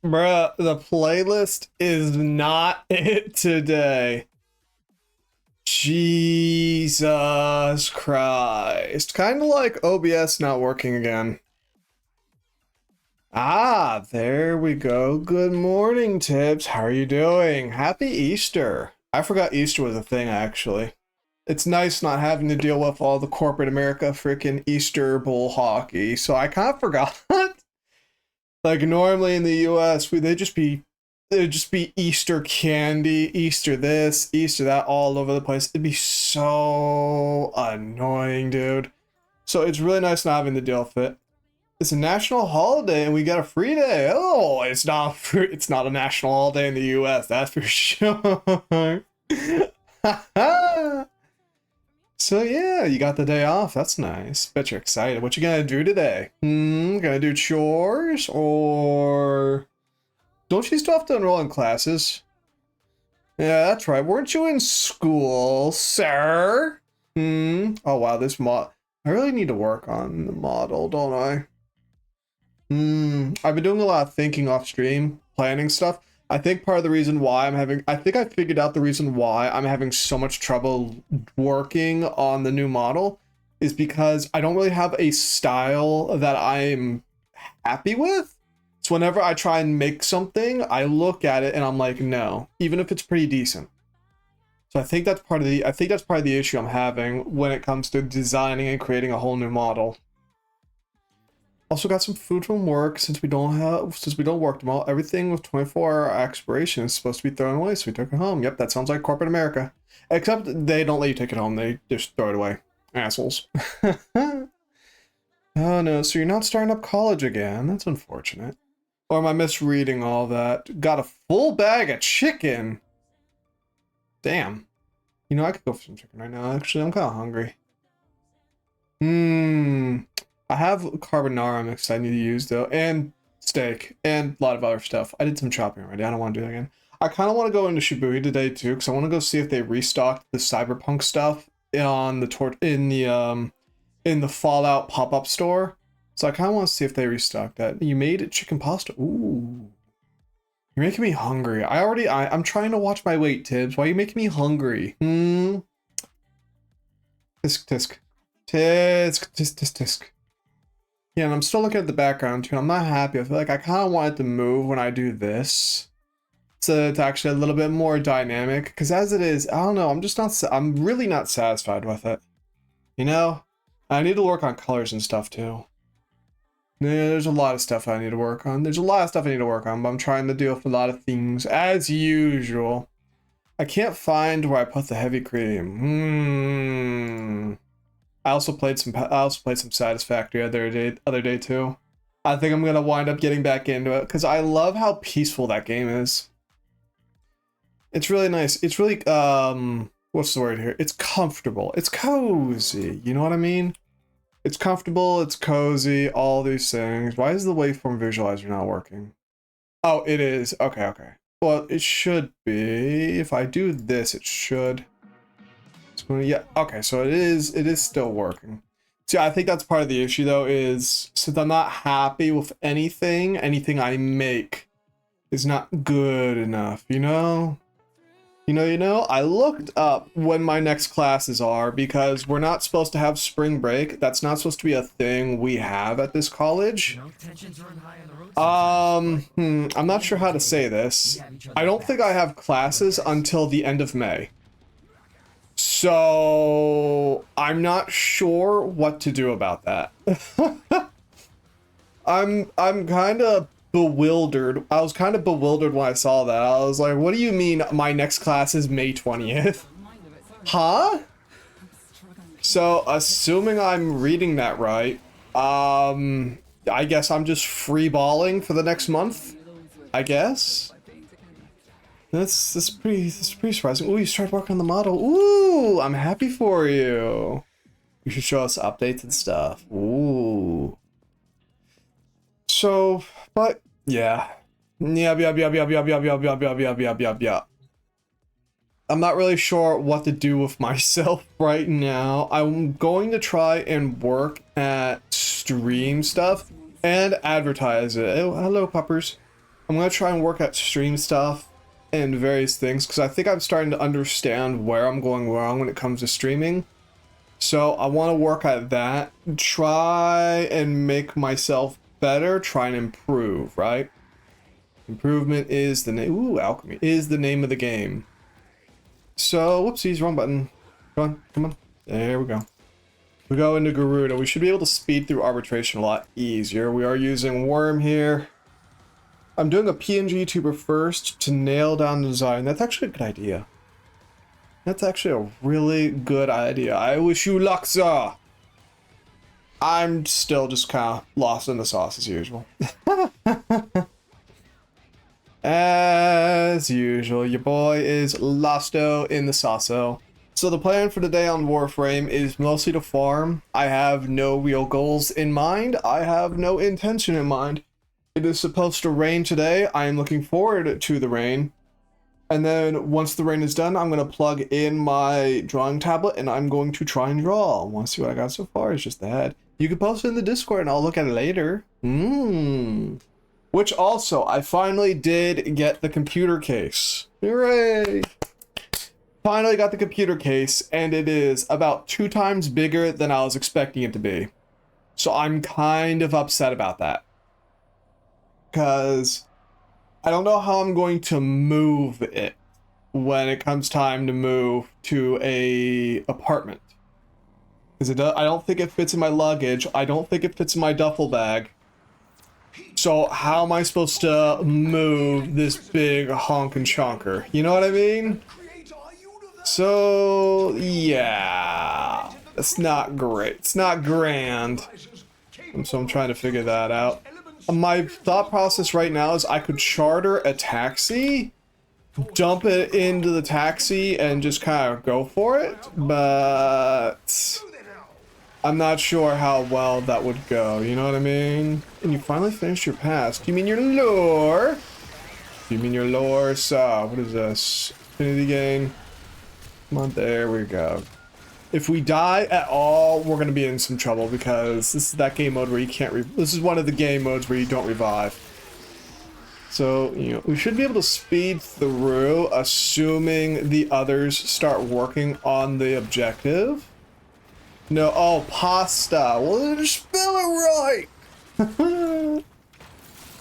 Bruh, the playlist is not it today. Jesus Christ. Kind of like OBS not working again. Ah, there we go. Good morning, Tibbs. How are you doing? Happy Easter. I forgot Easter was a thing, actually. It's nice not having to deal with all the corporate America freaking Easter bull hockey, so I kind of forgot. Like normally in the US, they'd just be Easter candy, Easter this, Easter that, all over the place. It'd be so annoying, dude. So it's really nice not having to deal with it. It's a national holiday and we got a free day. Oh, it's not a national holiday in the US, that's for sure. So yeah, you got the day off. That's nice. Bet you're excited. What you gonna do today? Gonna do chores or don't you still have to enroll in classes? Yeah, that's right. Weren't you in school, sir? Oh wow, this mod. I really need to work on the model, don't I? I've been doing a lot of thinking off stream, planning stuff. I think part of the reason why I think I figured out the reason why I'm having so much trouble working on the new model is because I don't really have a style that I'm happy with. So whenever I try and make something, I look at it and I'm like, no, even if it's pretty decent. So I think that's part of the issue I'm having when it comes to designing and creating a whole new model. Also got some food from work since we don't work tomorrow. Everything with 24-hour expiration is supposed to be thrown away, so we took it home. Yep, that sounds like corporate America. Except they don't let you take it home, they just throw it away. Assholes. Oh no, so you're not starting up college again. That's unfortunate. Or am I misreading all that? Got a full bag of chicken. Damn. You know, I could go for some chicken right now. Actually, I'm kind of hungry. I have carbonara mix I need to use though, and steak, and a lot of other stuff. I did some chopping already. I don't want to do that again. I kind of want to go into Shibuya today too, because I want to go see if they restocked the cyberpunk stuff on the in the Fallout pop-up store. So I kind of want to see if they restocked that. You made chicken pasta. Ooh, you're making me hungry. I'm trying to watch my weight, Tibbs. Why are you making me hungry? Tisk tisk tisk tisk tisk tisk. Yeah, and I'm still looking at the background too. I'm not happy. I feel like I kind of want it to move when I do this. So it's actually a little bit more dynamic. Because as it is, I don't know. I'm really not satisfied with it. You know? I need to work on colors and stuff too. Yeah, there's a lot of stuff I need to work on. But I'm trying to deal with a lot of things as usual. I can't find where I put the heavy cream. I also played some Satisfactory other day too. I think I'm gonna wind up getting back into it because I love how peaceful that game is. It's really nice. It's really what's the word here? It's comfortable. It's cozy. You know what I mean? It's comfortable. It's cozy. All these things. Why is the waveform visualizer not working? Oh, it is. Okay. Well, it should be. If I do this, it should. Yeah, okay, so it is still working. See, I think that's part of the issue though, is since I'm not happy with anything I make is not good enough, you know? I looked up when my next classes are because we're not supposed to have spring break. That's not supposed to be a thing we have at this college. I'm not sure how to say this. I don't think I have classes until the end of May. So I'm not sure what to do about that. I'm kind of bewildered. I was kind of bewildered when I saw that. I was like, what do you mean my next class is May 20th? Huh? So assuming I'm reading that right, I guess I'm just freeballing for the next month, I guess. That's pretty surprising. Ooh, you started working on the model. Ooh, I'm happy for you. You should show us updates and stuff. Ooh. So, but yeah. Yeah. I'm not really sure what to do with myself right now. I'm going to try and work at stream stuff and advertise it. Oh, hello, puppers. I'm gonna try and work at stream stuff and various things, because I think I'm starting to understand where I'm going wrong when it comes to streaming. So I want to work at that, try and make myself better, try and improve, right? Improvement is the name. Ooh, alchemy is the name of the game. So, whoopsies, wrong button. Come on, come on. There we go. We go into Garuda. We should be able to speed through arbitration a lot easier. We are using Worm here. I'm doing a PNG tuber first to nail down the design. That's actually a good idea. That's actually a really good idea. I wish you luck, sir. I'm still just kind of lost in the sauce as usual. As usual, your boy is losto in the sauce-o. So the plan for today on Warframe is mostly to farm. I have no real goals in mind. I have no intention in mind. It is supposed to rain today. I am looking forward to the rain. And then once the rain is done, I'm going to plug in my drawing tablet and I'm going to try and draw. Want to see what I got so far? It's just the head. You can post it in the Discord and I'll look at it later. Which also, I finally did get the computer case. Hooray! Finally got the computer case, and it is about 2 times bigger than I was expecting it to be. So I'm kind of upset about that. Because I don't know how I'm going to move it when it comes time to move to a apartment. Because I don't think it fits in my luggage. I don't think it fits in my duffel bag. So how am I supposed to move this big honkin' chonker? You know what I mean? So, yeah. It's not great. It's not grand. So I'm trying to figure that out. My thought process right now is I could charter a taxi, dump it into the taxi, and just kind of go for it, but I'm not sure how well that would go, you know what I mean? And you finally finished your pass. Do you mean your lore? Do you mean your lore? So, what is this? Infinity gain? Come on, there we go. If we die at all, we're going to be in some trouble because this is that game mode where you can't this is one of the game modes where you don't revive. So, you know, we should be able to speed through, assuming the others start working on the objective. No, oh, pasta. Well, just spell it right.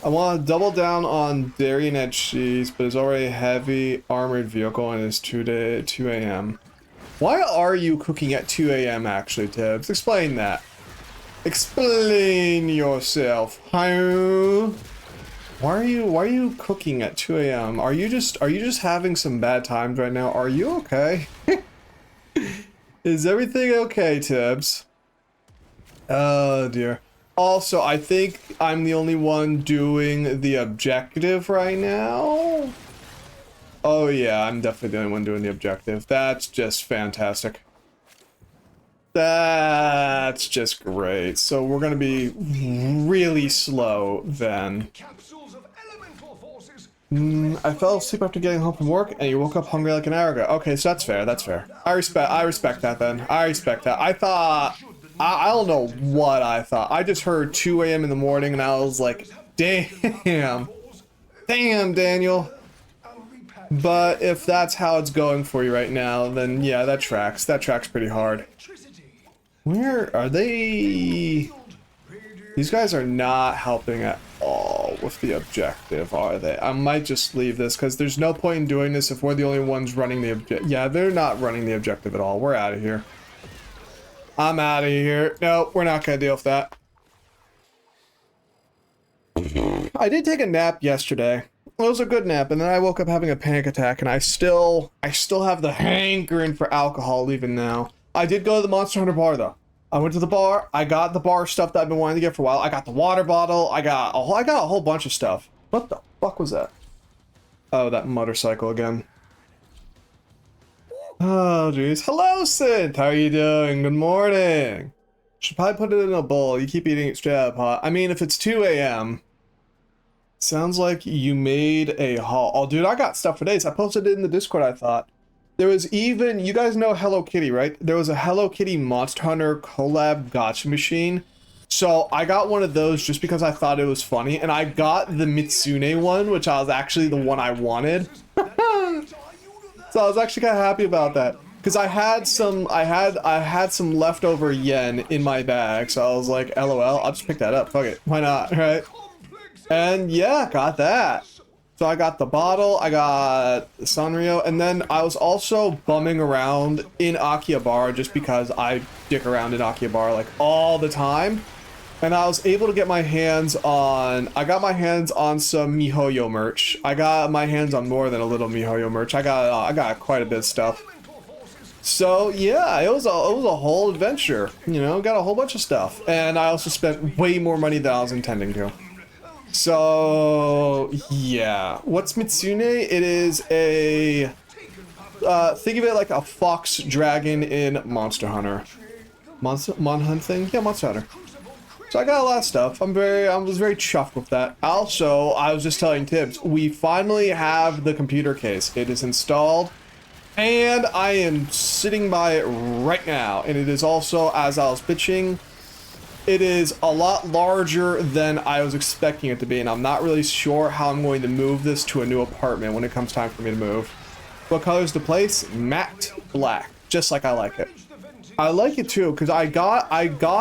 I want to double down on dairy and edge cheese, but it's already a heavy armored vehicle and it's 2 a.m. Why are you cooking at 2 a.m. actually, Tibbs? Explain that. Explain yourself. Why are you cooking at 2 a.m.? Are you just having some bad times right now? Are you okay? Is everything okay, Tibbs? Oh dear. Also, I think I'm the only one doing the objective right now. Oh yeah, I'm definitely the only one doing the objective. That's just fantastic. That's just great. So we're gonna be really slow then. I fell asleep after getting home from work, and you woke up hungry like an hour ago. Okay, so that's fair. That's fair. I respect that then. I respect that. I thought. I don't know what I thought. I just heard 2 a.m. in the morning, and I was like, damn, damn, Daniel. But if that's how it's going for you right now, then yeah, that tracks. That tracks pretty hard. Where are they? These guys are not helping at all with the objective, are they? I might just leave this because there's no point in doing this if we're the only ones running the objective. Yeah, they're not running the objective at all. We're out of here. I'm out of here. No, we're not going to deal with that. I did take a nap yesterday. It was a good nap, and then I woke up having a panic attack, and I still have the hankering for alcohol even now. I did go to the Monster Hunter bar, though. I went to the bar. I got the bar stuff that I've been wanting to get for a while. I got the water bottle. I got a whole bunch of stuff. What the fuck was that? Oh, that motorcycle again. Oh, jeez. Hello, Synth. How are you doing? Good morning. Should probably put it in a bowl. You keep eating it straight out of pot. I mean, if it's 2 a.m. Sounds like you made a haul. Oh, dude, I got stuff for days. I posted it in the Discord, I thought. There was even, you guys know Hello Kitty, right? There was a Hello Kitty Monster Hunter collab gacha machine. So I got one of those just because I thought it was funny, and I got the Mitsune one, which I was actually the one I wanted. So I was actually kind of happy about that because I had some leftover yen in my bag, so I was like, LOL, I'll just pick that up. Fuck it, why not, right? And yeah, got that. So I got the bottle, I got the Sanrio, and then I was also bumming around in Akihabara just because I dick around in Akihabara like all the time. And I was able to get my hands on, I got my hands on some MiHoYo merch. I got my hands on more than a little MiHoYo merch. I got quite a bit of stuff. So yeah, it was a whole adventure, you know, got a whole bunch of stuff. And I also spent way more money than I was intending to. So yeah, what's Mitsune? It is a, think of it like a fox dragon in Monster Hunter. Mon thing? Yeah, Monster Hunter. So I got a lot of stuff. I was very chuffed with that. Also, I was just telling Tibbs, we finally have the computer case. It is installed, and I am sitting by it right now. And it is also, as I was pitching, it is a lot larger than I was expecting it to be, and I'm not really sure how I'm going to move this to a new apartment when it comes time for me to move. What color is the place? Matte black, just like I like it. I like it too, because I got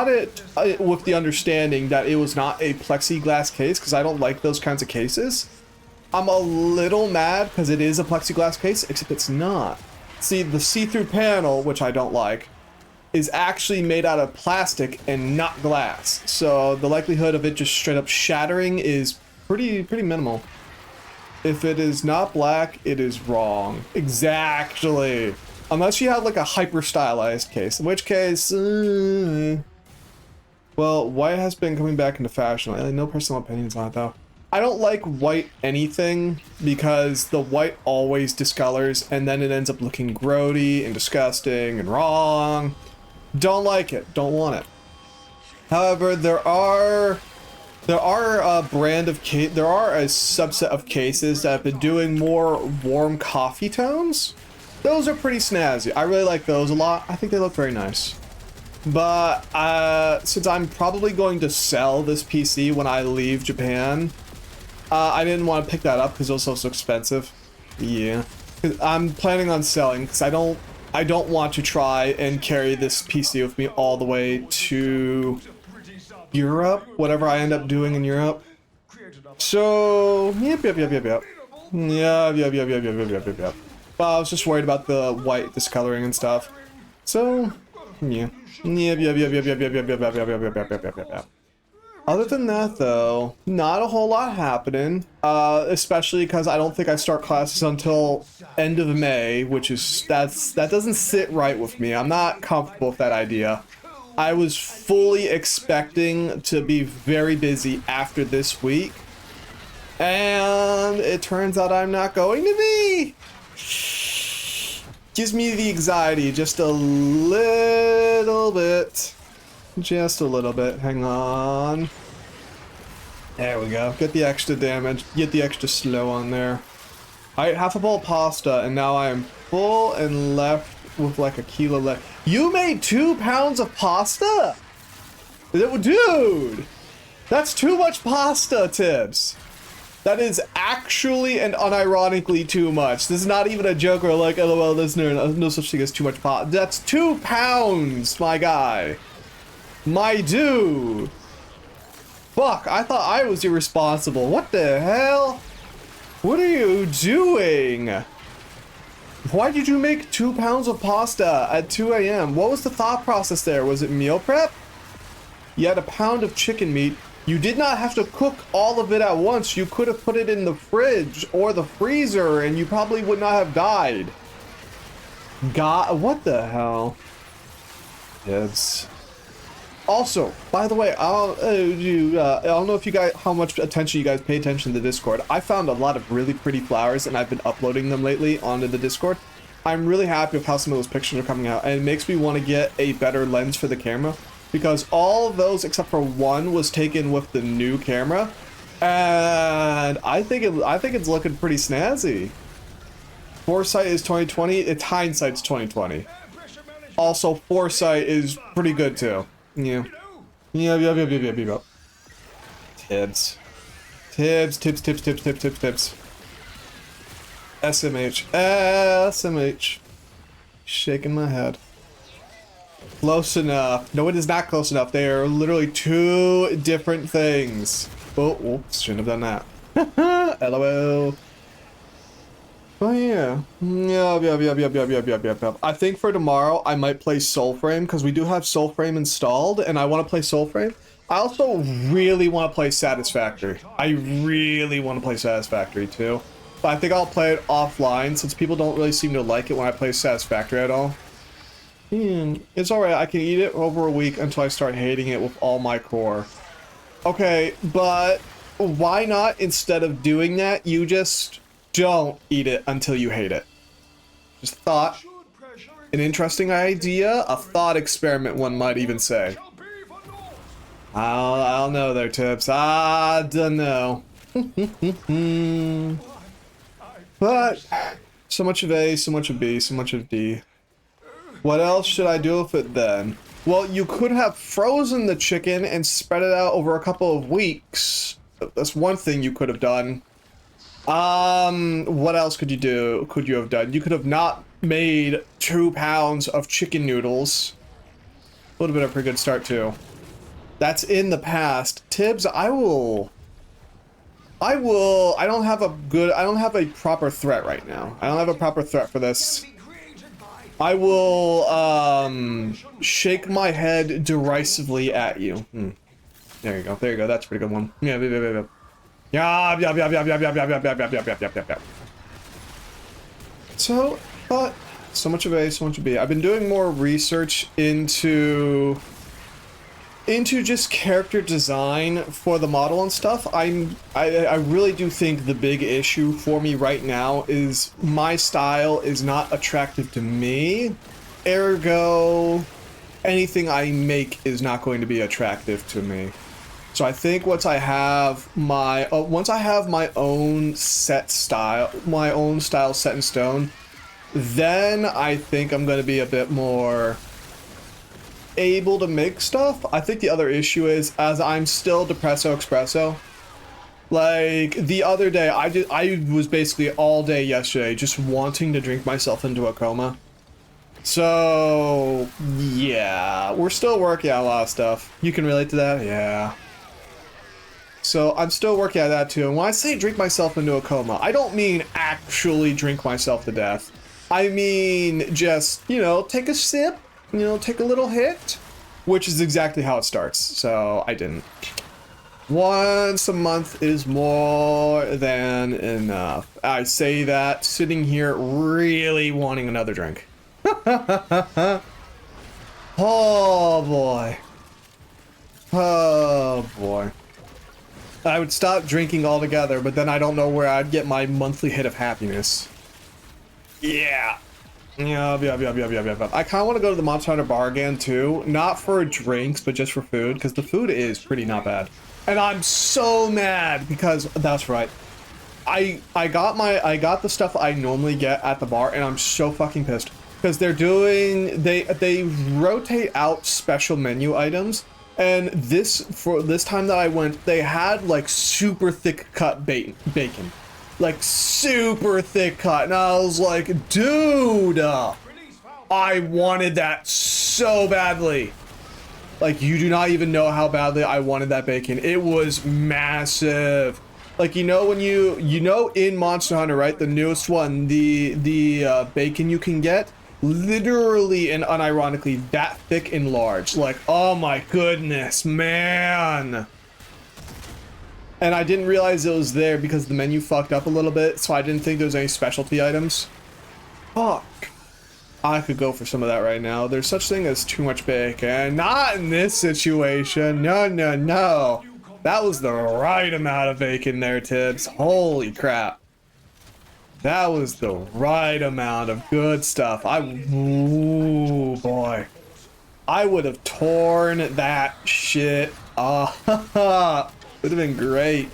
it with the understanding that it was not a plexiglass case, because I don't like those kinds of cases. I'm a little mad because it is a plexiglass case, except it's not. See, the see-through panel, which I don't like, is actually made out of plastic and not glass. So the likelihood of it just straight up shattering is pretty minimal. If it is not black, it is wrong. Exactly. Unless you have like a hyper stylized case, in which case, well, white has been coming back into fashion. I have no personal opinions on it though. I don't like white anything because the white always discolors and then it ends up looking grody and disgusting and wrong. Don't like it, don't want it. However, there are a subset of cases that have been doing more warm coffee tones. Those are pretty snazzy. I really like those a lot. I think they look very nice. But since I'm probably going to sell this PC when I leave Japan, I didn't want to pick that up because it was so expensive. Yeah, I'm planning on selling because I don't want to try and carry this PC with me all the way to Europe, whatever I end up doing in Europe. So yep. But I was just worried about the white discoloring and stuff. So, yeah. Other than that, though, not a whole lot happening. Especially because I don't think I start classes until end of May, which is, that doesn't sit right with me. I'm not comfortable with that idea. I was fully expecting to be very busy after this week. And it turns out I'm not going to be. Gives me the anxiety just a little bit. Just a little bit. Hang on. There we go. Get the extra damage. Get the extra slow on there. Alright, half a bowl of pasta, and now I am full and left with like a kilo left. You made 2 pounds of pasta? Dude! That's too much pasta, Tibbs. That is actually and unironically too much. This is not even a joke or like, LOL, listener, no such thing as too much pot. That's 2 pounds, my guy. My dude. Fuck, I thought I was irresponsible. What the hell? What are you doing? Why did you make 2 pounds of pasta at 2 a.m.? What was the thought process there? Was it meal prep? You had a pound of chicken meat. You did not have to cook all of it at once. You could have put it in the fridge or the freezer and you probably would not have died. God, what the hell? Yes. Also, by the way, I don't know if you guys, how much attention you guys pay attention to the Discord. I found a lot of really pretty flowers and I've been uploading them lately onto the Discord. I'm really happy with how some of those pictures are coming out and it makes me want to get a better lens for the camera. Because all of those except for one was taken with the new camera, and I think it's looking pretty snazzy. Foresight is 2020. It's hindsight's 2020. Also, foresight is pretty good too. Yeah. Yep. Tibbs. Tibbs. SMH. Shaking my head. Close enough. No, it is not close enough. They are literally two different things. Oh, oops, shouldn't have done that. LOL. Oh yeah. Yep. I think for tomorrow I might play Soulframe because we do have Soulframe installed and I want to play Soulframe. I also really want to play Satisfactory. I really want to play Satisfactory too. But I think I'll play it offline since people don't really seem to like it when I play Satisfactory at all. It's alright, I can eat it over a week until I start hating it with all my core. Okay, but why not, instead of doing that, you just don't eat it until you hate it? Just thought. An interesting idea, a thought experiment, one might even say. I don't know there, Tips. I don't know. But so much of A, so much of B, so much of D. What else should I do with it then? Well, you could have frozen the chicken and spread it out over a couple of weeks. That's one thing you could have done. What else could you do? Could you have done? You could have not made 2 pounds of chicken noodles. Would have been a pretty good start too. That's in the past. Tibbs, I don't have a proper threat right now. I don't have a proper threat for this. I will, shake my head derisively at you. There you go. That's a pretty good one. Yeah. So, but so much of A, so much of B. I've been doing more research into just character design for the model and stuff. I really do think the big issue for me right now is my style is not attractive to me. Ergo, anything I make is not going to be attractive to me. So I think once I have my own set style, my own style set in stone, then I think I'm going to be a bit more able to make stuff. I think the other issue is, as I'm still Depresso Espresso, like the other day, I was basically all day yesterday just wanting to drink myself into a coma. So yeah, we're still working on a lot of stuff. You can relate to that? Yeah. So I'm still working on that too. And when I say drink myself into a coma, I don't mean actually drink myself to death. I mean just, you know, take a sip, you know, take a little hit, which is exactly how it starts. So I didn't. Once a month is more than enough. I say that sitting here really wanting another drink. Oh boy. Oh boy. I would stop drinking altogether, but then I don't know where I'd get my monthly hit of happiness. Yeah. Yeah. I kind of want to go to the Monster Hunter bar again too. Not for drinks, but just for food, because the food is pretty not bad. And I'm so mad because that's right. I got the stuff I normally get at the bar, and I'm so fucking pissed because they rotate out special menu items. And for this time that I went, they had like super thick cut bacon. Like super thick cut. And I was like, dude, I wanted that so badly. Like, you do not even know how badly I wanted that bacon. It was massive. Like, you know when you know in Monster Hunter, right? The newest one, the bacon you can get, literally and unironically that thick and large. Like, oh my goodness, man. And I didn't realize it was there because the menu fucked up a little bit, so I didn't think there was any specialty items. Fuck. I could go for some of that right now. There's such thing as too much bacon. Not in this situation. No. That was the right amount of bacon there, Tibbs. Holy crap. That was the right amount of good stuff. Ooh, boy. I would have torn that shit off. Would have been great.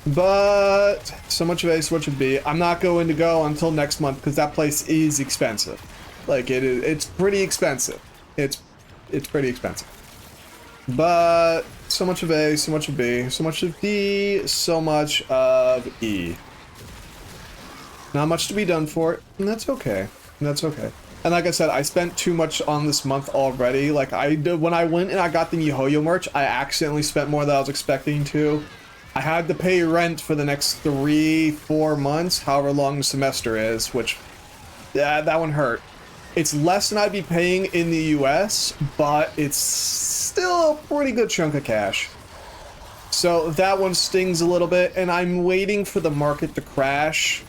But so much of A, so much of B. I'm not going to go until next month because that place is expensive. Like it's pretty expensive. It's pretty expensive. But so much of A, so much of B, so much of D, so much of E. Not much to be done for it, and that's okay. That's okay. And like I said, I spent too much on this month already. Like I did when I went and I got the MiHoYo merch, I accidentally spent more than I was expecting to. I had to pay rent for the next 3-4 months, however long the semester is, which that one hurt. It's less than I'd be paying in the US, but it's still a pretty good chunk of cash. So that one stings a little bit, and I'm waiting for the market to crash.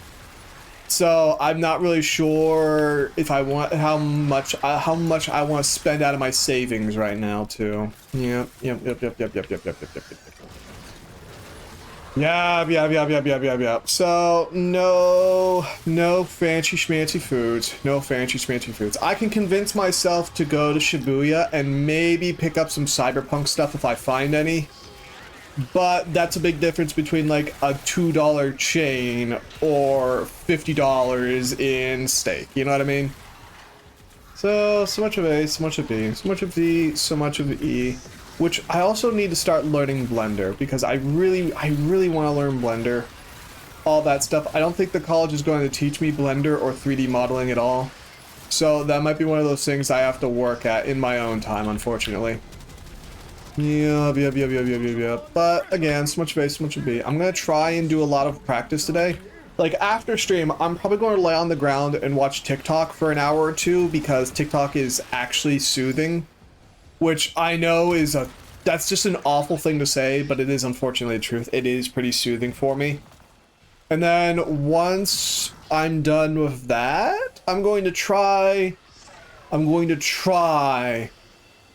So I'm not really sure if I want how much I want to spend out of my savings right now too. Yep. Yeah. So no fancy schmancy foods. No fancy schmancy foods. I can convince myself to go to Shibuya and maybe pick up some cyberpunk stuff if I find any. But that's a big difference between like a $2 chain or $50 in steak. You know what I mean? So much of A, so much of B, so much of D, so much of E. Which I also need to start learning Blender because I really want to learn Blender. All that stuff. I don't think the college is going to teach me Blender or 3D modeling at all. So that might be one of those things I have to work at in my own time, unfortunately. Yep. But again, so much of A, so much of B. I'm gonna try and do a lot of practice today. Like after stream, I'm probably going to lay on the ground and watch TikTok for an hour or two because TikTok is actually soothing, which I know is that's just an awful thing to say, but it is unfortunately the truth. It is pretty soothing for me. And then once I'm done with that, I'm going to try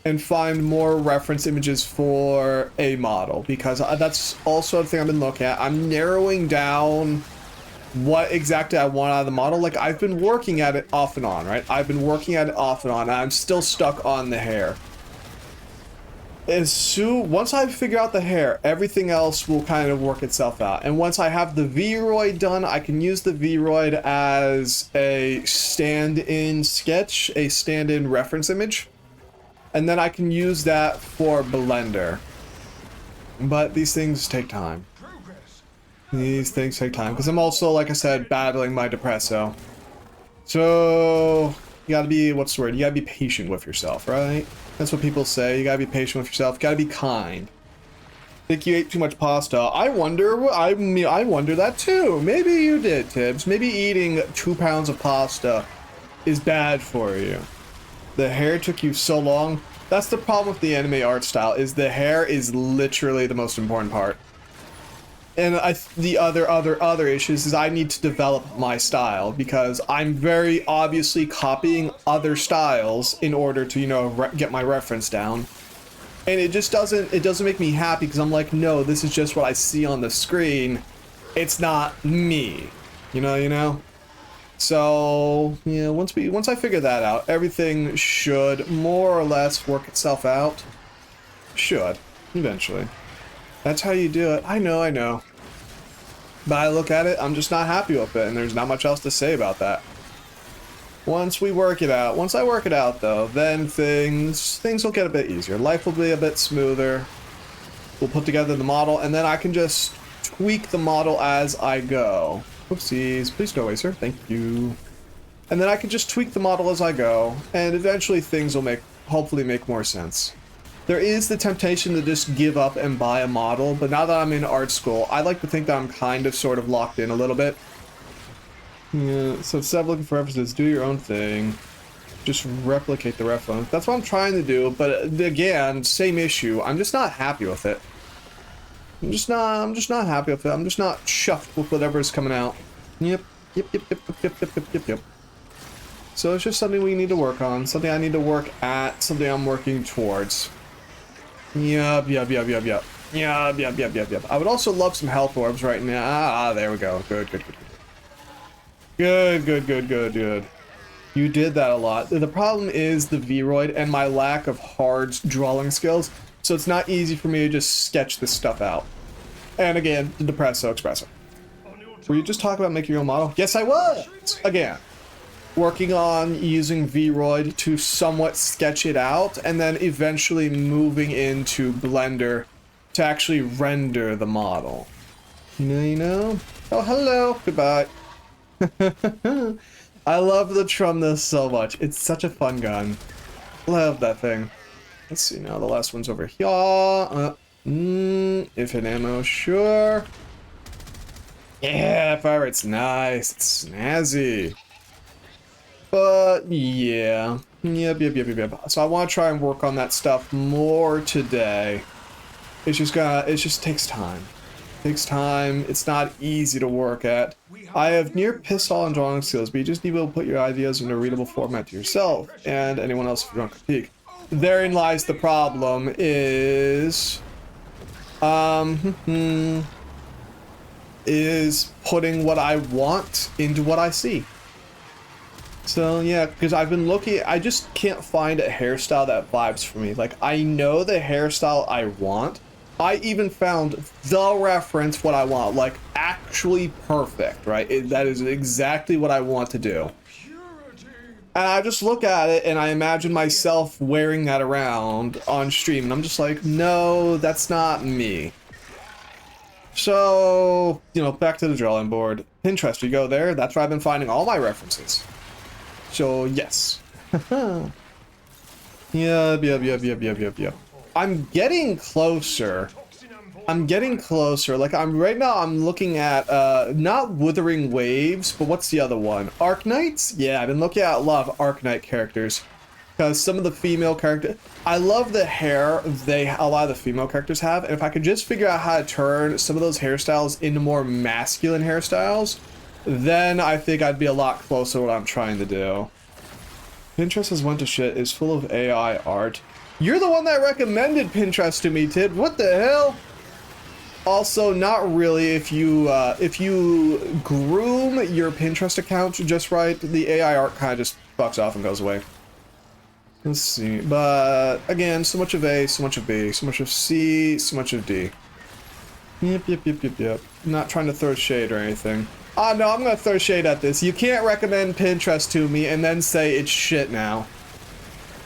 and find more reference images for a model because that's also a thing I've been looking at. I'm narrowing down what exactly I want out of the model. Like I've been working at it off and on, right? I've been working at it off and on. I'm still stuck on the hair. Once I figure out the hair, everything else will kind of work itself out. And once I have the V-Roid done, I can use the V-Roid as a stand-in sketch, a stand-in reference image. And then I can use that for Blender. But these things take time. These things take time. Because I'm also, like I said, battling my depresso. So, you gotta be, what's the word? You gotta be patient with yourself, right? That's what people say. You gotta be patient with yourself. You gotta be kind. Think you ate too much pasta. I wonder that too. Maybe you did, Tibbs. Maybe eating 2 pounds of pasta is bad for you. The hair took you so long. That's the problem with the anime art style, is the hair is literally the most important part. And the other issues is I need to develop my style because I'm very obviously copying other styles in order to, you know, get my reference down. And it just doesn't make me happy because I'm like, no, this is just what I see on the screen. It's not me, you know? So, yeah, once I figure that out, everything should more or less work itself out. Should, eventually. That's how you do it. I know. But I look at it, I'm just not happy with it, and there's not much else to say about that. Once I work it out though, then things will get a bit easier. Life will be a bit smoother. We'll put together the model, and then I can just tweak the model as I go. Oopsies, please go away, sir. Thank you. And then I can just tweak the model as I go, and eventually things will hopefully make more sense. There is the temptation to just give up and buy a model, but now that I'm in art school, I like to think that I'm kind of sort of locked in a little bit. Yeah, so instead of looking for references, do your own thing. Just replicate the reference. That's what I'm trying to do, but again, same issue. I'm just not happy with it. I'm just not happy with it. I'm just not chuffed with whatever's coming out. Yep. So it's just something we need to work on, something I need to work at, something I'm working towards. Yup. I would also love some health orbs right now. Ah, there we go. Good. You did that a lot. The problem is the V-Roid and my lack of hard drawing skills, so it's not easy for me to just sketch this stuff out. And again, the Depresso Espresso. Were you just talking about making your own model? Yes, I was! Again. working on using Vroid to somewhat sketch it out, and then eventually moving into Blender to actually render the model. You know? Oh, hello. Goodbye. I love the Trumnus so much. It's such a fun gun. Love that thing. Let's see now. The last one's over here. Infinite ammo, sure. Yeah, fire rate's nice. It's snazzy. But yeah. Yep. So I want to try and work on that stuff more today. It just takes time. Takes time. It's not easy to work at. I have near pistol and drawing skills, but you just need to be able to put your ideas in a readable format to yourself and anyone else if you want to critique. Therein lies the problem is is putting what I want into what I see. So yeah, because I've been looking, I just can't find a hairstyle that vibes for me. Like, I know the hairstyle I want. I even found the reference what I want, like actually perfect, right? That is exactly what I want to do. And I just look at it and I imagine myself wearing that around on stream, and I'm just like, no, that's not me. So, you know, back to the drawing board. Pinterest, you go there, that's where I've been finding all my references. So, yes. Yep. I'm getting closer. Like, right now I'm looking at, not Wuthering Waves, but what's the other one? Arknights? Yeah, I've been looking at a lot of Arknight characters. Because some of the female characters, I love the hair a lot of the female characters have, and if I could just figure out how to turn some of those hairstyles into more masculine hairstyles, then I think I'd be a lot closer to what I'm trying to do. Pinterest has went to shit, is full of AI art. You're the one that recommended Pinterest to me, Tid. What the hell? Also, not really. If you groom your Pinterest account just right, the AI art kind of just fucks off and goes away. Let's see. But again, so much of A, so much of B, so much of C, so much of D. Yep. Not trying to throw shade or anything. Oh no, I'm gonna throw shade at this. You can't recommend Pinterest to me and then say it's shit now.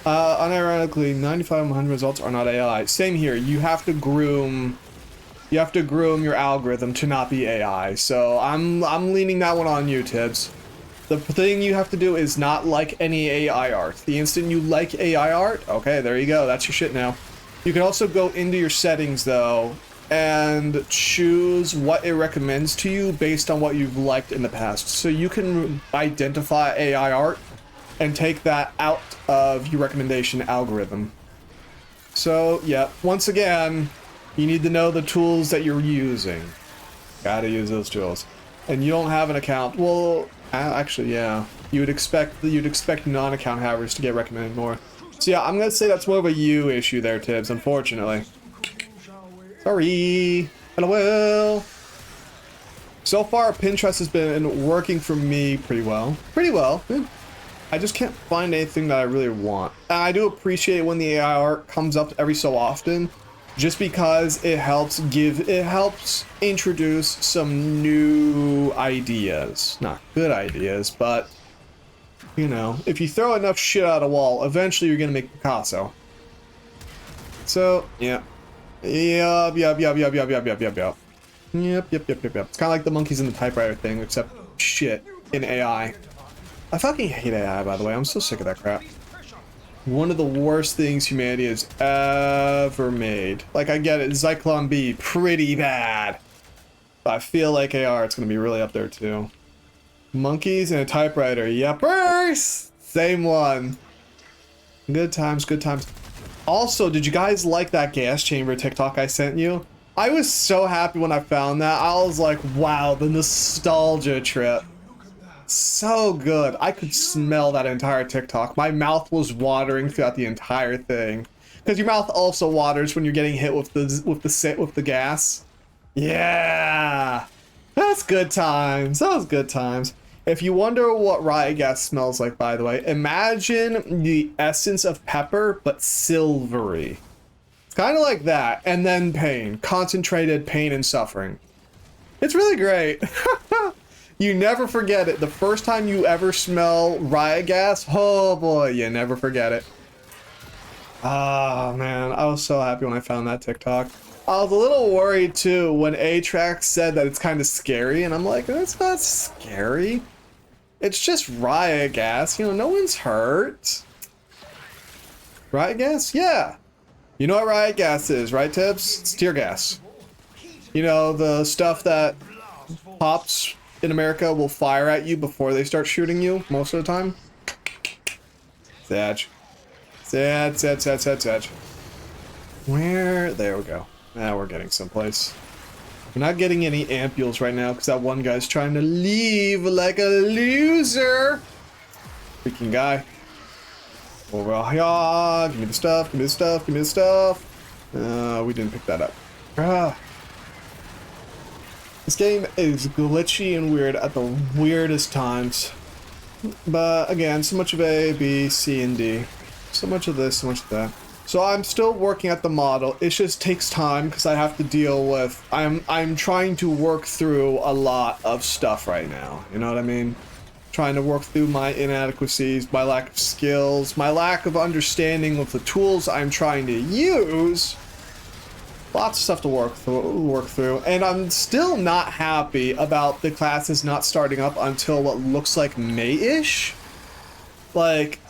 Unironically, 95/100 results are not AI. Same here. You have to groom your algorithm to not be AI. So I'm leaning that one on you, Tibbs. The thing you have to do is not like any AI art. The instant you like AI art, okay, there you go. That's your shit now. You can also go into your settings though and choose what it recommends to you based on what you've liked in the past. So you can identify AI art and take that out of your recommendation algorithm. So yeah, once again, you need to know the tools that you're using. Gotta use those tools. And you don't have an account. Well, actually, yeah. You'd expect non-account havers to get recommended more. So yeah, I'm gonna say that's more of a you issue there, Tibbs, unfortunately. Sorry. LOL. So far, Pinterest has been working for me pretty well. I just can't find anything that I really want. And I do appreciate when the AI art comes up every so often, just because it helps introduce some new ideas. Not good ideas, but you know, if you throw enough shit at a wall, eventually you're gonna make Picasso. So yeah. Yep. It's kind of like the monkeys in the typewriter thing, except shit in AI. I fucking hate AI, by the way. I'm so sick of that crap. One of the worst things humanity has ever made. Like, I get it, Zyklon B, pretty bad. But I feel like AR, it's gonna be really up there too. Monkeys and a typewriter, yepers! Same one. Good times. Also, did you guys like that gas chamber TikTok I sent you? I was so happy when I found that. I was like, wow, the nostalgia trip. So good. I could smell that entire TikTok. My mouth was watering throughout the entire thing. Because your mouth also waters when you're getting hit with the gas. Yeah. That's good times. That was good times. If you wonder what riot gas smells like, by the way, imagine the essence of pepper, but silvery. It's kind of like that. And then pain. Concentrated pain and suffering. It's really great. You never forget it. The first time you ever smell riot gas, oh boy, you never forget it. Ah, man, I was so happy when I found that TikTok. I was a little worried too when A-Track said that it's kind of scary, and I'm like, it's not scary. It's just riot gas, you know, no one's hurt. Riot gas? Yeah. You know what riot gas is, right, Tibbs? It's tear gas. You know, the stuff that cops in America will fire at you before they start shooting you most of the time. Sad. Where? There we go. Now we're getting someplace. We're not getting any ampules right now because that one guy's trying to leave like a loser. Freaking guy. Over here. Give me the stuff. Give me the stuff. Give me the stuff. We didn't pick that up. This game is glitchy and weird at the weirdest times. But again, so much of A, B, C, and D. So much of this, so much of that. So I'm still working at the model. It just takes time because I have to deal with... I'm trying to work through a lot of stuff right now. You know what I mean? Trying to work through my inadequacies, my lack of skills, my lack of understanding of the tools I'm trying to use. Lots of stuff to work through. And I'm still not happy about the classes not starting up until what looks like May-ish. Like...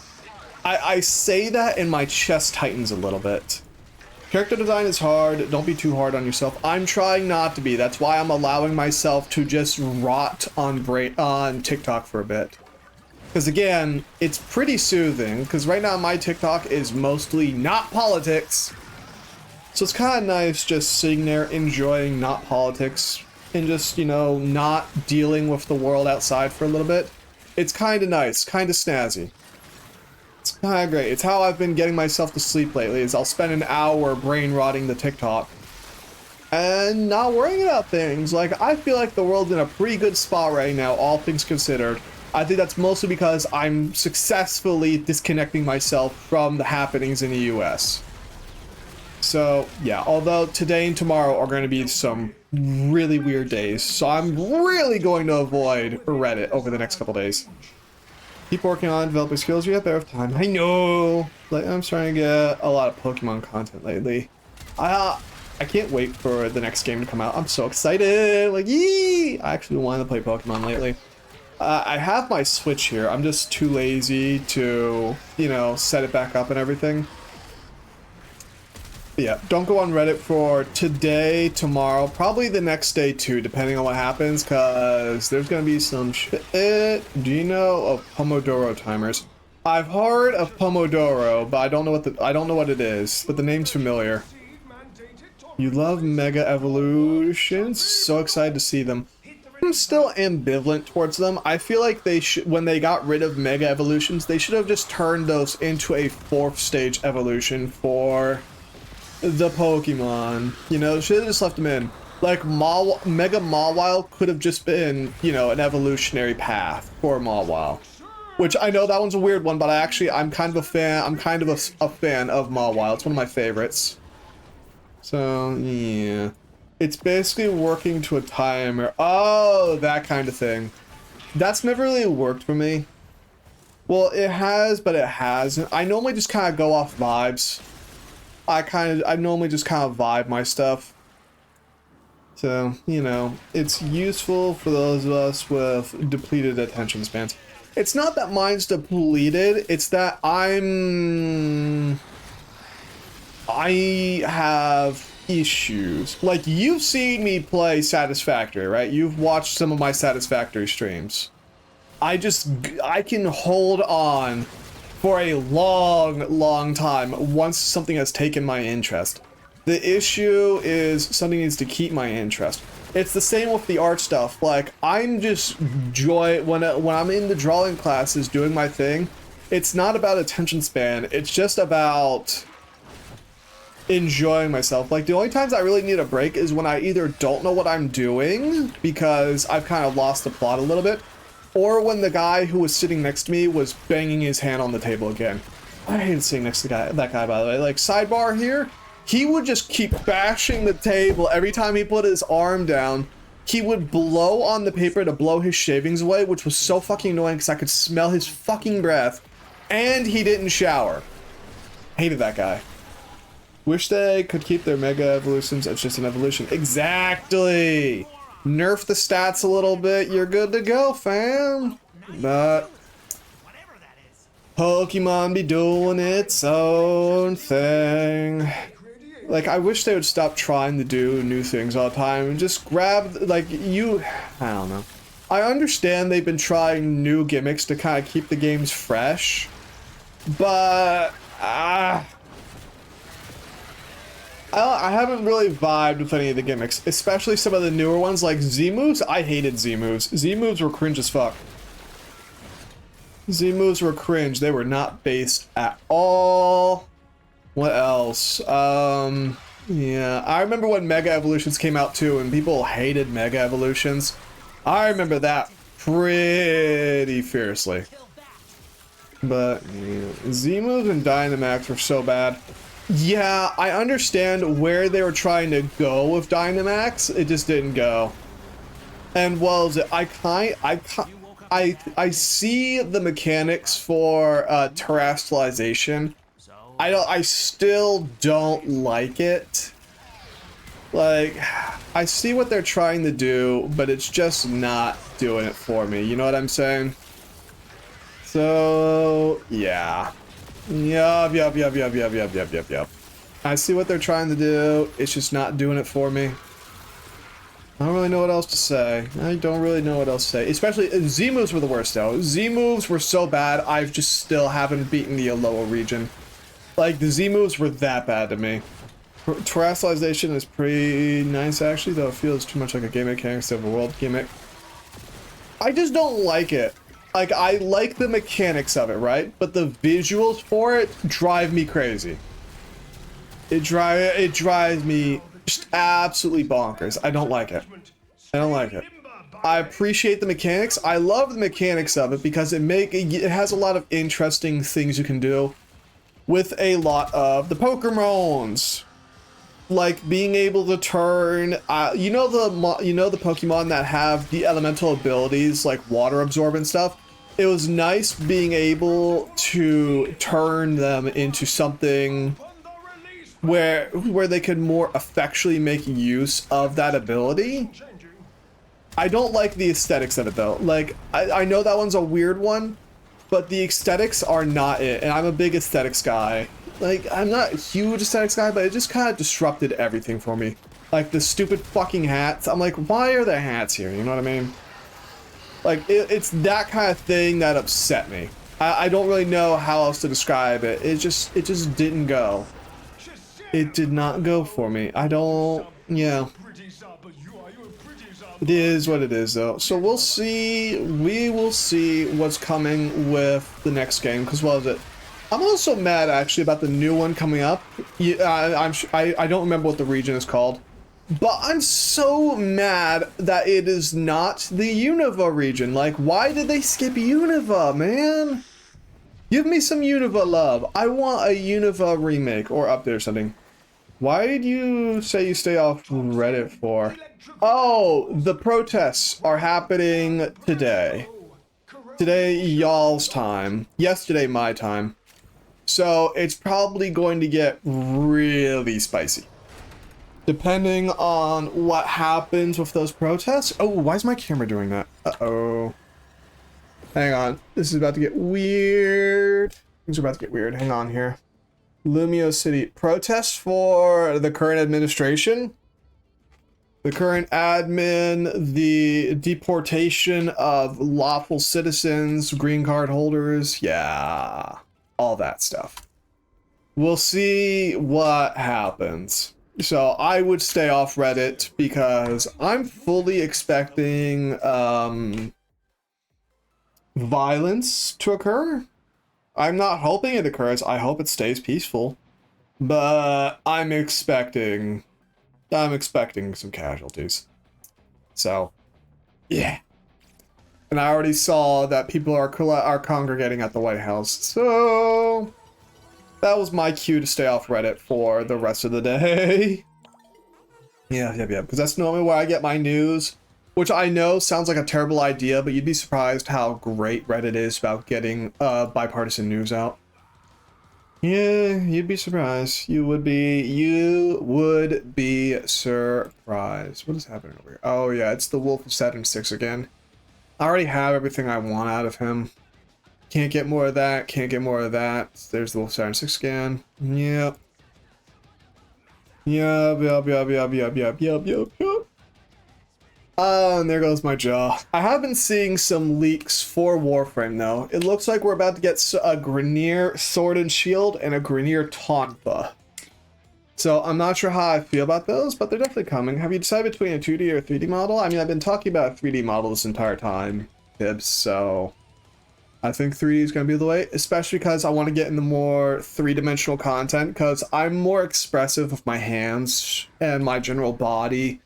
I say that and my chest tightens a little bit. Character design is hard. Don't be too hard on yourself. I'm trying not to be. That's why I'm allowing myself to just rot on TikTok for a bit. Because again, it's pretty soothing. Because right now my TikTok is mostly not politics. So it's kind of nice just sitting there enjoying not politics. And just, you know, not dealing with the world outside for a little bit. It's kind of nice. Kind of snazzy. It's kind of great. It's how I've been getting myself to sleep lately, is I'll spend an hour brain rotting the TikTok and not worrying about things. Like, I feel like the world's in a pretty good spot right now, all things considered. I think that's mostly because I'm successfully disconnecting myself from the happenings in the US. So, yeah, although today and tomorrow are going to be some really weird days, so I'm really going to avoid Reddit over the next couple days. Keep working on developing skills. You have better time. I know. Like, I'm starting to get a lot of Pokemon content lately. I can't wait for the next game to come out. I'm so excited. Like, yee! I actually wanted to play Pokemon lately. I have my Switch here. I'm just too lazy to, you know, set it back up and everything. But yeah, don't go on Reddit for today, tomorrow, probably the next day too, depending on what happens, because there's going to be some shit. Do you know of Pomodoro timers? I've heard of Pomodoro, but I don't know what it is, but the name's familiar. You love Mega Evolutions? So excited to see them. I'm still ambivalent towards them. I feel like they should, when they got rid of Mega Evolutions, they should have just turned those into a 4th stage evolution for the Pokemon. You know, should have just left them in. Like, Mega Mawile could have just been, you know, an evolutionary path for Mawile. Which, I know that one's a weird one, but I'm kind of a fan. I'm kind of a fan of Mawile. It's one of my favorites. So, yeah. It's basically working to a timer. Oh, that kind of thing. That's never really worked for me. Well, it has, but it hasn't. I normally just kind of go off vibes. I normally just kind of vibe my stuff. So, you know, it's useful for those of us with depleted attention spans. It's not that mine's depleted, it's that I have issues. Like, you've seen me play Satisfactory, right? You've watched some of my Satisfactory streams. I can hold on for a long time once something has taken my interest. The issue is something needs to keep my interest. It's the same with the art stuff. Like, I'm just when I'm in the drawing classes doing my thing, it's not about attention span. It's just about enjoying myself. Like, the only times I really need a break is when I either don't know what I'm doing because I've kind of lost the plot a little bit, or when the guy who was sitting next to me was banging his hand on the table again. I hated sitting next to that guy, by the way. Like, sidebar here, he would just keep bashing the table every time he put his arm down. he would blow on the paper to blow his shavings away, which was so fucking annoying because I could smell his fucking breath, and he didn't shower. Hated that guy. Wish they could keep their mega evolutions. It's just an evolution. Exactly. Nerf the stats a little bit. You're good to go, fam. But Pokemon be doing its own thing. Like, I wish they would stop trying to do new things all the time and just grab, like, I don't know. I understand they've been trying new gimmicks to kind of keep the games fresh, but I haven't really vibed with any of the gimmicks, especially some of the newer ones like Z moves. I hated Z moves. Z moves were cringe as fuck. Z moves were cringe. They were not based at all. What else? Yeah, I remember when Mega Evolutions came out too, and people hated Mega Evolutions. I remember that pretty fiercely. But yeah, Z moves and Dynamax were so bad. Yeah, I understand where they were trying to go with Dynamax. It just didn't go. And what was it? I see the mechanics for terrestrialization. I still don't like it. Like, I see what they're trying to do, but it's just not doing it for me. You know what I'm saying? So, yeah. Yup. I see what they're trying to do. It's just not doing it for me. I don't really know what else to say. I don't really know what else to say. Especially, Z moves were the worst though. Z moves were so bad, I've just still haven't beaten the Alola region. Like, the Z moves were that bad to me. Terrestrialization is pretty nice actually, though it feels too much like a game mechanic instead of a world gimmick. I just don't like it. Like, I like the mechanics of it, right? But the visuals for it drive me crazy. It drives me just absolutely bonkers. I don't like it. I don't like it. I appreciate the mechanics. I love the mechanics of it because it has a lot of interesting things you can do with a lot of the Pokemons. Like being able to turn, you know the Pokemon that have the elemental abilities like water absorb and stuff. It was nice being able to turn them into something where they could more effectually make use of that ability. I don't like the aesthetics of it though. Like I know that one's a weird one, but the aesthetics are not it, and I'm a big aesthetics guy. Like, I'm not a huge aesthetics guy, but it just kind of disrupted everything for me. Like, the stupid fucking hats. I'm like, why are there hats here? You know what I mean? Like, it's that kind of thing that upset me. I don't really know how else to describe it. It just didn't go. It did not go for me. I don't, yeah. It is what it is, though. So we'll see. We will see what's coming with the next game. Because what was it? I'm also mad, actually, about the new one coming up. I don't remember what the region is called. But I'm so mad that it is not the Unova region. Like, why did they skip Unova, man? Give me some Unova love. I want a Unova remake or update or something. Why did you say you stay off Reddit for? Oh, the protests are happening today. Today, y'all's time. Yesterday, my time. So it's probably going to get really spicy. Depending on what happens with those protests. Oh, why is my camera doing that? Uh-oh. Hang on. This is about to get weird. Things are about to get weird. Hang on here. Lumio City. Protests for the current administration. The current admin. The deportation of lawful citizens, green card holders. Yeah. All that stuff. We'll see what happens. So I would stay off Reddit because I'm fully expecting violence to occur. I'm not hoping it occurs. I hope it stays peaceful. But I'm expecting some casualties. So, yeah. And I already saw that people are congregating at the White House. So that was my cue to stay off Reddit for the rest of the day. Yeah. Because that's normally where I get my news. which I know sounds like a terrible idea, but you'd be surprised how great Reddit is about getting bipartisan news out. Yeah, you'd be surprised. You would be surprised. What is happening over here? Oh yeah, it's the Wolf of Saturn 6 again. I already have everything I want out of him. Can't get more of that, can't get more of that. There's the Wolf of Saturn 6 again. Yep. Yep. And there goes my jaw. I have been seeing some leaks for Warframe though. It looks like we're about to get a Grineer Sword and Shield and a Grineer Tonfa. So I'm not sure how I feel about those, but they're definitely coming. Have you decided between a 2D or a 3D model? I mean, I've been talking about a 3D model this entire time, Tibbs, so I think 3D is going to be the way, especially because I want to get into more three-dimensional content, because I'm more expressive with my hands and my general body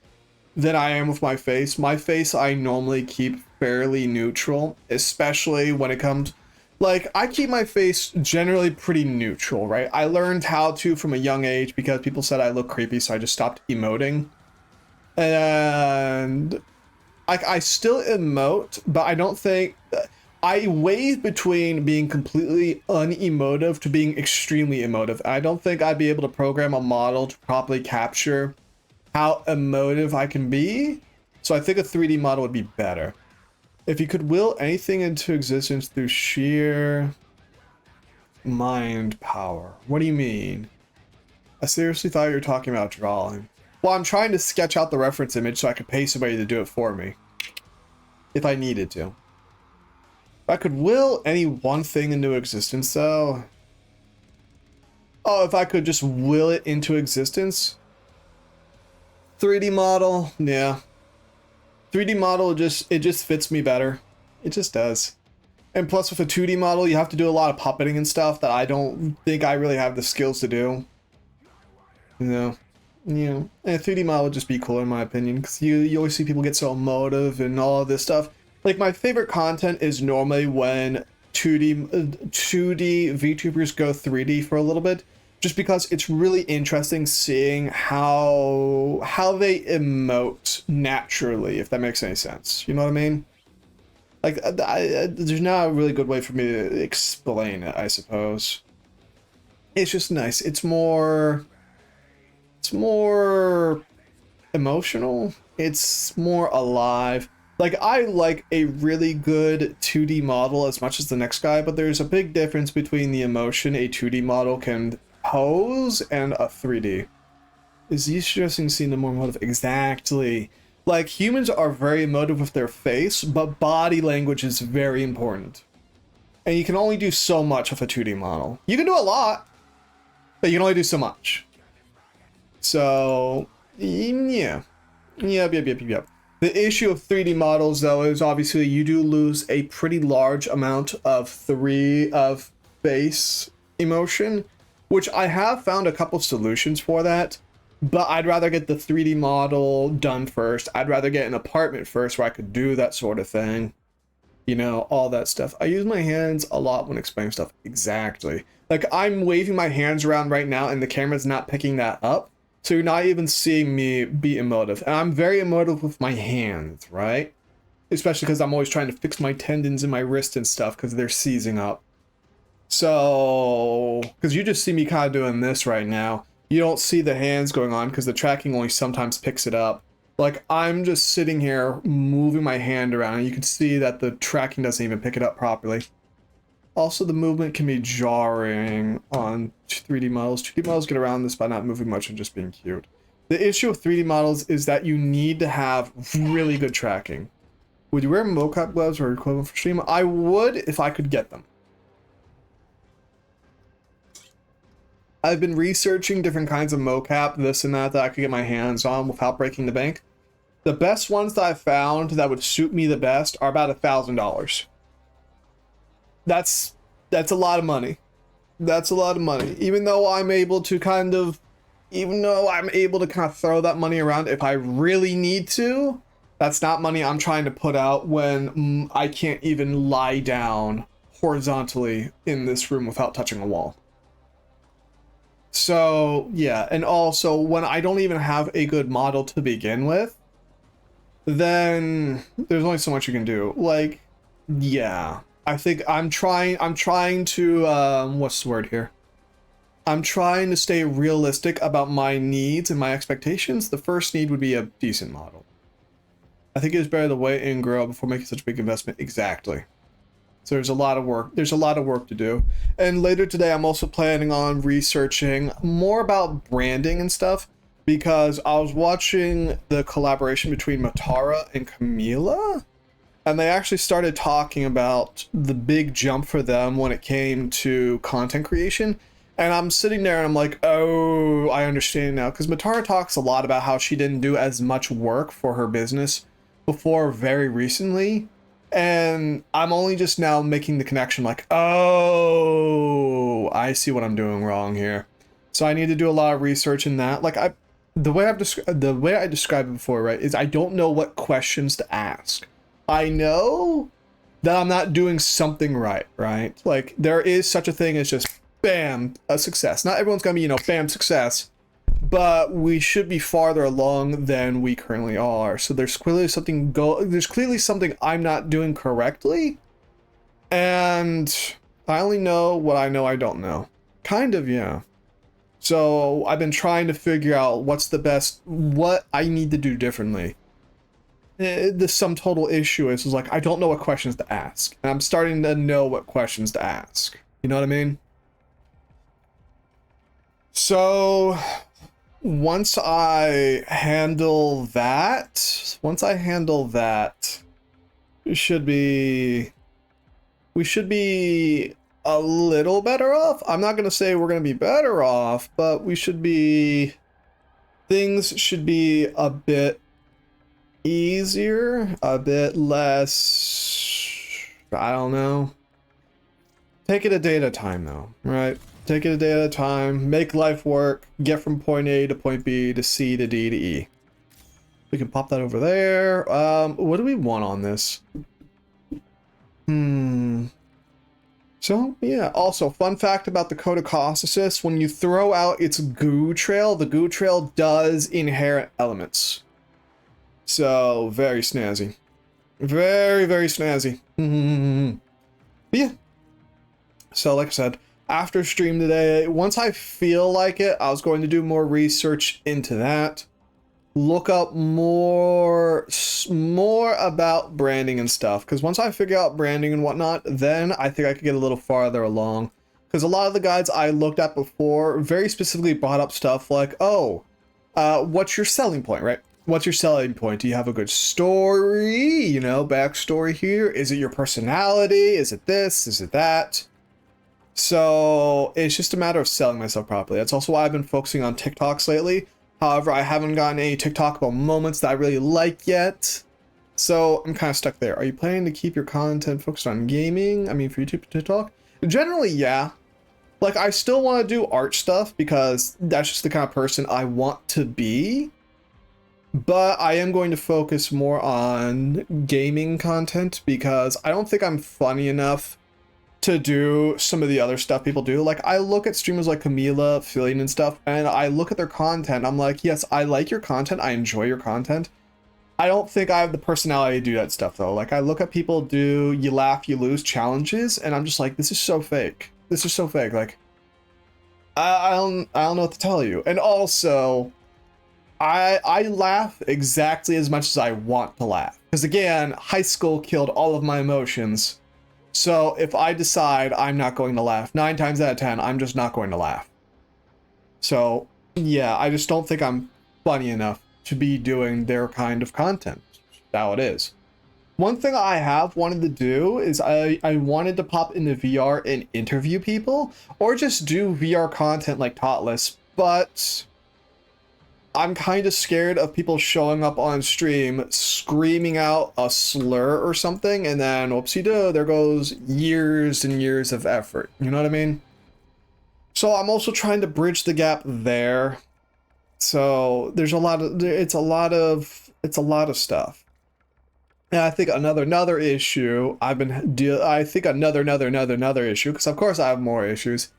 than I am with my face. My face I normally keep fairly neutral, especially when it comes... Like, I keep my face generally pretty neutral, right? I learned how to from a young age because people said I look creepy, so I just stopped emoting. And I still emote, but I don't think... I wave between being completely unemotive to being extremely emotive. I don't think I'd be able to program a model to properly capture how emotive I can be, so I think a 3D model would be better. If you could will anything into existence through sheer mind power. What do you mean? I seriously thought you were talking about drawing. Well, I'm trying to sketch out the reference image so I could pay somebody to do it for me, if I needed to. If I could will any one thing into existence, though... Oh, if I could just will it into existence? 3D model, yeah. 3D model, it just fits me better. It just does. And plus with a 2D model, you have to do a lot of puppeting and stuff that I don't think I really have the skills to do. You know? And a 3D model would just be cool in my opinion, because you always see people get so emotive and all of this stuff. Like, my favorite content is normally when 2D VTubers go 3D for a little bit, just because it's really interesting seeing how they emote naturally, if that makes any sense. You know what I mean? Like, there's not a really good way for me to explain it, I suppose. It's just nice. It's more emotional. It's more alive. Like, I like a really good 2D model as much as the next guy, but there's a big difference between the emotion a 2D model can pose and a 3D. Is the interesting seeing the more emotive? Exactly. Like, humans are very emotive with their face, but body language is very important. And you can only do so much with a 2D model. You can do a lot, but you can only do so much. So, yeah. Yep. The issue of 3D models, though, is obviously you do lose a pretty large amount of face emotion, which I have found a couple solutions for that, but I'd rather get the 3D model done first. I'd rather get an apartment first where I could do that sort of thing. You know, all that stuff. I use my hands a lot when explaining stuff. Exactly. Like, I'm waving my hands around right now and the camera's not picking that up. So you're not even seeing me be emotive. And I'm very emotive with my hands, right? Especially because I'm always trying to fix my tendons in my wrist and stuff because they're seizing up. So, because you just see me kind of doing this right now. You don't see the hands going on because the tracking only sometimes picks it up. Like, I'm just sitting here moving my hand around and you can see that the tracking doesn't even pick it up properly. Also, the movement can be jarring on 3D models. 2D models get around this by not moving much and just being cute. The issue with 3D models is that you need to have really good tracking. Would you wear mocap gloves or equivalent for stream? I would if I could get them. I've been researching different kinds of mocap, this and that I could get my hands on without breaking the bank. The best ones that I've found that would suit me the best are about $1,000. That's a lot of money. That's a lot of money. Even though I'm able to kind of throw that money around if I really need to, that's not money I'm trying to put out when I can't even lie down horizontally in this room without touching a wall. So, yeah, and also when I don't even have a good model to begin with, then there's only so much you can do. Like, yeah, I think I'm trying to, what's the word here? I'm trying to stay realistic about my needs and my expectations. The first need would be a decent model. I think it's better to wait and grow before making such a big investment. Exactly. So there's a lot of work. There's a lot of work to do. And later today, I'm also planning on researching more about branding and stuff, because I was watching the collaboration between Matara and Camila, and they actually started talking about the big jump for them when it came to content creation. And I'm sitting there and I'm like, oh, I understand now. Because Matara talks a lot about how she didn't do as much work for her business before very recently. And I'm only just now making the connection like, oh, I see what I'm doing wrong here. So I need to do a lot of research in that. Like the way I described it before, right, is I don't know what questions to ask. I know that I'm not doing something right, right? Like there is such a thing as just bam, a success. Not everyone's gonna be, bam, success, but we should be farther along than we currently are. So there's clearly something I'm not doing correctly, and I only know what I know I don't know. Kind of, yeah. So I've been trying to figure out what I need to do differently. The sum total issue is like, I don't know what questions to ask, and I'm starting to know what questions to ask. You know what I mean? So once I handle that, we should be a little better off. I'm not going to say we're going to be better off, but things should be a bit easier, a bit less, I don't know. Take it a day at a time though, right? Take it a day at a time, make life work, get from point A to point B to C to D to E. We can pop that over there. What do we want on this? So, yeah, also, fun fact about the Code of Cost Assist, when you throw out its goo trail, the goo trail does inherit elements. So, very snazzy. Very, very snazzy. Yeah. So, like I said, after stream today, once I feel like it, I was going to do more research into that. Look up more about branding and stuff, because once I figure out branding and whatnot, then I think I could get a little farther along. Because a lot of the guides I looked at before very specifically brought up stuff like, oh, what's your selling point, right? What's your selling point? Do you have a good story? Backstory here? Is it your personality? Is it this? Is it that? So it's just a matter of selling myself properly. That's also why I've been focusing on TikToks lately. However, I haven't gotten any TikTokable moments that I really like yet. So I'm kind of stuck there. Are you planning to keep your content focused on gaming? I mean, for YouTube and TikTok? Generally, yeah. Like, I still want to do art stuff because that's just the kind of person I want to be. But I am going to focus more on gaming content because I don't think I'm funny enough to do some of the other stuff people do. Like, I look at streamers like Camila, Fillion and stuff, and I look at their content. I'm like, yes, I like your content. I enjoy your content. I don't think I have the personality to do that stuff though. Like, I look at people do you laugh, you lose challenges, and I'm just like, this is so fake. This is so fake. Like, I don't know what to tell you. And also, I laugh exactly as much as I want to laugh. Because again, high school killed all of my emotions. So if I decide I'm not going to laugh, 9 times out of 10, I'm just not going to laugh. So yeah, I just don't think I'm funny enough to be doing their kind of content. That's how it is. One thing I have wanted to do is I wanted to pop into VR and interview people, or just do VR content like Totless, but I'm kind of scared of people showing up on stream screaming out a slur or something, and then whoopsie-doo, there goes years and years of effort. You know what I mean? So I'm also trying to bridge the gap there. So there's a lot of stuff. And I think another issue another issue, because of course I have more issues.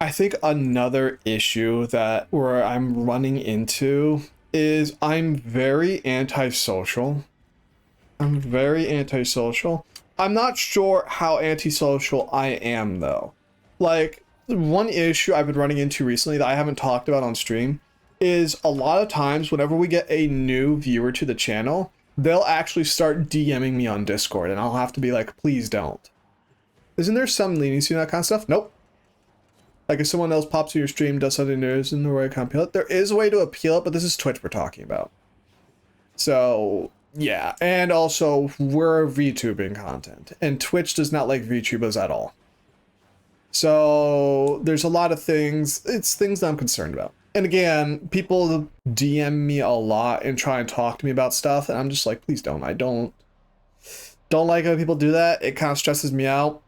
I think another issue where I'm running into is I'm very antisocial. I'm very antisocial. I'm not sure how antisocial I am though. Like, one issue I've been running into recently that I haven't talked about on stream is a lot of times whenever we get a new viewer to the channel, they'll actually start DMing me on Discord and I'll have to be like, please don't. Isn't there some leniency in that kind of stuff? Nope. Like if someone else pops to your stream, does something, there isn't a way to appeal it. There is a way to appeal it, but this is Twitch we're talking about. So yeah, and also we're VTubing content and Twitch does not like VTubers at all. So there's a lot of things, it's things that I'm concerned about. And again, people DM me a lot and try and talk to me about stuff and I'm just like, please don't. I don't like how people do that. It kind of stresses me out.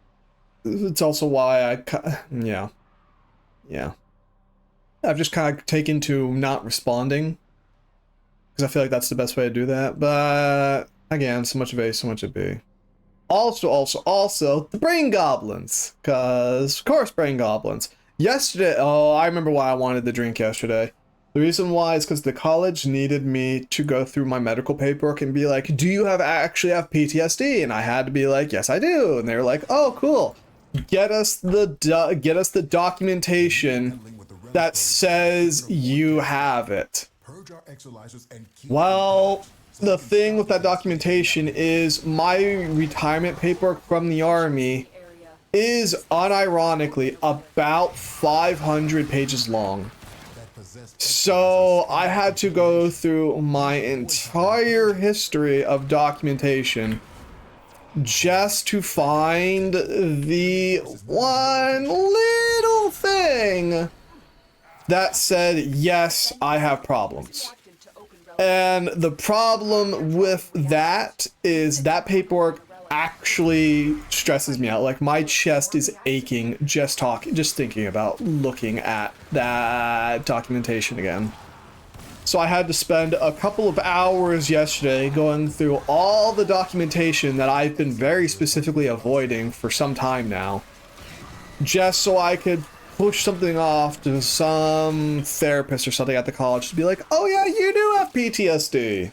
It's also why yeah. I've just kind of taken to not responding because I feel like that's the best way to do that. But again, so much of A, so much of B. Also, the brain goblins, because of course brain goblins. Yesterday, oh, I remember why I wanted the drink yesterday. The reason why is because the college needed me to go through my medical paperwork and be like, do you actually have PTSD? And I had to be like, yes, I do. And they were like, oh, cool. Get us the documentation that says you have it. Well, the thing with that documentation is my retirement paperwork from the Army is unironically about 500 pages long. So I had to go through my entire history of documentation just to find the one little thing that said, yes, I have problems. And the problem with that is that paperwork actually stresses me out. Like my chest is aching just thinking about looking at that documentation again. So I had to spend a couple of hours yesterday going through all the documentation that I've been very specifically avoiding for some time now, just so I could push something off to some therapist or something at the college to be like, oh yeah, you do have PTSD.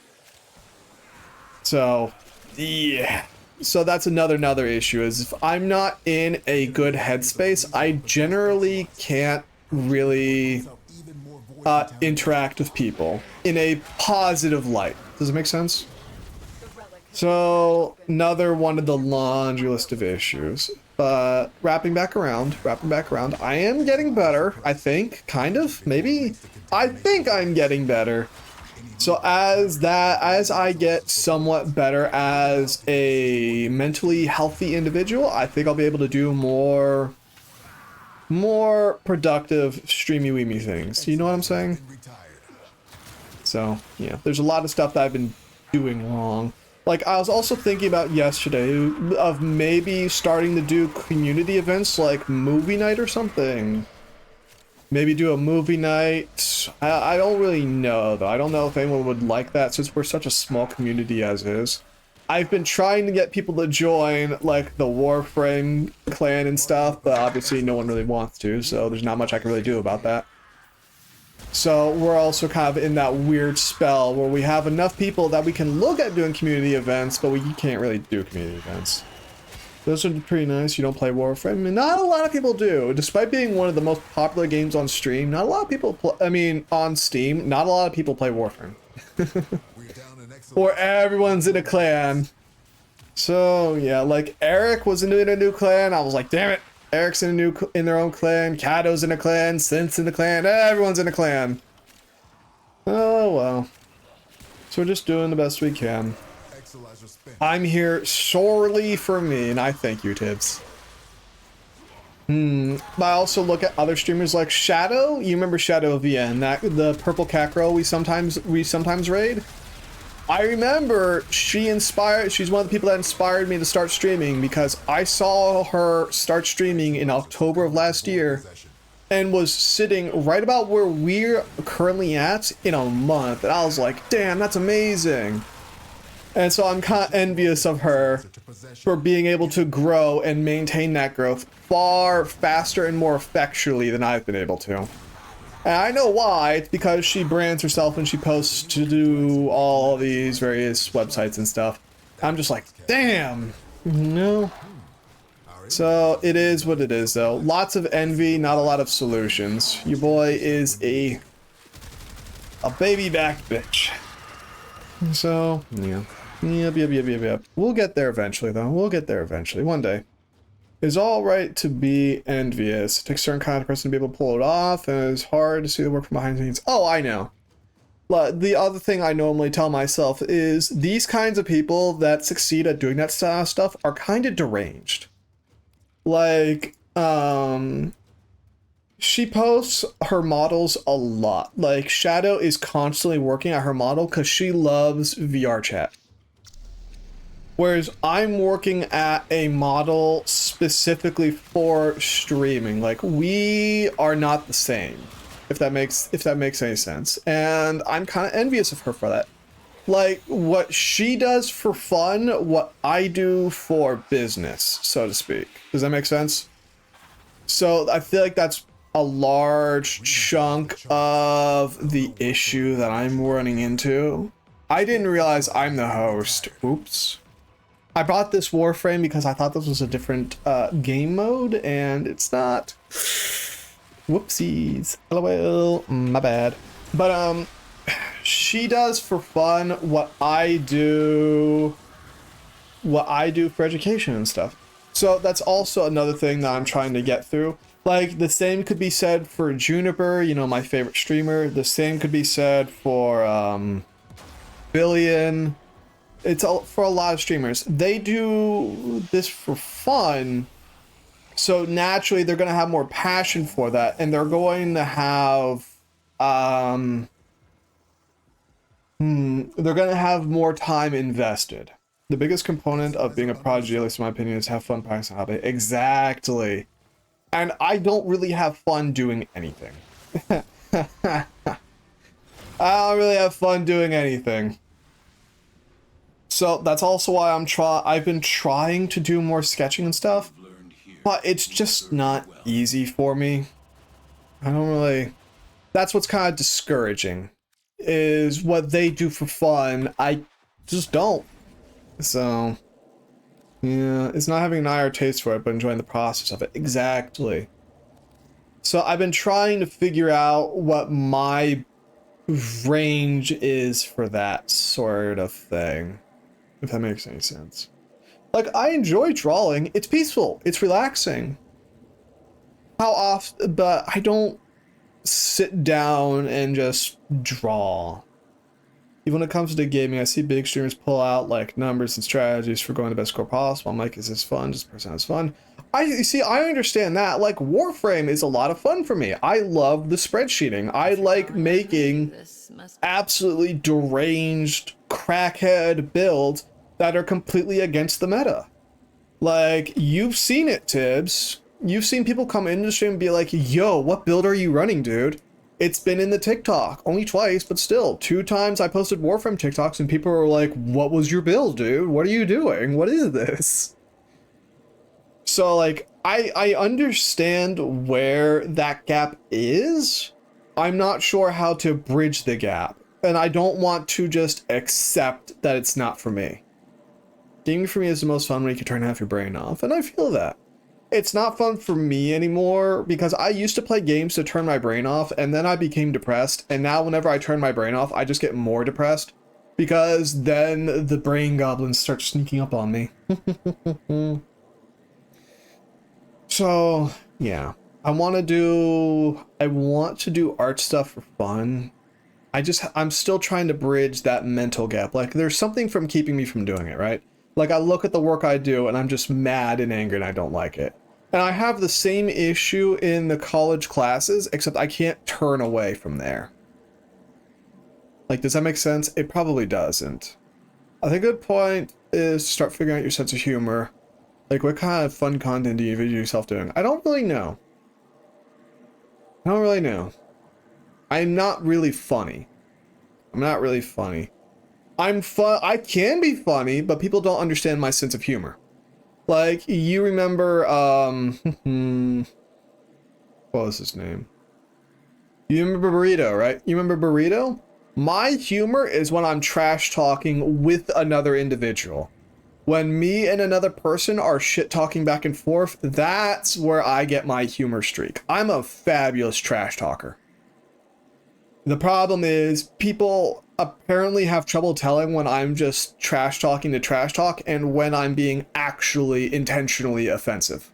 So yeah, so that's another issue, is if I'm not in a good headspace, I generally can't really interact with people in a positive light. Does it make sense? So another one of the laundry list of issues. But wrapping back around, I am getting better, I think, kind of, maybe. I think I'm getting better. So as I get somewhat better as a mentally healthy individual, I think I'll be able to do more productive streamy weemy things. You know what I'm saying? So yeah, there's a lot of stuff that I've been doing wrong. Like, I was also thinking about yesterday of maybe starting to do community events like movie night or something. Maybe do a movie night. I don't really know, though. I don't know if anyone would like that since we're such a small community as is. I've been trying to get people to join, like, the Warframe clan and stuff, but obviously no one really wants to, so there's not much I can really do about that. So we're also kind of in that weird spell where we have enough people that we can look at doing community events, but we can't really do community events. Those are pretty nice. You don't play Warframe? I mean, not a lot of people do. Despite being one of the most popular games on stream, not a lot of people on Steam, not a lot of people play Warframe. Or everyone's in a clan. So yeah, like Eric was in a new clan. I was like, damn it. Eric's in their own clan, Kato's in a clan, Synth's in a clan, everyone's in a clan. Oh well. So we're just doing the best we can. I'm here sorely for me, and I thank you, Tibbs. But I also look at other streamers like Shadow. You remember Shadow VN, the purple Cacro we sometimes raid? I remember she's one of the people that inspired me to start streaming, because I saw her start streaming in October of last year and was sitting right about where we're currently at in a month. And I was like, damn, that's amazing. And so I'm kind of envious of her for being able to grow and maintain that growth far faster and more effectually than I've been able to. And I know why. It's because she brands herself and she posts to do all these various websites and stuff. I'm just like, damn. No. So it is what it is, though. Lots of envy, not a lot of solutions. Your boy is a baby-backed bitch. So, yeah. Yep. We'll get there eventually, though. We'll get there eventually. One day. It's all right to be envious. It takes a certain kind of person to be able to pull it off, and it's hard to see the work from behind the scenes. Oh, I know. The other thing I normally tell myself is these kinds of people that succeed at doing that style of stuff are kind of deranged. Like, she posts her models a lot. Like, Shadow is constantly working at her model because she loves VR chat. Whereas I'm working at a model specifically for streaming. Like, we are not the same, if that makes any sense. And I'm kind of envious of her for that. Like, what she does for fun, what I do for business, so to speak. Does that make sense? So I feel like that's a large chunk of the issue that I'm running into. I didn't realize I'm the host. Oops. I bought this Warframe because I thought this was a different game mode, and it's not. Whoopsies. LOL. My bad. But, she does for fun what I do for education and stuff. So that's also another thing that I'm trying to get through. Like, the same could be said for Juniper, you know, my favorite streamer. The same could be said for Billion. It's all for a lot of streamers. They do this for fun, so naturally they're going to have more passion for that, and they're going to have they're going to have more time invested. The biggest component of being a prodigy, at least in my opinion, is have fun practicing a hobby. Exactly. And I don't really have fun doing anything. I don't really have fun doing anything. So that's also why I've been trying to do more sketching and stuff, but it's just not easy for me. I don't really, that's what's kind of discouraging, is what they do for fun, I just don't. So, yeah, it's not having an eye or taste for it, but enjoying the process of it. Exactly. So I've been trying to figure out what my range is for that sort of thing. If that makes any sense. Like, I enjoy drawing. It's peaceful. It's relaxing. How often, but I don't sit down and just draw. Even when it comes to gaming, I see big streamers pull out like numbers and strategies for going the best score possible. I'm like, is this fun? Does this person have fun? You see, I understand that. Like, Warframe is a lot of fun for me. I love the spreadsheeting. I like making absolutely deranged crackhead builds that are completely against the meta. Like, you've seen it, Tibbs. You've seen people come into the stream and be like, yo, what build are you running, dude? It's been in the TikTok. Only twice, but still. 2 times I posted Warframe TikToks and people were like, what was your build, dude? What are you doing? What is this? So, like, I understand where that gap is. I'm not sure how to bridge the gap. And I don't want to just accept that it's not for me. Gaming for me is the most fun when you can turn half your brain off. And I feel that. It's not fun for me anymore because I used to play games to turn my brain off and then I became depressed. And now whenever I turn my brain off, I just get more depressed because then the brain goblins start sneaking up on me. So, yeah. I want to do art stuff for fun. I'm still trying to bridge that mental gap. Like, there's something from keeping me from doing it, right? Like, I look at the work I do and I'm just mad and angry and I don't like it. And I have the same issue in the college classes, except I can't turn away from there. Like, does that make sense? It probably doesn't. I think a good point is to start figuring out your sense of humor. Like, what kind of fun content do you envision yourself doing? I don't really know. I'm not really funny. I can be funny, but people don't understand my sense of humor. Like, you remember, what was his name? You remember Burrito, right? You remember Burrito? My humor is when I'm trash talking with another individual. When me and another person are shit talking back and forth, that's where I get my humor streak. I'm a fabulous trash talker. The problem is people apparently have trouble telling when I'm just trash talking to trash talk and when I'm being actually intentionally offensive.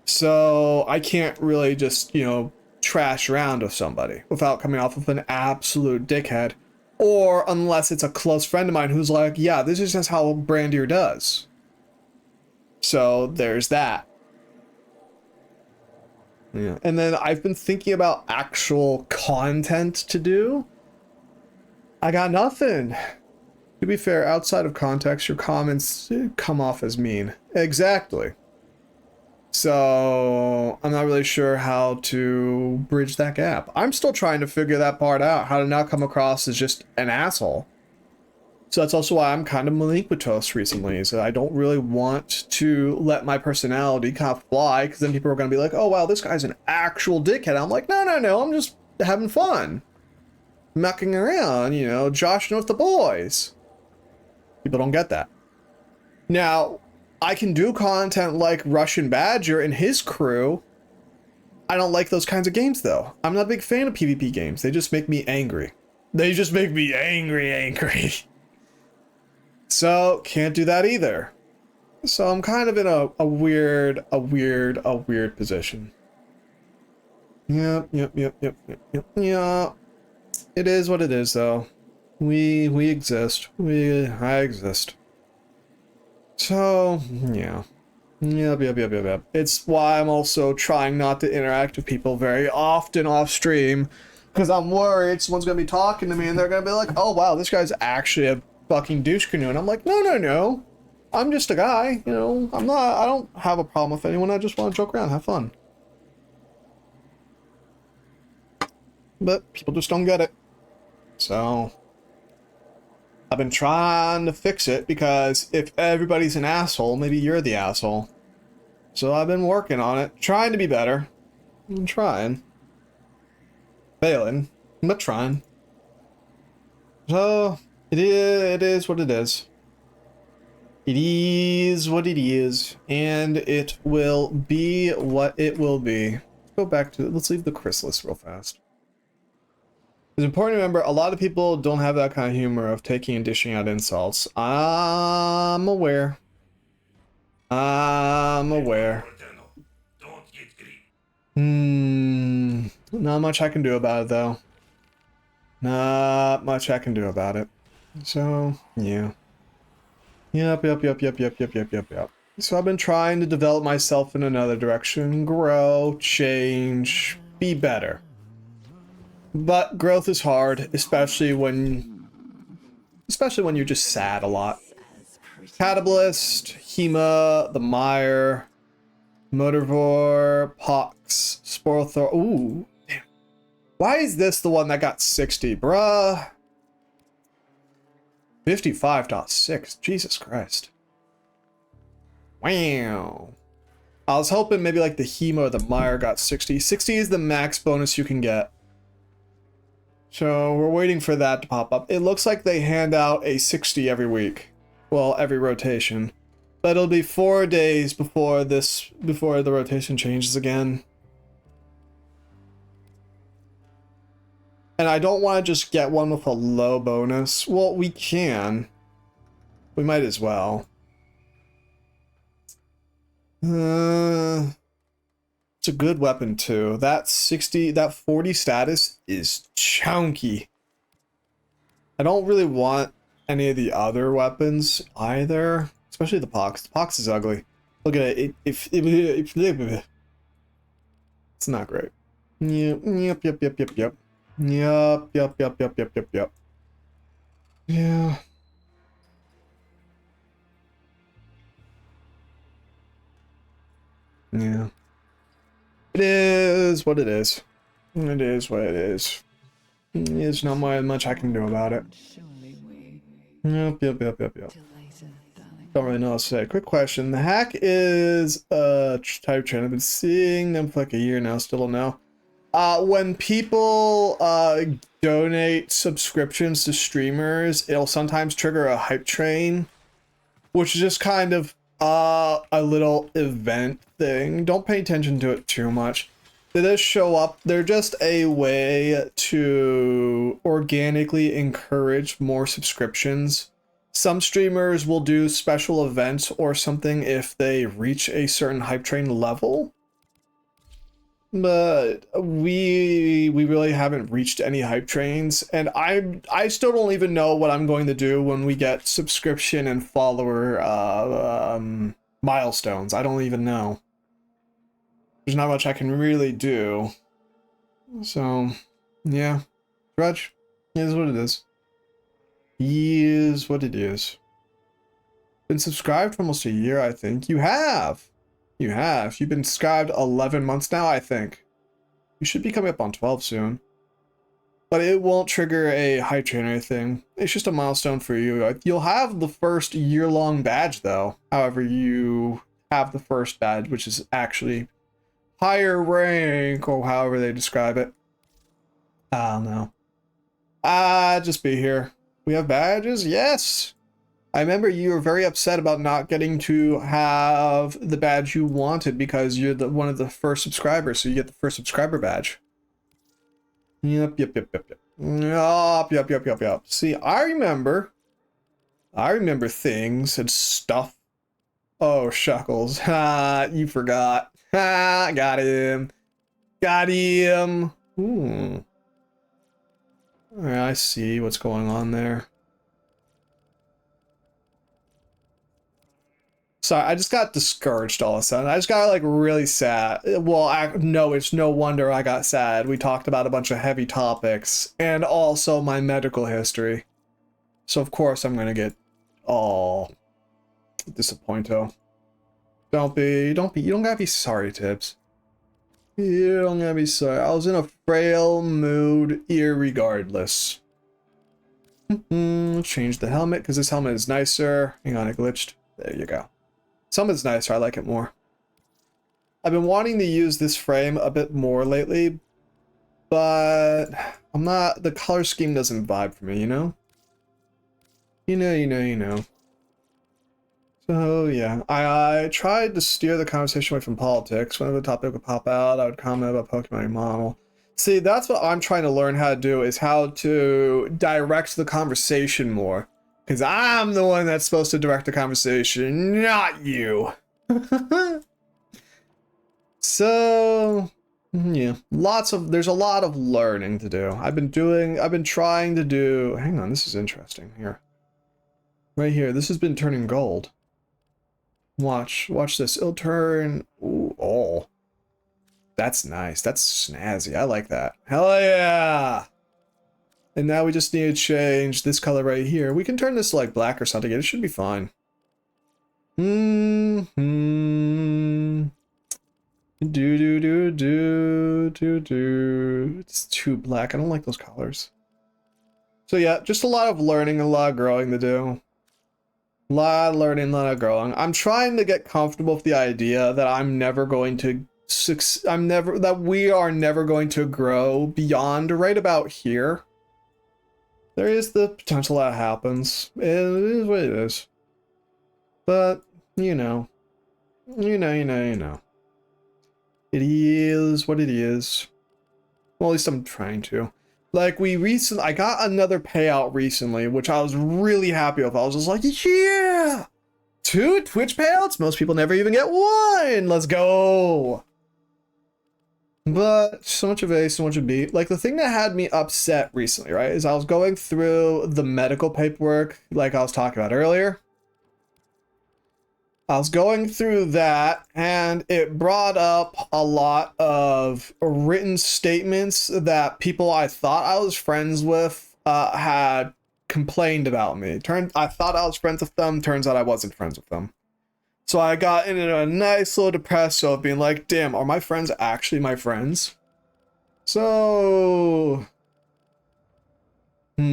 So I can't really just, you know, trash around with somebody without coming off of an absolute dickhead. Or unless it's a close friend of mine who's like, yeah, this is just how Brandier does. So there's that. Yeah. And then I've been thinking about actual content to do. I got nothing. To be fair, outside of context, your comments come off as mean. Exactly. So I'm not really sure how to bridge that gap. I'm still trying to figure that part out, how to not come across as just an asshole. So that's also why I'm kind of maliquitous recently, is that I don't really want to let my personality kind of fly, because then people are going to be like, oh, wow, this guy's an actual dickhead. I'm like, no, I'm just having fun. Mucking around, you know, joshing with the boys. People don't get that. Now, I can do content like Russian Badger and his crew. I don't like those kinds of games, though. I'm not a big fan of PvP games. They just make me angry. They just make me angry. So, can't do that either. So I'm kind of in a weird position. Yep. It is what it is, though. We exist. I exist. So, yeah. Yep. It's why I'm also trying not to interact with people very often off stream, because I'm worried someone's gonna be talking to me and they're gonna be like, oh wow, this guy's actually a fucking douche canoe. And I'm like, no. I'm just a guy, you know, I don't have a problem with anyone. I just want to joke around, have fun. But people just don't get it. So I've been trying to fix it, because if everybody's an asshole, maybe you're the asshole. So I've been working on it, trying to be better. I'm trying. Failing, but trying. So it is what it is. It is what it is, and it will be what it will be. Let's go back to, let's leave the chrysalis real fast. It's important to remember, a lot of people don't have that kind of humor of taking and dishing out insults. I'm aware. Not much I can do about it, though. Not much I can do about it. So, yeah. Yep. So I've been trying to develop myself in another direction. Grow, change, be better. But growth is hard, especially when you're just sad a lot. Catabalist, Hema, the Mire, Motorvore, Pox, Sporthor. Ooh, damn. Why is this the one that got 60, bruh? 55.6. Jesus Christ. Wow. I was hoping maybe like the Hema or the Mire got 60. 60 is the max bonus you can get. So we're waiting for that to pop up. It looks like they hand out a 60 every week. Well, every rotation. But it'll be 4 days before the rotation changes again. And I don't want to just get one with a low bonus. Well, we can. We might as well. It's a good weapon too. That 40 status is chunky. I don't really want any of the other weapons either, especially the Pox. The Pox is ugly. Look at it. It's not great. Yep. Yeah. Yeah. It is what it is. It is what it is. There's not much I can do about it. Yep. Don't really know what to say. Quick question. The hack is type train. I've been seeing them for like a year now. Still don't know. When people donate subscriptions to streamers, it'll sometimes trigger a hype train, which is just kind of a little event thing. Don't pay attention to it too much. They just show up. They're just a way to organically encourage more subscriptions. Some streamers will do special events or something if they reach a certain hype train level. But we really haven't reached any hype trains, and I still don't even know what I'm going to do when we get subscription and follower milestones. I don't even know. There's not much I can really do. So, yeah. Grudge is what it is. Is what it is. Been subscribed for almost a year, I think. You have! You have. You've been subscribed 11 months now, I think. You should be coming up on 12 soon. But it won't trigger a hype train or anything. It's just a milestone for you. You'll have the first year-long badge, though. However, you have the first badge, which is actually higher rank, or however they describe it. I don't know. Just be here. We have badges? Yes! I remember you were very upset about not getting to have the badge you wanted because you're one of the first subscribers, so you get the first subscriber badge. Yep. See, I remember things and stuff. Oh, shuckles. Ha, you forgot. Ha, got him. Got him. Alright, I see what's going on there. Sorry, I just got discouraged all of a sudden. I just got like really sad. Well, no, it's no wonder I got sad. We talked about a bunch of heavy topics and also my medical history. So of course I'm gonna get all disappointed. You don't gotta be sorry, Tibbs. You don't gotta be sorry. I was in a frail mood, irregardless. Change the helmet because this helmet is nicer. Hang on, I glitched. There you go. Something's nicer, I like it more. I've been wanting to use this frame a bit more lately, but I'm not, the color scheme doesn't vibe for me, you know? You know. So yeah, I tried to steer the conversation away from politics. Whenever the topic would pop out, I would comment about Pokemon model. See, that's what I'm trying to learn how to do, is how to direct the conversation more. Because I'm the one that's supposed to direct the conversation, not you. So, yeah, there's a lot of learning to do. I've been trying to do, hang on, this is interesting here. Right here, this has been turning gold. Watch this, it'll turn, ooh, oh. That's nice, that's snazzy, I like that. Hell yeah! And now we just need to change this color right here. We can turn this to like black or something. It should be fine. It's too black. I don't like those colors. So yeah, just a lot of learning, a lot of growing to do. A lot of learning, a lot of growing. I'm trying to get comfortable with the idea that we are never going to grow beyond right about here. There is the potential that happens. It is what it is. But, you know. It is what it is. Well, at least I'm trying to. Like, I got another payout recently, which I was really happy with. I was just like, yeah! 2 Twitch payouts? Most people never even get 1! Let's go! But so much of A, so much of B. Like, the thing that had me upset recently, right, is I was going through the medical paperwork, like I was talking about earlier. I was going through that, and it brought up a lot of written statements that people I thought I was friends with had complained about me. I thought I was friends with them, turns out I wasn't friends with them. So I got into a nice little depresso of being like, damn, are my friends actually my friends? So... Let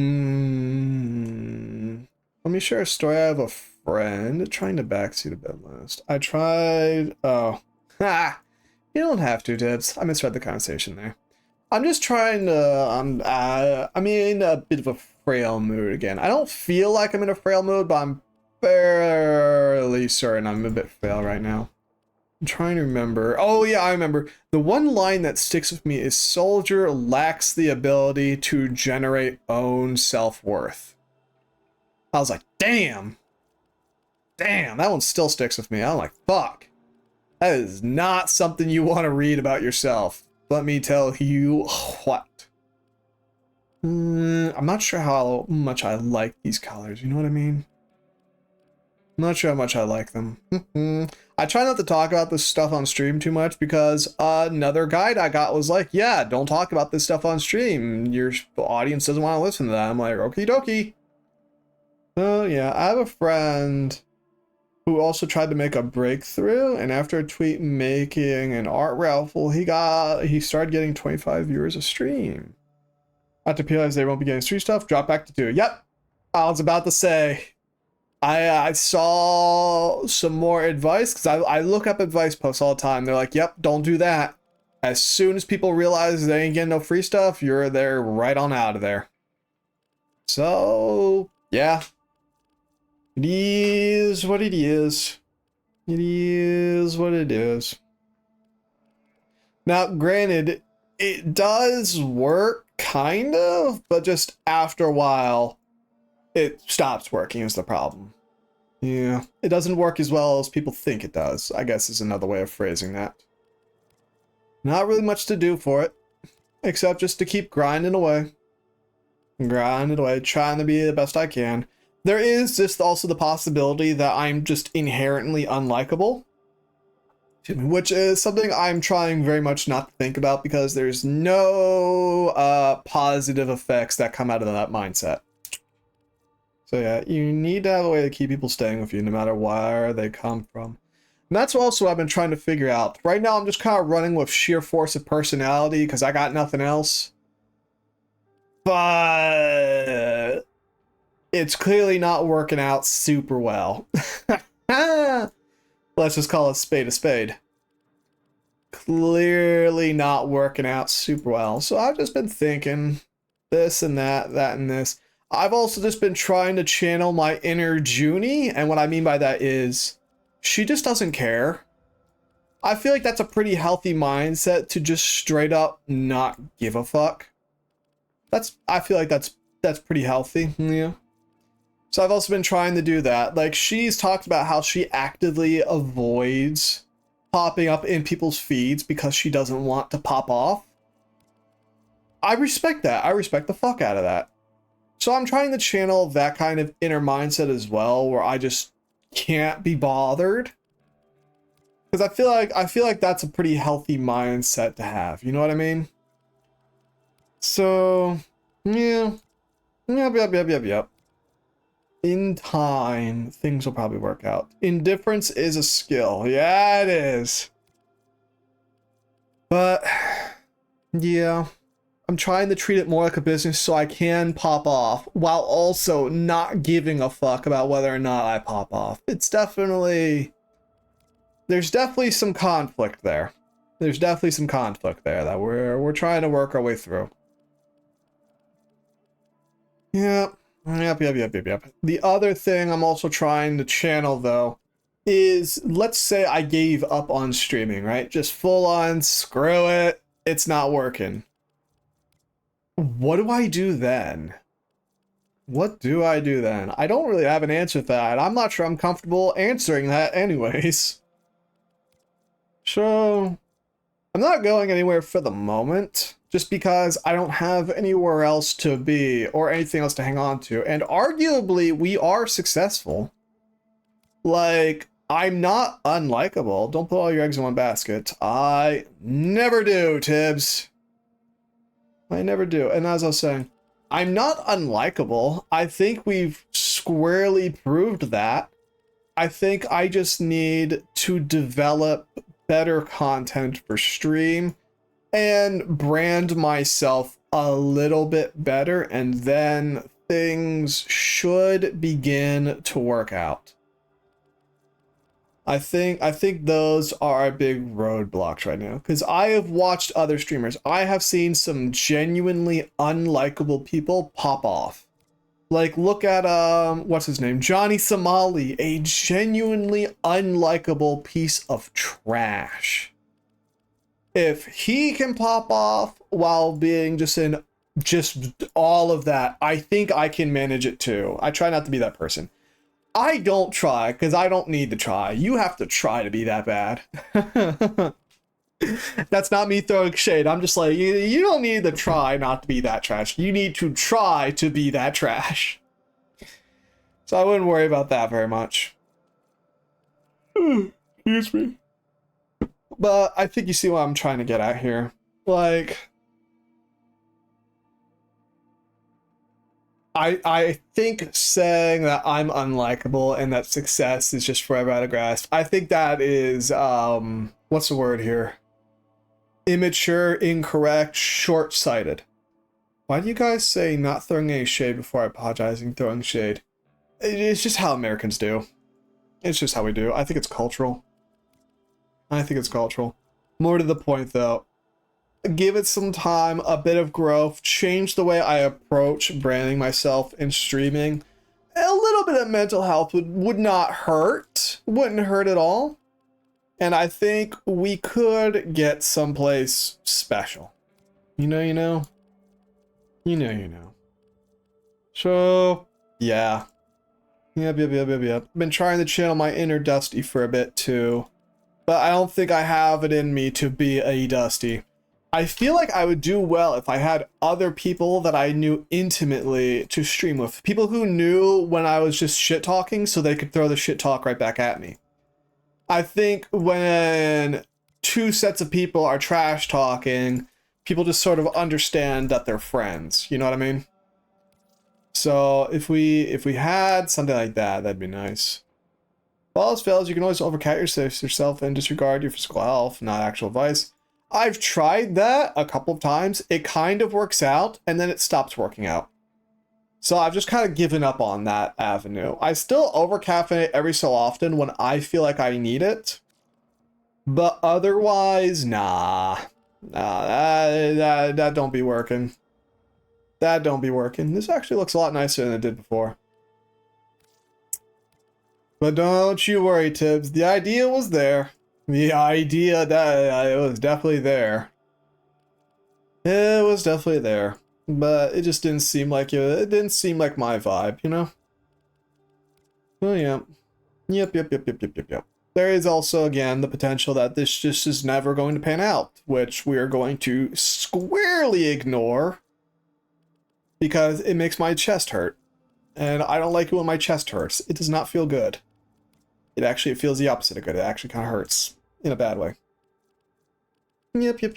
me share a story. I have a friend trying to backseat a bed list. I tried... Oh. Ha! You don't have to, Tibbs. I misread the conversation there. I'm just trying to, I'm in a bit of a frail mood again. I don't feel like I'm in a frail mood, but I'm fairly certain I'm a bit frail right now. I'm trying to remember. Oh yeah, I remember. The one line that sticks with me is soldier lacks the ability to generate own self-worth. I was like, damn. Damn, that one still sticks with me. I'm like, fuck. That is not something you want to read about yourself. Let me tell you what. I'm not sure how much I like these colors. You know what I mean? I'm not sure how much I like them. I try not to talk about this stuff on stream too much because another guide I got was like, yeah, don't talk about this stuff on stream. Your audience doesn't want to listen to that. I'm like, okie dokie. So yeah, I have a friend who also tried to make a breakthrough, and after a tweet making an art raffle, he started getting 25 viewers a stream. After realize they won't be getting stream stuff, drop back to 2. Yep, I was about to say. I saw some more advice because I look up advice posts all the time. They're like, yep, don't do that. As soon as people realize they ain't getting no free stuff, they're right on out of there. So yeah. It is what it is. It is what it is. Now, granted, it does work, kind of, but just after a while, it stops working is the problem. Yeah, it doesn't work as well as people think it does, I guess is another way of phrasing that. Not really much to do for it, except just to keep grinding away. Grinding away, trying to be the best I can. There is just also the possibility that I'm just inherently unlikable, which is something I'm trying very much not to think about because there's no positive effects that come out of that mindset. So yeah, you need to have a way to keep people staying with you no matter where they come from. And that's also what I've been trying to figure out. Right now I'm just kind of running with sheer force of personality because I got nothing else. But it's clearly not working out super well. Let's just call it spade a spade. Clearly not working out super well. So I've just been thinking this and that, that and this. I've also just been trying to channel my inner Junie. And what I mean by that is she just doesn't care. I feel like that's a pretty healthy mindset to just straight up not give a fuck. I feel like that's pretty healthy. Yeah. So I've also been trying to do that. Like, she's talked about how she actively avoids popping up in people's feeds because she doesn't want to pop off. I respect that. I respect the fuck out of that. So I'm trying to channel that kind of inner mindset as well, where I just can't be bothered. Because I feel like that's a pretty healthy mindset to have. You know what I mean? So, yeah. Yep. In time, things will probably work out. Indifference is a skill. Yeah, it is. But, yeah. I'm trying to treat it more like a business so I can pop off while also not giving a fuck about whether or not I pop off. It's definitely... There's definitely some conflict there. There's definitely some conflict there that we're trying to work our way through. Yep. The other thing I'm also trying to channel, though, is let's say I gave up on streaming, right? Just full on, screw it, it's not working. What do I do then? What do I do then? I don't really have an answer to that. I'm not sure I'm comfortable answering that anyways. So, I'm not going anywhere for the moment, just because I don't have anywhere else to be or anything else to hang on to. And arguably, we are successful. Like, I'm not unlikable. Don't put all your eggs in one basket. I never do, Tibbs. I never do. And as I was saying, I'm not unlikable. I think we've squarely proved that. I think I just need to develop better content for stream and brand myself a little bit better, and then things should begin to work out. I think those are big roadblocks right now. Because I have watched other streamers. I have seen some genuinely unlikable people pop off. Like, look at what's his name? Johnny Somali, a genuinely unlikable piece of trash. If he can pop off while being just in just all of that, I think I can manage it too. I try not to be that person. I don't try because I don't need to try. You have to try to be that bad. That's not me throwing shade. I'm just like, you don't need to try not to be that trash. You need to try to be that trash. So I wouldn't worry about that very much. Excuse me. But I think you see what I'm trying to get at here. Like, I think saying that I'm unlikable and that success is just forever out of grasp, I think that is, what's the word here? Immature, incorrect, short-sighted. Why do you guys say not throwing any shade before apologizing, throwing shade? It's just how Americans do. It's just how we do. I think it's cultural. I think it's cultural. More to the point, though. Give it some time, a bit of growth, change the way I approach branding myself and streaming. A little bit of mental health would not hurt. Wouldn't hurt at all. And I think we could get someplace special. You know, you know. You know, you know. So, yeah. Yep. Been trying to channel my inner Dusty for a bit too. But I don't think I have it in me to be a Dusty. I feel like I would do well if I had other people that I knew intimately to stream with. People who knew when I was just shit talking so they could throw the shit talk right back at me. I think when two sets of people are trash talking, people just sort of understand that they're friends. You know what I mean? So if we had something like that, that'd be nice. If all else fails, you can always overcat yourself and disregard your physical health, not actual advice. I've tried that a couple of times. It kind of works out, and then it stops working out. So I've just kind of given up on that avenue. I still over-caffeinate every so often when I feel like I need it. But otherwise, nah. That don't be working. That don't be working. This actually looks a lot nicer than it did before. But don't you worry, Tibbs. The idea was there. The idea that it was definitely there. It was definitely there. But it just didn't seem like it didn't seem like my vibe, you know? Oh yeah. Yep. There is also, again, the potential that this just is never going to pan out, which we are going to squarely ignore because it makes my chest hurt. And I don't like it when my chest hurts. It does not feel good. It feels the opposite of good. It actually kind of hurts in a bad way. Yep. I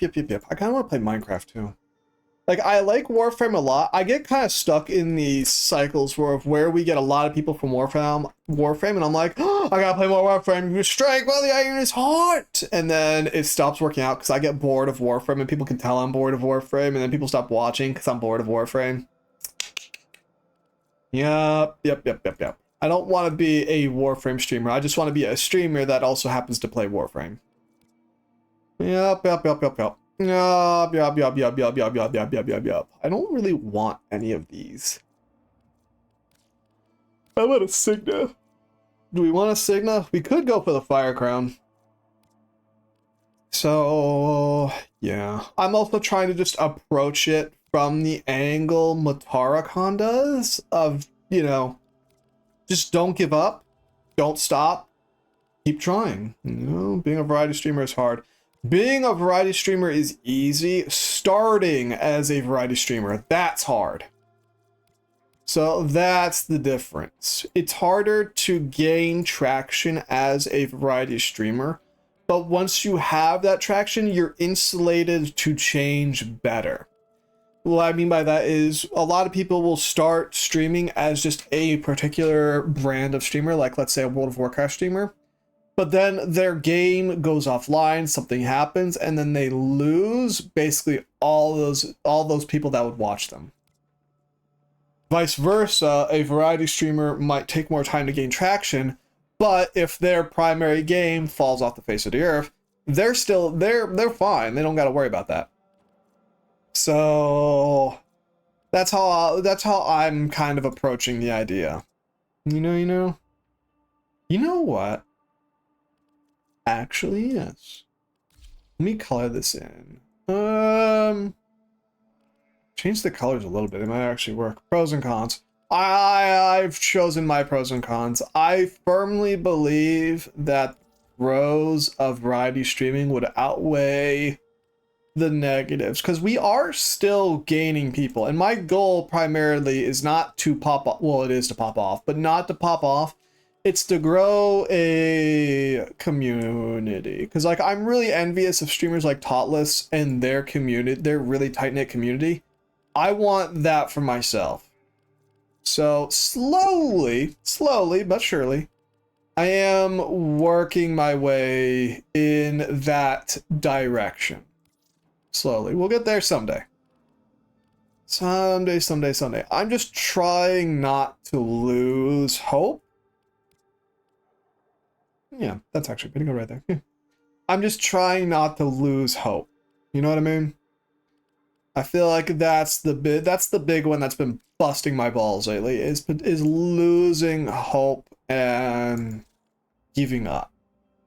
kind of want to play Minecraft too. Like, I like Warframe a lot. I get kind of stuck in these cycles where we get a lot of people from Warframe, and I'm like, oh, I gotta play more Warframe. You strike while the iron is hot! And then it stops working out because I get bored of Warframe, and people can tell I'm bored of Warframe, and then people stop watching because I'm bored of Warframe. Yep. I don't want to be a Warframe streamer. I just want to be a streamer that also happens to play Warframe. Yep. I don't really want any of these. How about a Cigna? Do we want a Cigna? We could go for the Fire Crown. So, yeah. I'm also trying to just approach it from the angle Matarakon does of, you know, just don't give up, don't stop, keep trying. You know, being a variety streamer is hard. Being a variety streamer is easy. Starting as a variety streamer, that's hard. So that's the difference. It's harder to gain traction as a variety streamer, but once you have that traction, you're insulated to change better. What I mean by that is a lot of people will start streaming as just a particular brand of streamer, like let's say a World of Warcraft streamer. But then their game goes offline, something happens, and then they lose basically all those people that would watch them. Vice versa, a variety streamer might take more time to gain traction, But if their primary game falls off the face of the earth, they're fine. They don't got to worry about that. So that's how I'm kind of approaching the idea. You know what? Actually, yes. Let me color this in. Change the colors a little bit. It might actually work. Pros and cons. I've chosen my pros and cons. I firmly believe that pros of variety streaming would outweigh the negatives, because we are still gaining people, and my goal primarily is not to pop off. Well, it is to pop off, but not to pop off. It's to grow a community, because like I'm really envious of streamers like Totless and their community, their really tight-knit community. I want that for myself. So slowly but surely, I am working my way in that direction. Slowly. We'll get there someday. Someday. I'm just trying not to lose hope. Yeah, that's actually pretty good right there. Yeah. I'm just trying not to lose hope. You know what I mean? I feel like that's the big one that's been busting my balls lately, is losing hope and giving up.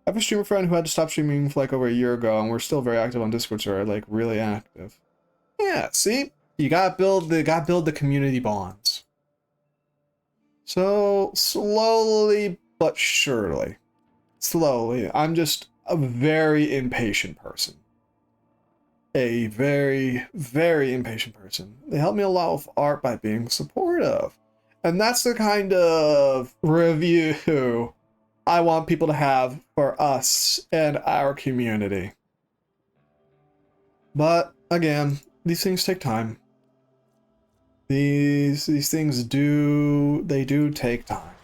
I have a streamer friend who had to stop streaming for like over a year ago, and we're still very active on Discord, so we're like really active. Yeah, see? You gotta build the community bonds. So slowly but surely. Slowly. I'm just a very impatient person. A very, very impatient person. They help me a lot with art by being supportive. And that's the kind of review I want people to have for us and our community. But again, these things take time. These things do take time.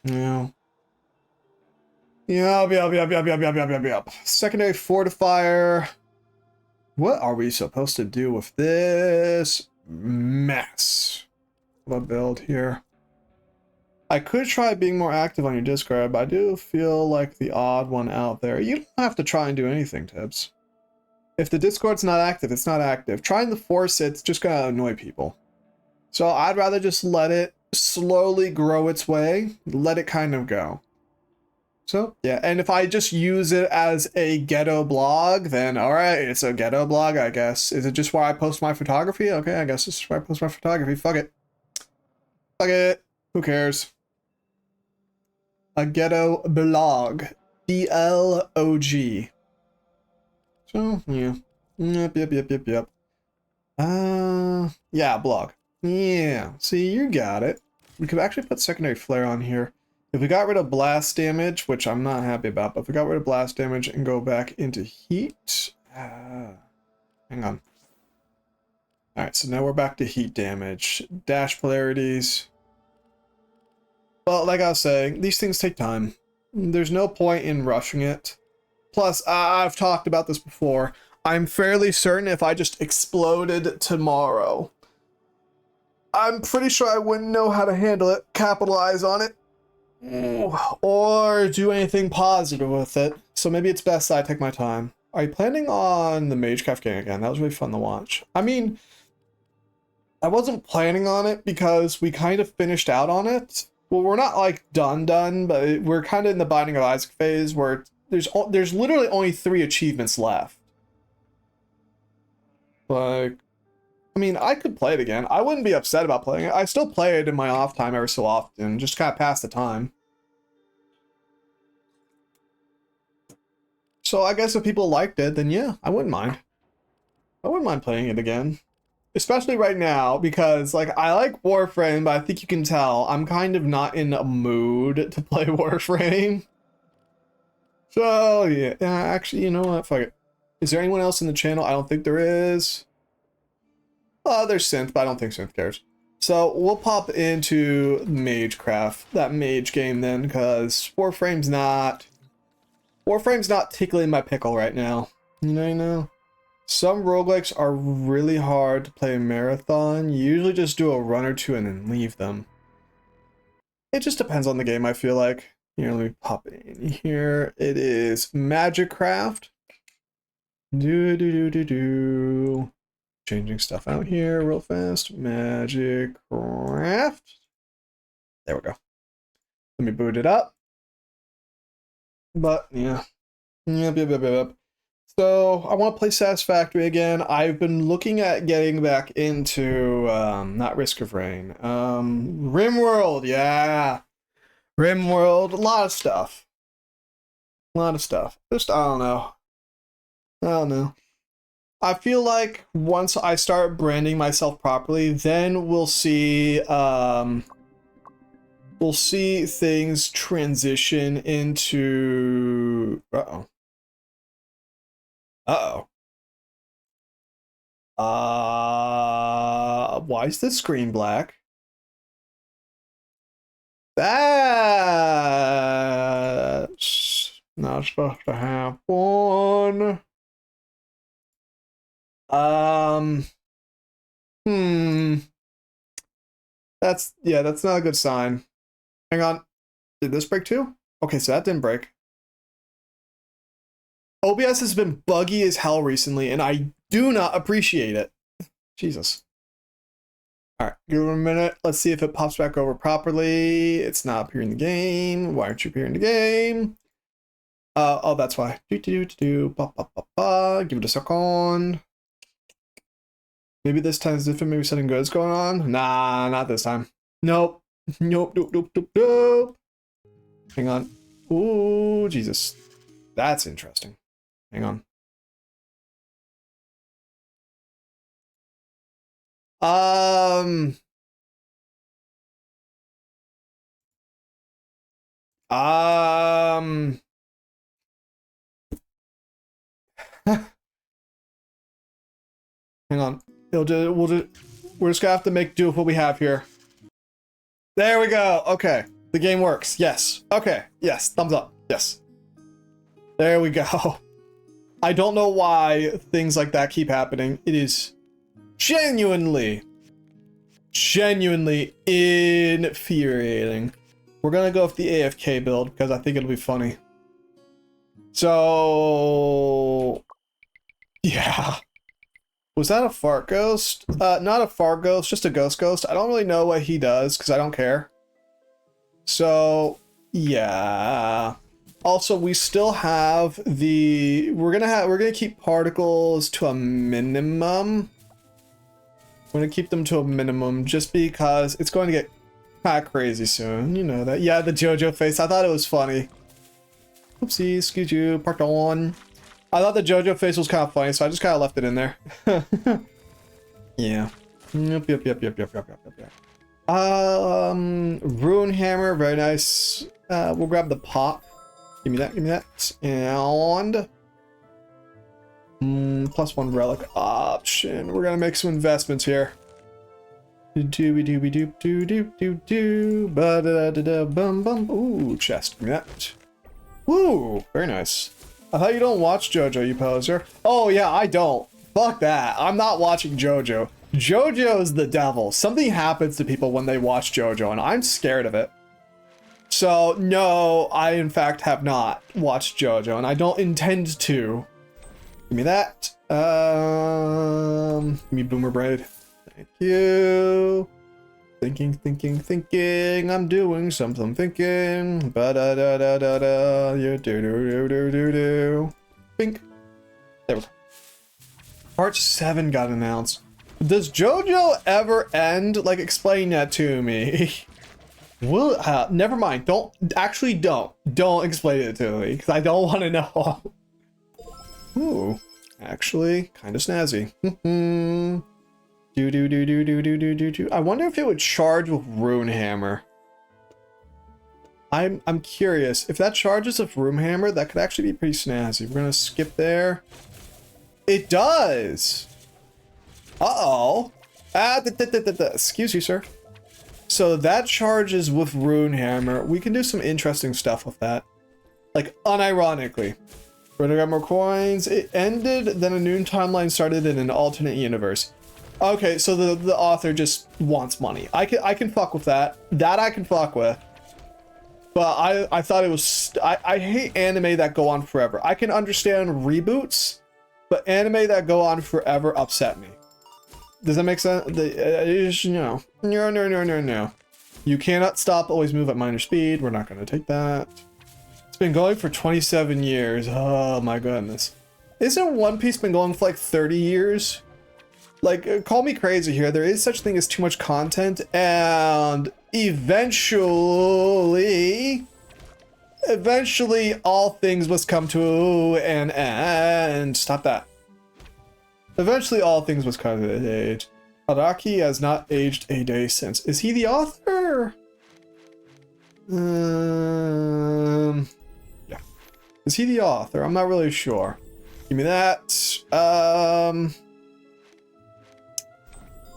Yeah. Yep. Secondary fortifier. What are we supposed to do with this mess? What build here? I could try being more active on your Discord, but I do feel like the odd one out there. You don't have to try and do anything, Tibbs. If the Discord's not active, it's not active. Trying to force it's just gonna annoy people. So I'd rather just let it slowly grow its way, let it kind of go. So yeah, and if I just use it as a ghetto blog, then all right, it's a ghetto blog, I guess. Is it just where I post my photography? Okay, I guess it's where I post my photography. Fuck it. Fuck it. Who cares? A ghetto blog. B-L-O-G. So, yeah. Yep. Yeah, blog. Yeah, see, you got it. We could actually put secondary flare on here. If we got rid of blast damage, which I'm not happy about, but if we got rid of blast damage and go back into heat... hang on. Alright, so now we're back to heat damage. Dash polarities. Well, like I was saying, these things take time. There's no point in rushing it. Plus, I've talked about this before. I'm fairly certain if I just exploded tomorrow, I'm pretty sure I wouldn't know how to handle it, capitalize on it, or do anything positive with it. So maybe it's best I take my time. Are you planning on the Magecraft game again? That was really fun to watch. I mean, I wasn't planning on it because we kind of finished out on it. Well, we're not like done, but we're kind of in the Binding of Isaac phase where there's literally only 3 achievements left. Like, I mean, I could play it again. I wouldn't be upset about playing it. I still play it in my off time every so often, just kind of pass the time. So I guess if people liked it, then yeah, I wouldn't mind. I wouldn't mind playing it again. Especially right now, because like I like Warframe, but I think you can tell I'm kind of not in a mood to play Warframe. So yeah, actually, you know what? Fuck it. Is there anyone else in the channel? I don't think there is. There's Synth, but I don't think Synth cares. So we'll pop into Magecraft, that mage game then, because Warframe's not tickling my pickle right now. You know. Some roguelikes are really hard to play a marathon. You usually just do a run or two and then leave them. It just depends on the game, I feel like. Here, let me pop it in here. It is Magicraft. Do. Changing stuff out here real fast. Magicraft. There we go. Let me boot it up. But yeah. Yep. So I want to play Satisfactory again. I've been looking at getting back into not Risk of Rain. RimWorld, yeah. RimWorld, a lot of stuff. Just I don't know. I feel like once I start branding myself properly, then we'll see things transition into why is the screen black? That's not supposed to happen. That's not a good sign. Hang on. Did this break too? Okay, so that didn't break. OBS has been buggy as hell recently, and I do not appreciate it. Jesus. Alright, give it a minute. Let's see if it pops back over properly. It's not appearing in the game. Why aren't you appearing in the game? Oh, that's why. Give it a second. Maybe this time is different. Maybe something good is going on. Nah, not this time. Nope. Nope. Hang on. Ooh, Jesus. That's interesting. Hang on. Hang on. We're just gonna have to make do with what we have here. There we go. Okay. The game works. Yes. Okay. Yes. Thumbs up. Yes. There we go. I don't know why things like that keep happening. It is genuinely infuriating. We're gonna go with the AFK build because I think it'll be funny. So yeah. Was that a fart ghost? Not a fart ghost, just a ghost. I don't really know what he does because I don't care. So yeah. Also, we still have the we're gonna keep particles to a minimum. We're gonna keep them to a minimum just because it's going to get kind of crazy soon. You know that. Yeah, the JoJo face. I thought it was funny. Oopsie, excuse you, pardon. I thought the JoJo face was kind of funny, so I just kind of left it in there. Yeah. Yep. Rune hammer, very nice. We'll grab the pot. Give me that. And +1 relic option. We're gonna make some investments here. Ooh, chest. Give me that. Woo, very nice. I thought you don't watch JoJo, you poser. Oh yeah, I don't. Fuck that. I'm not watching JoJo. JoJo is the devil. Something happens to people when they watch JoJo, and I'm scared of it. So no, I in fact have not watched JoJo, and I don't intend to. Give me that. Give me Boomer Braid. Thank you. Thinking. I'm doing something. Thinking. Ba-da-da-da-da-da. You do. Bink. There we go. Part 7 got announced. Does JoJo ever end? Like, explain that to me. Well, never mind. Don't explain it to me because I don't want to know. Ooh, actually, kind of snazzy. Do. I wonder if it would charge with Rune Hammer. I'm curious if that charges with Rune Hammer. That could actually be pretty snazzy. We're gonna skip there. It does. Uh-oh. Excuse you, sir. So that charges with Rune Hammer. We can do some interesting stuff with that. Like, unironically. We're gonna get more coins. It ended, then a new timeline started in an alternate universe. Okay, so the author just wants money. I can fuck with that. That I can fuck with. But I thought it was, I hate anime that go on forever. I can understand reboots, but anime that go on forever upset me. Does that make sense? No. No, no, no, no, no. You cannot stop, always move at minor speed. We're not going to take that. It's been going for 27 years. Oh my goodness. Isn't One Piece been going for like 30 years? Like, call me crazy here. There is such thing as too much content, and eventually all things must come to an end. Stop that. Eventually all things must come to an end. Araki has not aged a day since. Is he the author? Yeah. Is he the author? I'm not really sure. Give me that.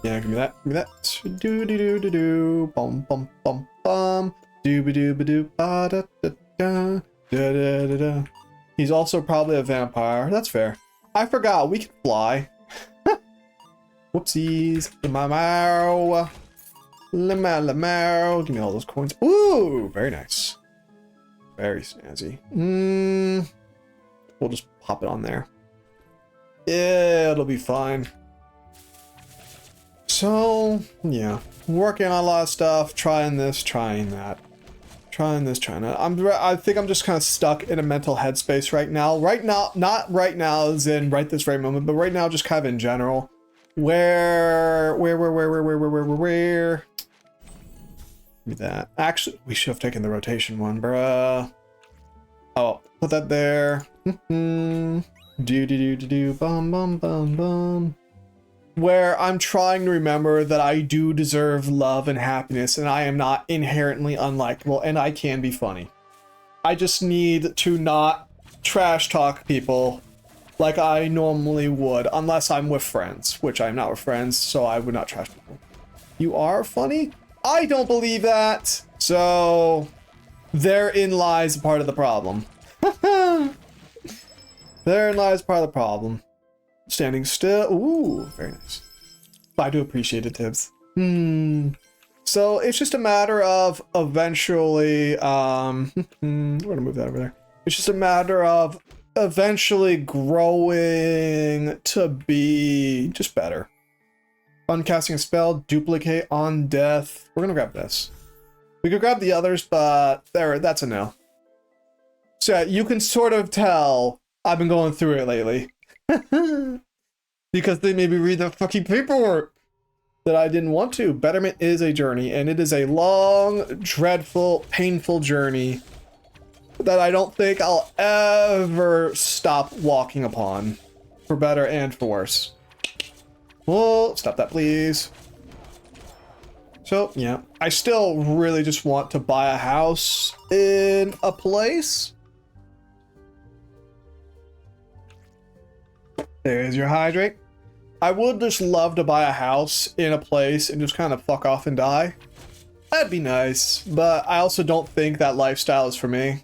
Yeah, give me that. Give me that. Do do do do do. Bum bum bum bum. Do ba do ba do ba da da da da da da da. He's also probably a vampire. That's fair. I forgot we can fly. Whoopsies. Lamau. Lamau. Give me all those coins. Ooh, very nice. Very snazzy. We'll just pop it on there. Yeah, it'll be fine. So, yeah. Working on a lot of stuff. Trying this, trying that. Trying this, trying that. I think I'm just kind of stuck in a mental headspace right now. Right now, not right now as in right this very moment, but right now just kind of in general. Where? Give me that. Actually, we should have taken the rotation one, bruh. Oh, put that there. Do do do do do bum bum bum bum. Where I'm trying to remember that I do deserve love and happiness, and I am not inherently unlikable, and I can be funny. I just need to not trash talk people like I normally would, unless I'm with friends, which I'm not with friends, so I would not trash people. You are funny? I don't believe that. So therein lies part of the problem. Therein lies part of the problem. Standing still. Ooh, very nice. I do appreciate it, Tibbs. So it's just a matter of eventually, we're gonna move that over there. It's just a matter of eventually growing to be just better. Uncasting a spell, duplicate on death. We're gonna grab this. We could grab the others, but there, that's a no. So yeah, you can sort of tell I've been going through it lately. Because they made me read the fucking paperwork that I didn't want to. Betterment is a journey, and it is a long, dreadful, painful journey that I don't think I'll ever stop walking upon, for better and for worse. Well, stop that, please. So, yeah, I still really just want to buy a house in a place. There's your hydrate. I would just love to buy a house in a place and just kind of fuck off and die. That'd be nice, but I also don't think that lifestyle is for me.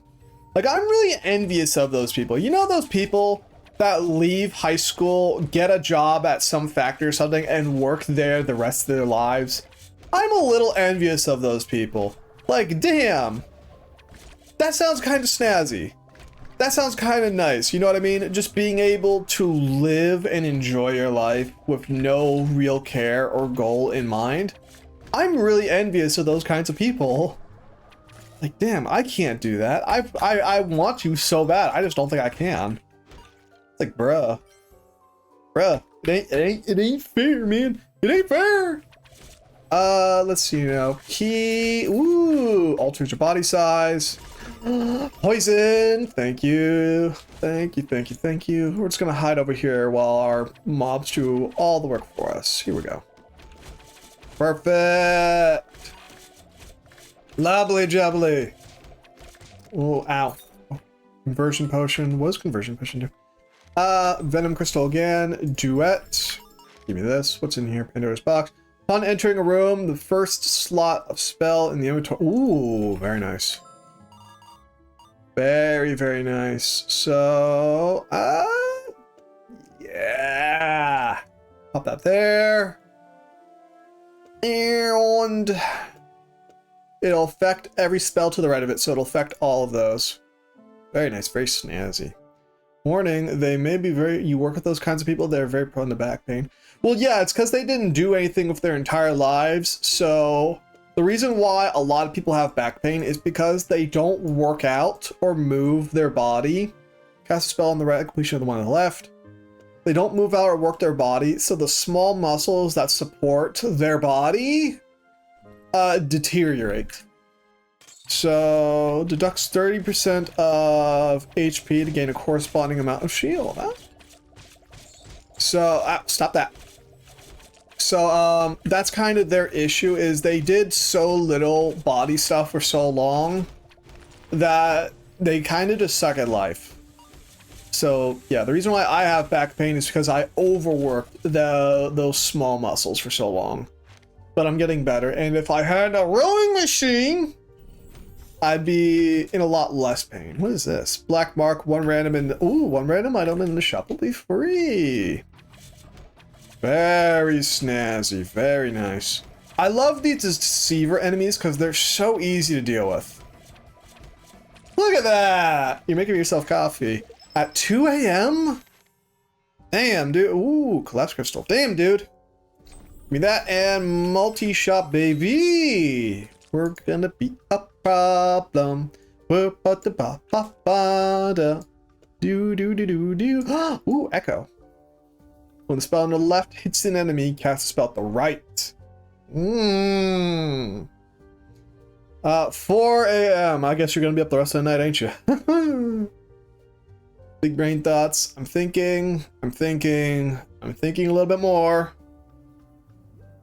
Like, I'm really envious of those people. You know those people that leave high school, get a job at some factory or something, and work there the rest of their lives? I'm a little envious of those people. Like, damn. That sounds kind of snazzy. That sounds kind of nice, you know what I mean? Just being able to live and enjoy your life with no real care or goal in mind. I'm really envious of those kinds of people. Like, damn, I can't do that. I want to so bad. I just don't think I can. It's like, bruh. Bruh, it ain't fair, man. It ain't fair. Let's see now. Key, ooh, alters your body size. Poison, thank you. Thank you, thank you, thank you. We're just gonna hide over here while our mobs do all the work for us. Here we go. Perfect. Lovely jubbly. Oh, ow. Conversion potion. What does conversion potion do? Venom crystal again. Duet. Give me this. What's in here? Pandora's box. Upon entering a room, the first slot of spell in the inventory. Ooh, very nice. Very, very nice. So, yeah. Pop that there. And It'll affect every spell to the right of it, so it'll affect all of those. Very nice, very snazzy. Warning, they may be very, you work with those kinds of people, they're very prone to back pain. Well, yeah, it's because they didn't do anything with their entire lives, so the reason why a lot of people have back pain is because they don't work out or move their body. Cast a spell on the right, completion of the one on the left. They don't move out or work their body, so the small muscles that support their body deteriorate. So, deducts 30% of HP to gain a corresponding amount of shield, huh? So, stop that. So, that's kind of their issue, is they did so little body stuff for so long that they kind of just suck at life. So, yeah, the reason why I have back pain is because I overworked those small muscles for so long. But I'm getting better, and if I had a rowing machine, I'd be in a lot less pain. What is this? Black mark, one random item in the shop will be free. Very snazzy, very nice. I love these deceiver enemies because they're so easy to deal with. Look at that! You're making yourself coffee. At 2 a.m.? Damn, dude. Ooh, collapse crystal. Damn, dude. Give me that and multi-shop, baby. We're gonna be a problem. We're about to ba-ba-ba-da. Do-do-do-do-do. Ooh, echo. When the spell on the left hits an enemy, cast a spell at the right. 4 a.m. I guess you're gonna be up the rest of the night, ain't you? Big brain thoughts. I'm thinking a little bit more.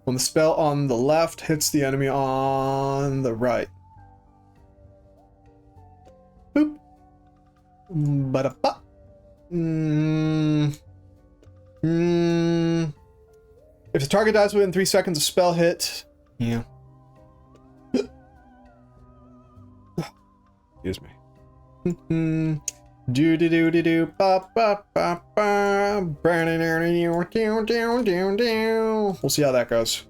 When the spell on the left hits the enemy on the right. Boop. Ba-da-ba. If the target dies within 3 seconds of spell hit, yeah. Excuse me. Do do do do do ba ba ba ba. We'll see how that goes.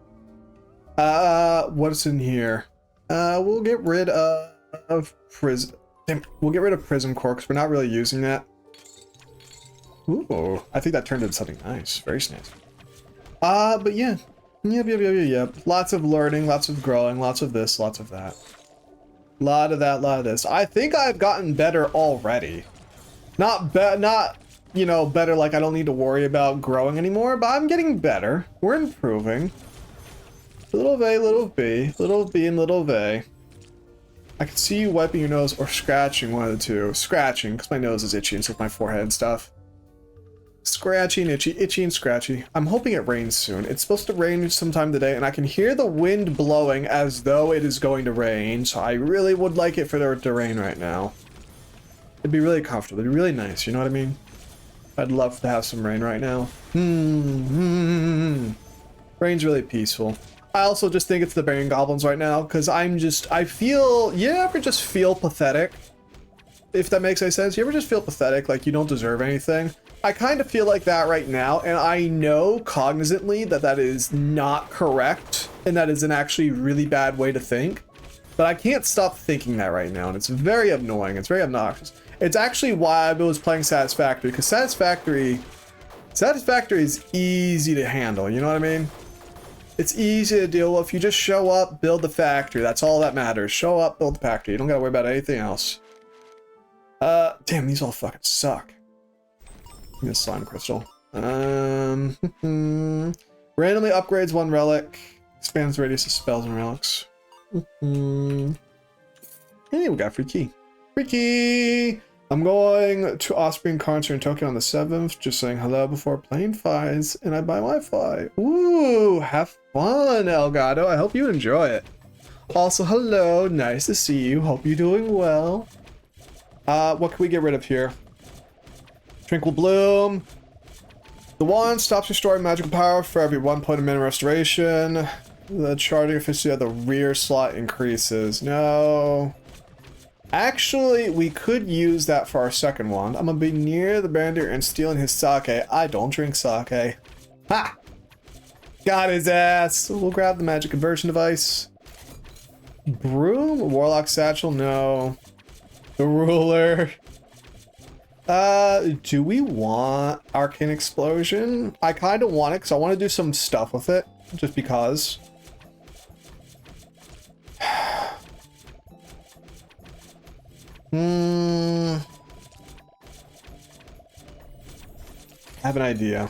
What's in here? We'll get rid of prison. We'll get rid of prison core because we're not really using that. Ooh, I think that turned into something nice. Very nice. But yeah. Yep. Lots of learning, lots of growing, lots of this, lots of that. Lot of that, lot of this. I think I've gotten better already. Not, you know, better like I don't need to worry about growing anymore, but I'm getting better. We're improving. Little V, little B, little B, and little V. I can see you wiping your nose or scratching, one of the two. Scratching, because my nose is itchy and so is my forehead and stuff. Scratchy and itchy, itchy and scratchy. I'm hoping it rains soon. It's supposed to rain sometime today, and I can hear the wind blowing as though it is going to rain, so I really would like it for it to rain right now. It'd be really comfortable. It'd be really nice, you know what I mean? I'd love to have some rain right now. Rain's really peaceful. I also just think it's the Barian Goblins right now, because I feel, you ever just feel pathetic? If that makes any sense. You ever just feel pathetic, like you don't deserve anything? I kind of feel like that right now, and I know cognizantly that that is not correct, and that is an actually really bad way to think. But I can't stop thinking that right now, and it's very annoying. It's very obnoxious. It's actually why I was playing Satisfactory, because Satisfactory is easy to handle, you know what I mean? It's easy to deal with. You just show up, build the factory. That's all that matters. Show up, build the factory. You don't gotta worry about anything else. Damn, these all fucking suck. Give me a slime crystal. Randomly upgrades one relic. Expands the radius of spells and relics. Hey, we got free key. Free key! I'm going to Osprey concert in Tokyo on the 7th. Just saying hello before plane flies, and I buy Wi-Fi. Ooh, have fun, Elgato. I hope you enjoy it. Also, hello. Nice to see you. Hope you're doing well. What can we get rid of here? Tranquil Bloom. The wand stops restoring magical power for every 1 point of mana restoration. The charging efficiency of the rear slot increases. No. Actually, we could use that for our second wand. I'm gonna be near the bandit and stealing his sake. I don't drink sake. Ha! Got his ass. We'll grab the magic conversion device. Broom? Warlock Satchel? No. The Ruler. Do we want Arcane Explosion? I kind of want it because I want to do some stuff with it. Just because. I have an idea.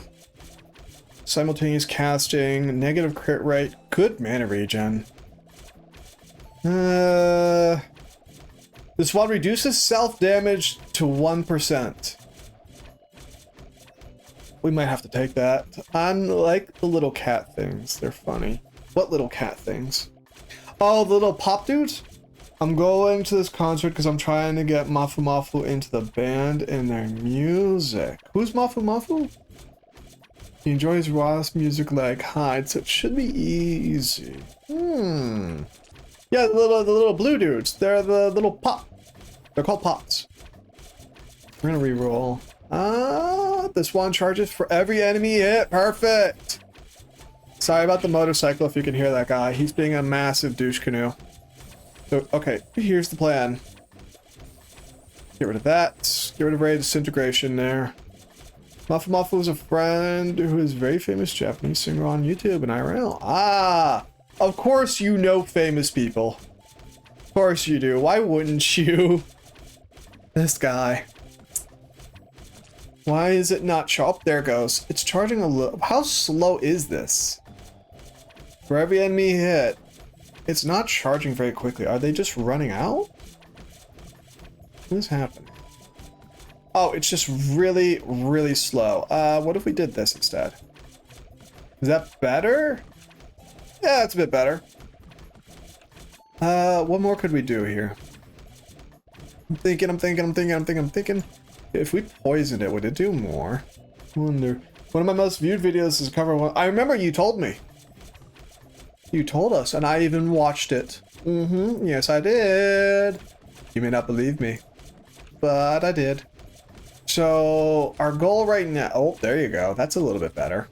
Simultaneous casting, negative crit rate, good mana regen. This one reduces self-damage to 1%. We might have to take that. I like the little cat things. They're funny. What little cat things? Oh, the little pop dudes? I'm going to this concert because I'm trying to get Mafu Mafu into the band and their music. Who's Mafu Mafu? He enjoys Ross music like Hyde, so it should be easy. Yeah, the little blue dudes. They're the little pop. They're called pops. We're gonna reroll. This one charges for every enemy hit. Perfect. Sorry about the motorcycle if you can hear that guy. He's being a massive douche canoe. So, okay, here's the plan. Get rid of that. Get rid of Ray Disintegration there. Mafu Mafu is a friend who is a very famous Japanese singer on YouTube and IRL. Ah! Of course you know famous people. Of course you do. Why wouldn't you? This guy. Why is it not sharp? There it goes. It's charging a little. How slow is this? For every enemy hit, it's not charging very quickly. Are they just running out? What is happening? Oh, it's just really, really slow. What if we did this instead? Is that better? Yeah, it's a bit better. What more could we do here? I'm thinking. If we poisoned it, would it do more? I wonder. One of my most viewed videos is a cover one. I remember you told me. You told us, and I even watched it. Yes, I did. You may not believe me, but I did. So, our goal right now... Oh, there you go. That's a little bit better.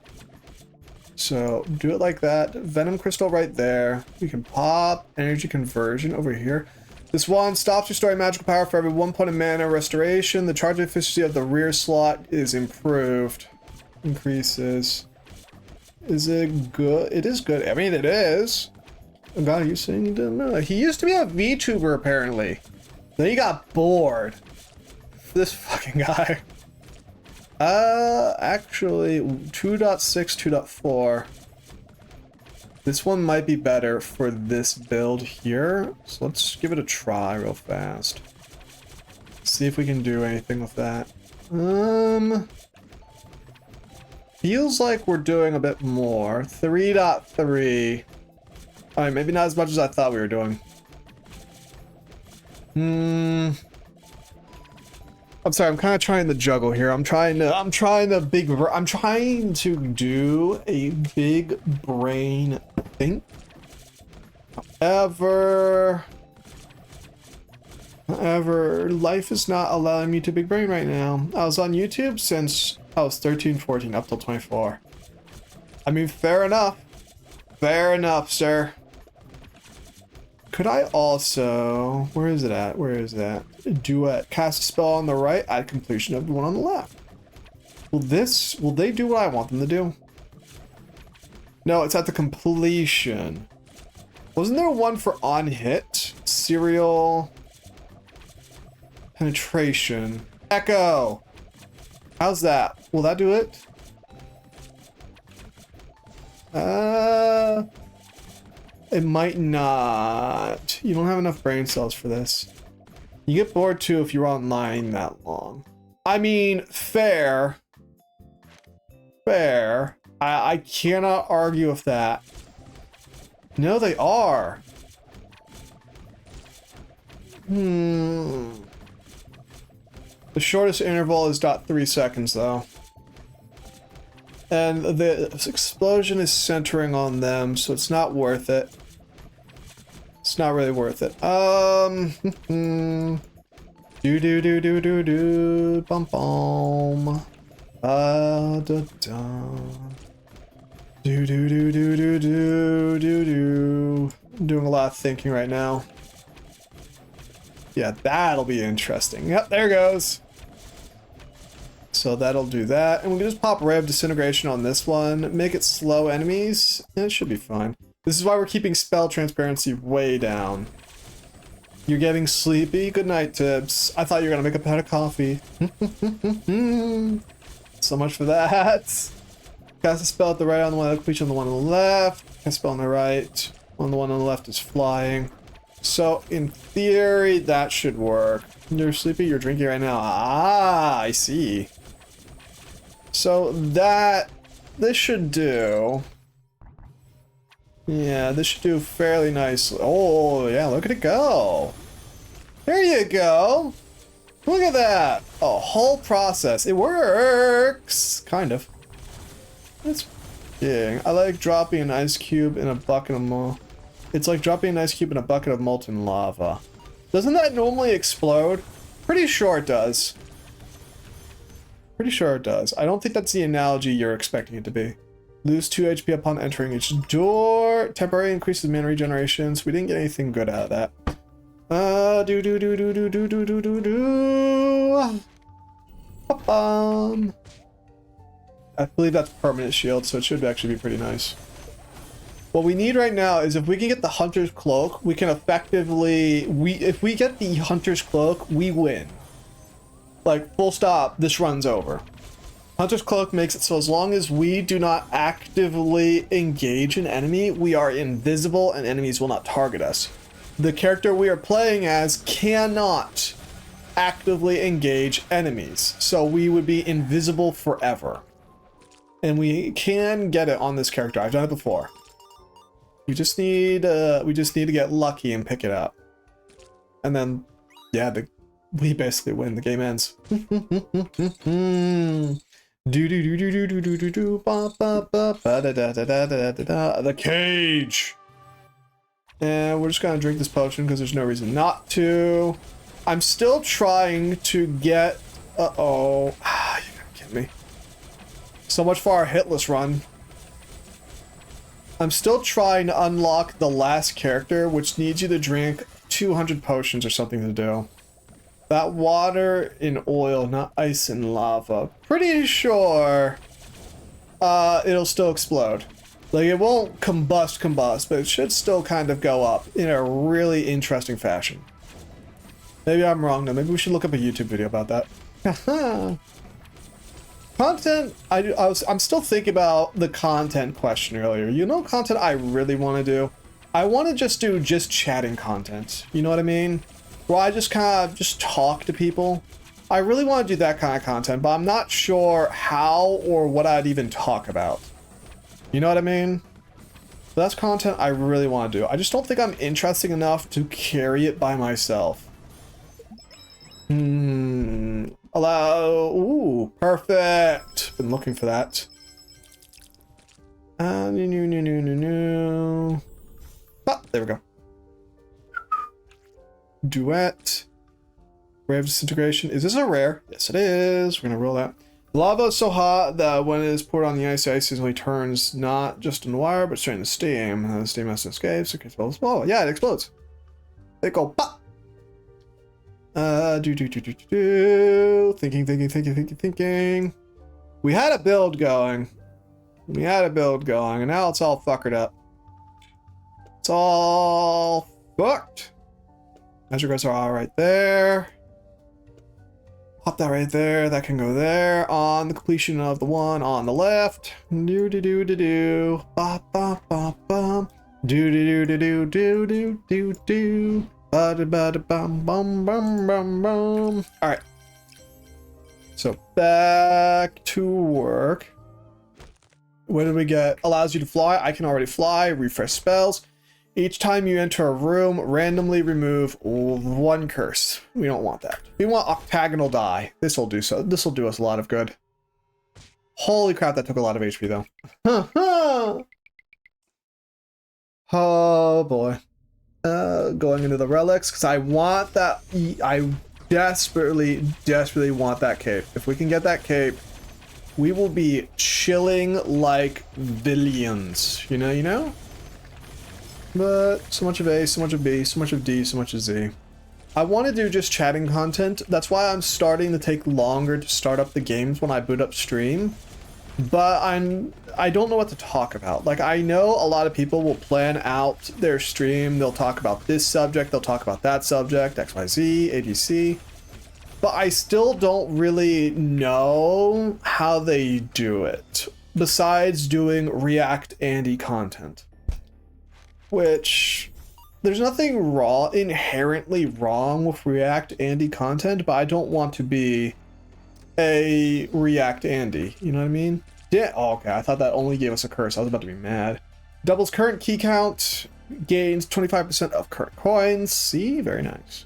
So, do it like that. Venom Crystal right there. We can pop Energy Conversion over here. This one stops restoring magical power for every 1 point of mana restoration. The charge efficiency of the rear slot is improved. Increases. Is it good? It is good. I mean, it is. Oh God, you saying you didn't know? He used to be a VTuber, apparently. Then he got bored. This fucking guy. Actually, 2.6, 2.4. This one might be better for this build here. So let's give it a try real fast. See if we can do anything with that. Feels like we're doing a bit more. 3.3. Alright, maybe not as much as I thought we were doing. I'm sorry, I'm kind of trying to juggle here. I'm trying to do a big brain thing. However, life is not allowing me to big brain right now. I was on YouTube since I was 13, 14, up till 24. I mean, fair enough. Fair enough, sir. Could I also... Where is it at? Where is that? Duet. Cast a spell on the right, add completion of the one on the left. Will they do what I want them to do? No, it's at the completion. Wasn't there one for on hit? Serial... Penetration. Echo! How's that? Will that do it? It might not. You don't have enough brain cells for this. You get bored too if you're online that long. I mean, fair. Fair. I cannot argue with that. No, they are. The shortest interval is 0.3 seconds though. And the explosion is centering on them, so it's not worth it. It's not really worth it. Bum bum. Da da. I'm doing a lot of thinking right now. Yeah, that'll be interesting. Yep, there goes. So that'll do that. And we can just pop Ray of Disintegration on this one. Make it slow enemies. It should be fine. This is why we're keeping spell transparency way down. You're getting sleepy? Good night, Tibbs. I thought you were gonna make a pot of coffee. So much for that. Cast a spell at the right on the one, completion on the one on the left. Cast a spell on the right. On the one on the left is flying. So in theory, that should work. You're sleepy, you're drinking right now. Ah, I see. So this should do. Yeah, this should do fairly nicely. Oh, yeah, look at it go. There you go. Look at that. A whole process. It works. Kind of. That's yeah. I like dropping an ice cube in a bucket of It's like dropping an ice cube in a bucket of molten lava. Doesn't that normally explode? Pretty sure it does. Pretty sure it does. I don't think that's the analogy you're expecting it to be. Lose 2 HP upon entering each door. Temporary increases mana regeneration. So we didn't get anything good out of that. I believe that's permanent shield, so it should actually be pretty nice. What we need right now is if we can get the Hunter's Cloak, we can effectively... If we get the Hunter's Cloak, we win. Like, full stop, this run's over. Hunter's Cloak makes it so as long as we do not actively engage an enemy, we are invisible and enemies will not target us. The character we are playing as cannot actively engage enemies, so we would be invisible forever. And we can get it on this character. I've done it before. We just need to get lucky and pick it up. And then, yeah, we basically win. The game ends. The cage. And we're just gonna drink this potion because there's no reason not to. I'm still trying to get. Uh-oh. Ah, you're gonna kidding me. So much for our hitless run. I'm still trying to unlock the last character, which needs you to drink 200 potions or something to do. That water in oil, not ice and lava. Pretty sure it'll still explode. Like, it won't combust, but it should still kind of go up in a really interesting fashion. Maybe I'm wrong though. Maybe we should look up a YouTube video about that. Content, I'm still thinking about the content question earlier. You know, content I really want to do? I want to just do chatting content. You know what I mean? Where I just kind of just talk to people. I really want to do that kind of content, but I'm not sure how or what I'd even talk about. You know what I mean? That's content I really want to do. I just don't think I'm interesting enough to carry it by myself. Allow. Ooh, perfect. Been looking for that. Ah, there we go. Duet. Ray of Disintegration. Is this a rare? Yes, it is. We're gonna roll that. Lava is so hot that when it is poured on the ice instantly turns not just in wire, but straight into steam. The steam has to escape, so it gets well. Yeah, it explodes. They go pop. Thinking. We had a build going. And now it's all fuckered up. It's all fucked. Magic guards are all right there. Pop that right there. That can go there. On the completion of the one on the left. Do. Ba ba ba bum. Do. Alright. So back to work. What did we get? Allows you to fly. I can already fly. Refresh spells. Each time you enter a room, randomly remove 1 curse. We don't want that. We want octagonal die. This will do so. This will do us a lot of good. Holy crap, that took a lot of HP though. Oh boy. Going into the relics, because I want that. I desperately want that cape. If we can get that cape, we will be chilling like billions. You know? But so much of A, so much of B, so much of D, so much of Z. I want to do just chatting content. That's why I'm starting to take longer to start up the games when I boot up stream. But I don't know what to talk about. Like, I know a lot of people will plan out their stream. They'll talk about this subject, they'll talk about that subject, XYZ, ADC. But I still don't really know how they do it, besides doing React Andy content. Which, there's nothing inherently wrong with React Andy content, but I don't want to be a React Andy, you know what I mean? Yeah, oh, okay, I thought that only gave us a curse. I was about to be mad. Doubles current key count, gains 25% of current coins. See, very nice.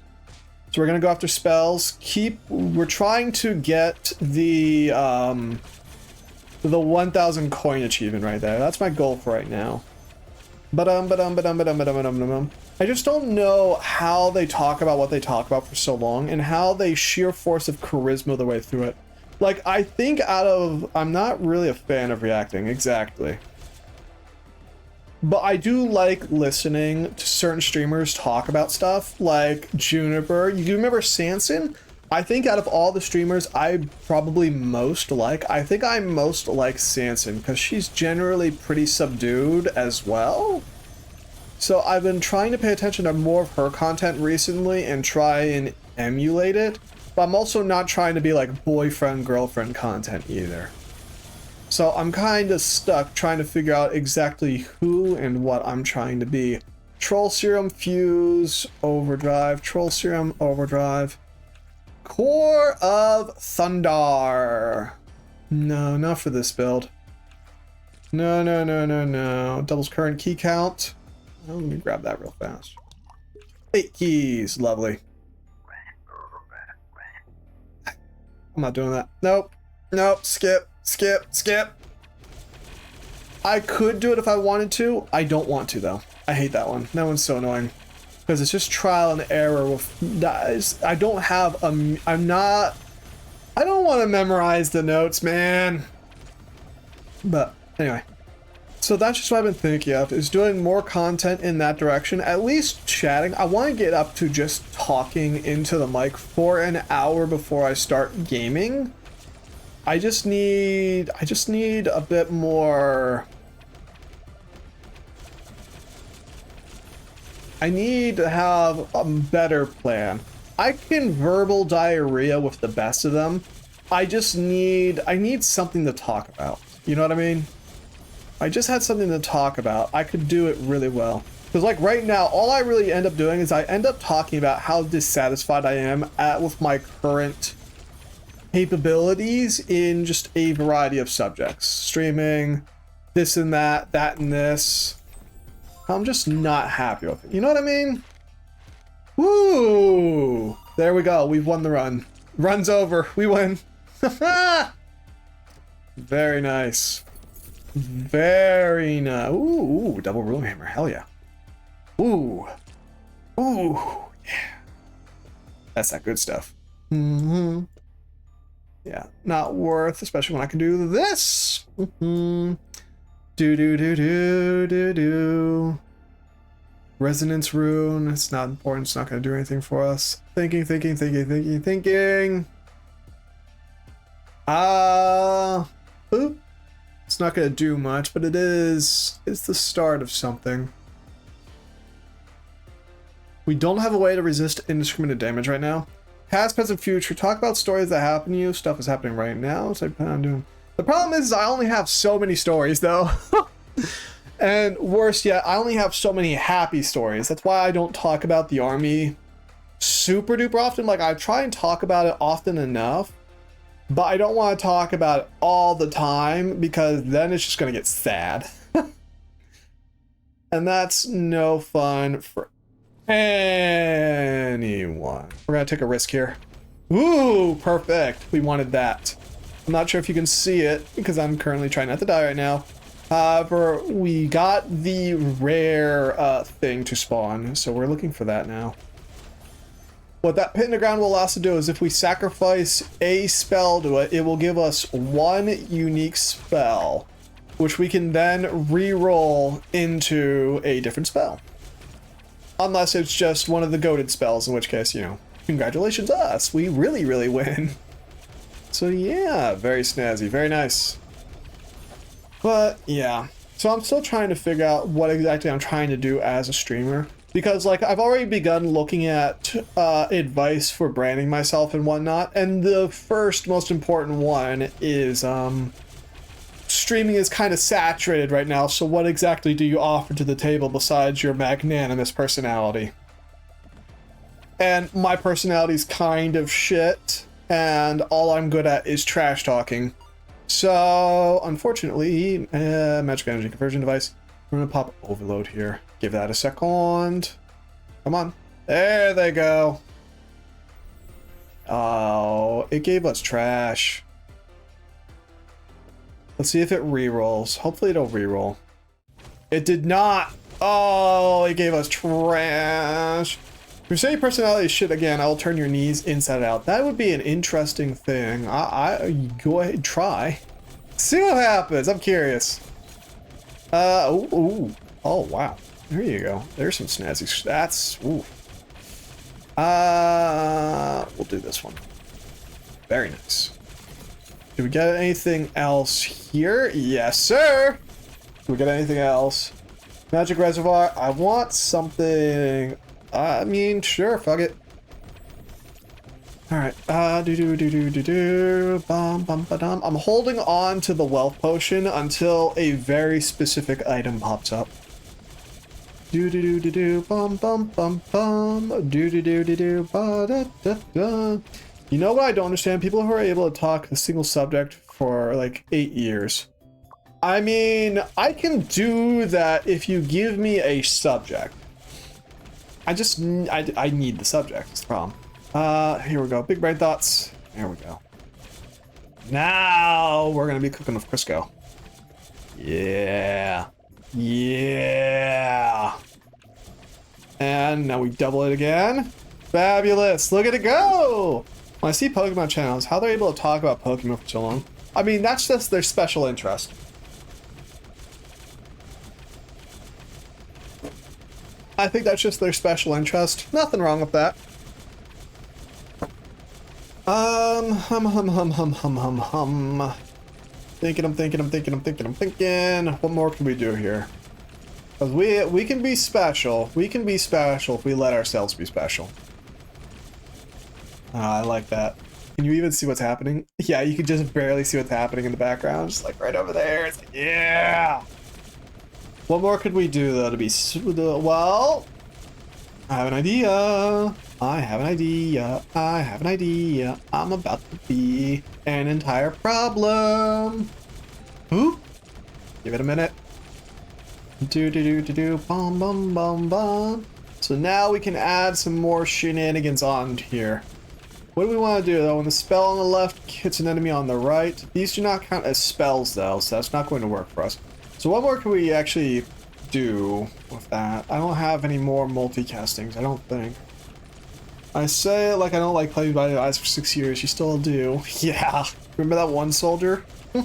So we're gonna go after spells. We're trying to get the 1,000 coin achievement right there. That's my goal for right now. I just don't know how they talk about what they talk about for so long and how they sheer force of charisma their way through it. Like, I think I'm not really a fan of reacting, exactly. But I do like listening to certain streamers talk about stuff, like Juniper. You remember Sanson? I think out of all the streamers I probably most like, I think I most like Sanson because she's generally pretty subdued as well. So I've been trying to pay attention to more of her content recently and try and emulate it. But I'm also not trying to be like boyfriend, girlfriend content either. So I'm kind of stuck trying to figure out exactly who and what I'm trying to be. Troll Serum, Fuse, Overdrive, Troll Serum, Overdrive. Core of Thunder. No, not for this build. No. Doubles current key count. Oh, let me grab that real fast. 8 keys, lovely. I'm not doing that. Nope, skip. I could do it if I wanted to. I don't want to though. I hate that one. That one's so annoying. Because it's just trial and error with guys. I don't want to memorize the notes, man. But anyway. So that's just what I've been thinking of, is doing more content in that direction, at least chatting. I want to get up to just talking into the mic for an hour before I start gaming. I just need a bit more. I need to have a better plan. I can verbal diarrhea with the best of them. I need something to talk about. You know what I mean? I just had something to talk about. I could do it really well. Because like right now, all I really end up doing is I end up talking about how dissatisfied I am with my current capabilities in just a variety of subjects. Streaming, this and that and this. I'm just not happy with it. You know what I mean? Woo! There we go. We've won the run. Run's over. We win. Very nice. Very nice. Ooh, double rule hammer. Hell yeah. Ooh. Yeah. That's that good stuff. Yeah. Not worth, especially when I can do this. Do. Resonance rune. It's not important. It's not going to do anything for us. Thinking. Boop. It's not going to do much, but it's the start of something. We don't have a way to resist indiscriminate damage right now. Past, present, future. Talk about stories that happen to you. Stuff is happening right now, so I plan on doing. The problem is I only have so many stories, though. And worse yet, I only have so many happy stories. That's why I don't talk about the army super duper often. Like, I try and talk about it often enough, but I don't want to talk about it all the time because then it's just going to get sad. And that's no fun for anyone. We're going to take a risk here. Ooh, perfect. We wanted that. I'm not sure if you can see it because I'm currently trying not to die right now. However, we got the rare thing to spawn, so we're looking for that now. What that pit in the ground will allow us to do is if we sacrifice a spell to it, it will give us one unique spell, which we can then re-roll into a different spell. Unless it's just one of the goated spells, in which case, you know, congratulations us. We really, really win. So yeah, very snazzy, very nice. But yeah, so I'm still trying to figure out what exactly I'm trying to do as a streamer. Because like I've already begun looking at advice for branding myself and whatnot. And the first most important one is streaming is kind of saturated right now. So what exactly do you offer to the table besides your magnanimous personality? And my personality's kind of shit. And all I'm good at is trash talking. So, unfortunately, magic energy conversion device. We're gonna pop overload here. Give that a second. Come on. There they go. Oh, it gave us trash. Let's see if it re-rolls. Hopefully it'll re-roll. It did not. Oh, it gave us trash. If you say your personality is shit again, I will turn your knees inside out. That would be an interesting thing. I go ahead and try. See what happens. I'm curious. Oh, wow. There you go. There's some snazzy stats. Ooh. We'll do this one. Very nice. Do we get anything else here? Yes, sir. Do we get anything else? Magic reservoir. I want something. I mean, sure, fuck it. All right. I'm holding on to the wealth potion until a very specific item pops up. You know what I don't understand? People who are able to talk a single subject for like 8 years. I mean, I can do that if you give me a subject. I need the subject, that's the problem. Here we go. Big brain thoughts. There we go. Now we're gonna be cooking with Crisco. Yeah. Yeah. And now we double it again. Fabulous. Look at it go. When I see Pokemon channels, how they're able to talk about Pokemon for so long. I mean, that's just their special interest. I think that's just their special interest. Nothing wrong with that. I'm thinking. What more can we do here? Because we can be special. We can be special if we let ourselves be special. I like that. Can you even see what's happening? Yeah, you can just barely see what's happening in the background. Just like right over there. It's like, yeah. What more could we do though to be, well, I have an idea. I have an idea. I have an idea. I'm about to be an entire problem. Ooh. Give it a minute. Bum, bum, bum, bum. So now we can add some more shenanigans on here. What do we want to do though? When the spell on the left hits an enemy on the right, these do not count as spells though, so that's not going to work for us. So what more can we actually do with that? I don't have any more multicastings, I don't think. I say it like I don't like playing by the eyes for 6 years, you still do. Yeah, remember that one soldier? I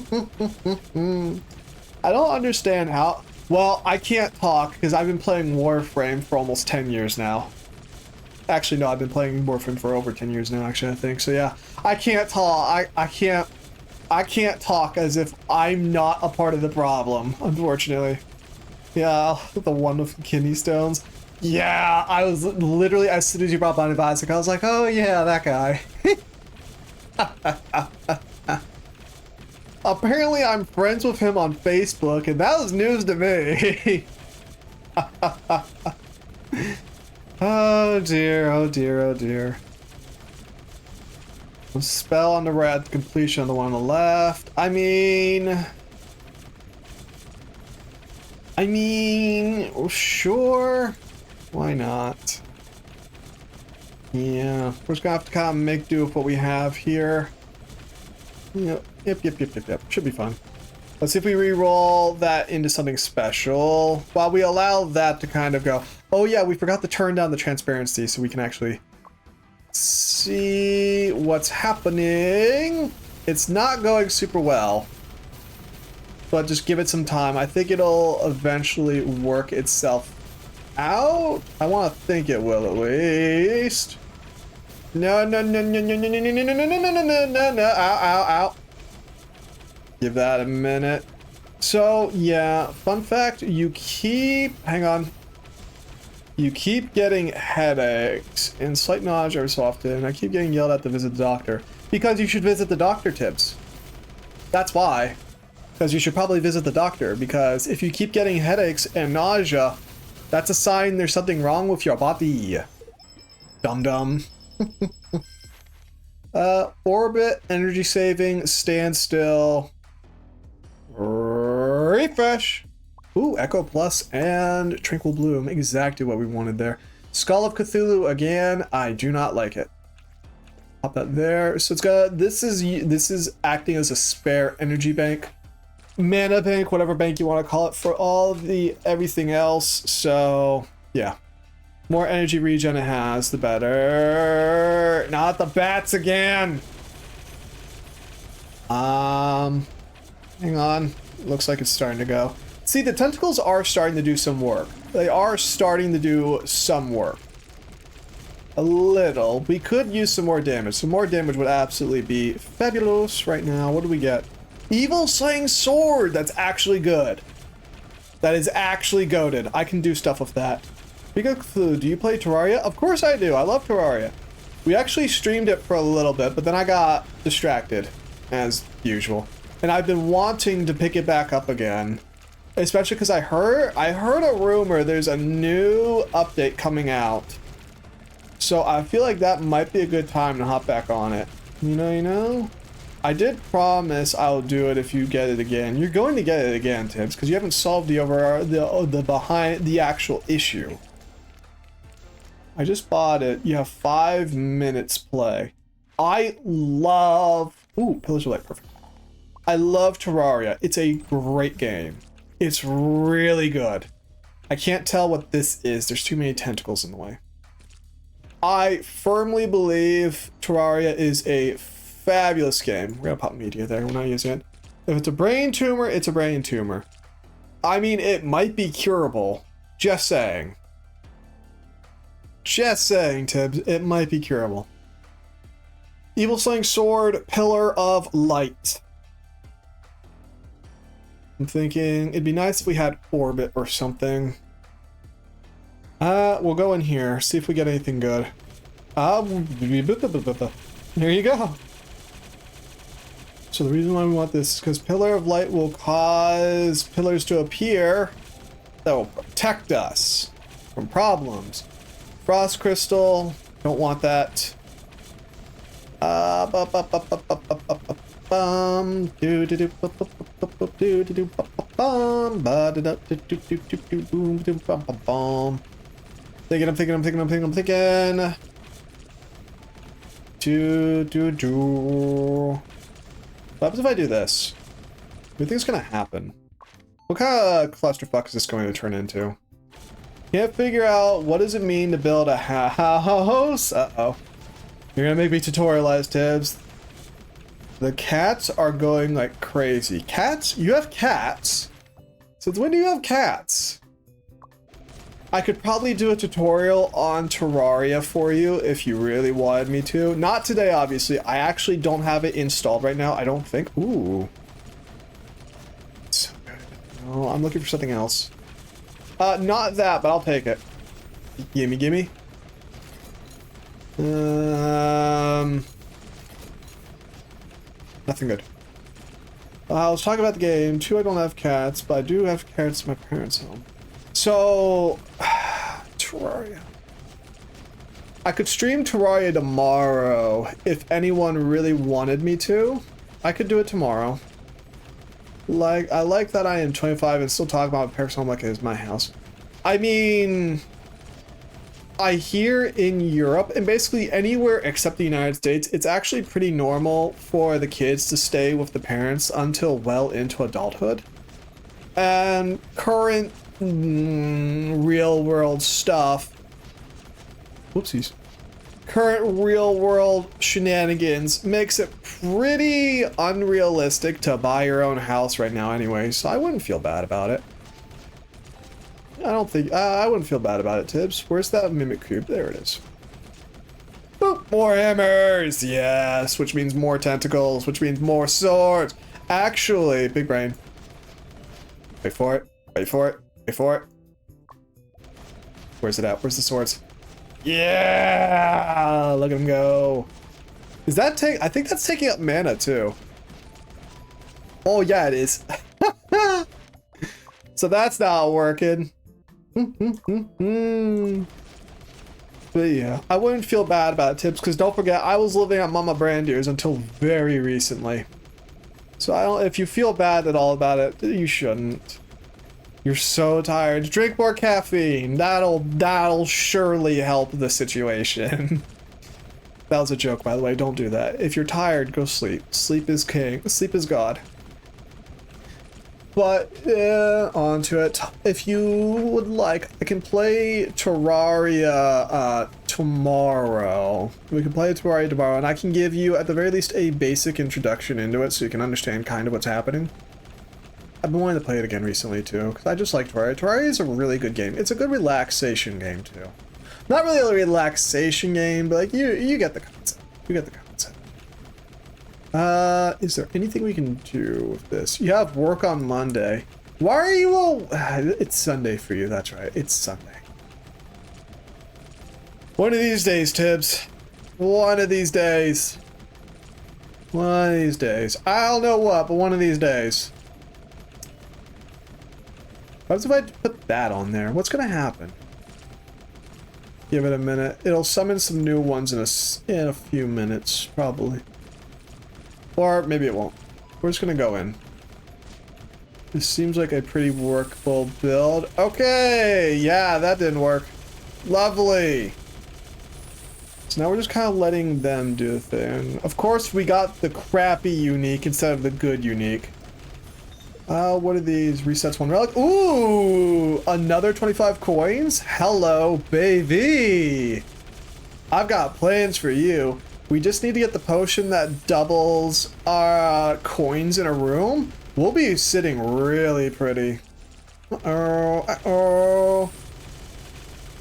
don't understand how... Well, I can't talk because I've been playing Warframe for almost 10 years now. Actually, no, I've been playing Warframe for over 10 years now, actually, I think. So yeah, I can't talk. I can't talk as if I'm not a part of the problem, unfortunately. Yeah, the one with kidney stones. Yeah, I was literally, as soon as you brought Binding of Isaac, I was like, oh yeah, that guy. Apparently I'm friends with him on Facebook, and that was news to me. Oh dear, oh dear, oh dear. A spell on the right, completion on the one on the left. I mean, sure. Why not? Yeah, we're just gonna have to kind of make do with what we have here. Yep. Should be fun. Let's see if we re-roll that into something special. While we allow that to kind of go. Oh yeah, we forgot to turn down the transparency so we can actually see what's happening. It's not going super well, but just give it some time. I think it'll eventually work itself out? I want to think it will at least. No, no, no, no, no, no, no, no, no, no, no, no, no, no, no, no, ow, ow, ow. Give that a minute. So, yeah, fun fact, hang on. You keep getting headaches and slight nausea every so often. I keep getting yelled at to visit the doctor. Because you should visit the doctor, Tibbs. That's why. Because you should probably visit the doctor. Because if you keep getting headaches and nausea, that's a sign there's something wrong with your body. Dum-dum. Orbit, energy saving, standstill. Refresh. Ooh, Echo Plus and Tranquil Bloom. Exactly what we wanted there. Skull of Cthulhu again. I do not like it. Pop that there. So it's got this is acting as a spare energy bank. Mana bank, whatever bank you want to call it, for all of the everything else. So yeah. More energy regen it has, the better. Not the bats again. Hang on. Looks like it's starting to go. See, the tentacles are starting to do some work. They are starting to do some work. A little. We could use some more damage. Some more damage would absolutely be fabulous right now. What do we get? Evil Slaying Sword. That's actually good. That is actually goated. I can do stuff with that. Speaking of Cthulhu, do you play Terraria? Of course I do. I love Terraria. We actually streamed it for a little bit, but then I got distracted, as usual. And I've been wanting to pick it back up again. Especially because I heard a rumor there's a new update coming out. So I feel like that might be a good time to hop back on it. You know? I did promise I'll do it if you get it again. You're going to get it again, Tibbs, because you haven't solved the actual issue. I just bought it. You have 5 minutes play. I love... Ooh, Pillars of Light, perfect. I love Terraria. It's a great game. It's really good. I can't tell what this is. There's too many tentacles in the way. I firmly believe Terraria is a fabulous game. We're gonna pop media there. We're not using it. If it's a brain tumor, it's a brain tumor. I mean, it might be curable. Just saying. Just saying, Tibbs. It might be curable. Evil Slaying Sword, Pillar of Light. I'm thinking it'd be nice if we had Orbit or something. We'll go in here, see if we get anything good. There you go. So the reason why we want this is because Pillar of Light will cause pillars to appear that will protect us from problems. Frost Crystal, don't want that. I'm thinking. What happens if I do this? What do you think is gonna happen? What kind of clusterfuck is this going to turn into? Can't figure out what does it mean to build a house. Uh-oh. You're gonna make me tutorialize, Tibbs. The cats are going like crazy. Cats? You have cats? Since when do you have cats? I could probably do a tutorial on Terraria for you if you really wanted me to. Not today, obviously. I actually don't have it installed right now, I don't think. Ooh. So good. No, I'm looking for something else. Not that, but I'll take it. Gimme, gimme. Nothing good. I was talking about the game. 2, I don't have cats, but I do have cats at my parents' home. So, Terraria. I could stream Terraria tomorrow if anyone really wanted me to. I could do it tomorrow. Like, I like that I am 25 and still talk about my parents' home like it is my house. I mean, I hear in Europe, and basically anywhere except the United States, it's actually pretty normal for the kids to stay with the parents until well into adulthood. And current real world stuff, whoopsies, current real world shenanigans makes it pretty unrealistic to buy your own house right now anyway, so I wouldn't feel bad about it. I don't think, I wouldn't feel bad about it, Tibbs. Where's that mimic cube? There it is. Boop, more hammers, yes, which means more tentacles, which means more swords. Actually, big brain. Wait for it, wait for it, wait for it. Where's it at? Where's the swords? Yeah, look at him go. Is that I think that's taking up mana too. Oh yeah, it is. So that's not working. But yeah, I wouldn't feel bad about it, Tips, because don't forget, I was living at Mama Brandier's until very recently. So if you feel bad at all about it, you shouldn't. You're so tired. Drink more caffeine. That'll surely help the situation. That was a joke, by the way. Don't do that. If you're tired, go sleep. Sleep is king. Sleep is God. But, on to it. If you would like, I can play Terraria tomorrow. We can play Terraria tomorrow, and I can give you, at the very least, a basic introduction into it so you can understand kind of what's happening. I've been wanting to play it again recently, too, because I just like Terraria. Terraria is a really good game. It's a good relaxation game, too. Not really a relaxation game, but like, you get the concept. You get the concept. Is there anything we can do with this? You have work on Monday. Why are you all... It's Sunday for you, that's right. It's Sunday. One of these days, Tibbs. One of these days. One of these days. I don't know what, but one of these days. What if I put that on there? What's gonna happen? Give it a minute. It'll summon some new ones in a few minutes, probably. Or maybe it won't. We're just gonna go in. This seems like a pretty workable build. Okay, yeah, that didn't work. Lovely. So now we're just kind of letting them do the thing. Of course, we got the crappy unique instead of the good unique. What are these? Resets one relic. Ooh, another 25 coins? Hello, baby. I've got plans for you. We just need to get the potion that doubles our coins in a room. We'll be sitting really pretty. Uh-oh, uh-oh.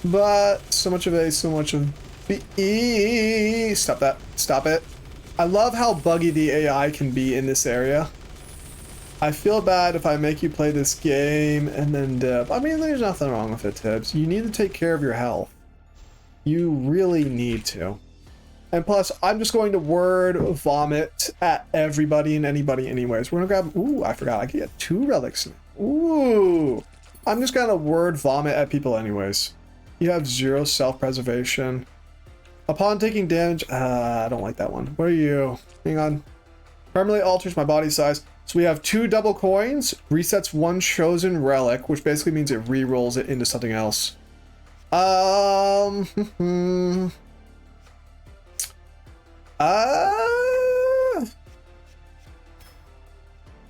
But so much of A, so much of B. Stop that. Stop it. I love how buggy the AI can be in this area. I feel bad if I make you play this game and then dip. I mean, there's nothing wrong with it, Tibbs. You need to take care of your health. You really need to. And plus, I'm just going to word vomit at everybody and anybody anyways. We're gonna grab... Ooh, I forgot. I can get 2 relics. Ooh. I'm just gonna word vomit at people anyways. You have 0 self-preservation. Upon taking damage... I don't like that one. What are you? Hang on. Permanently alters my body size. So we have 2 double coins. Resets 1 chosen relic, which basically means it re-rolls it into something else. There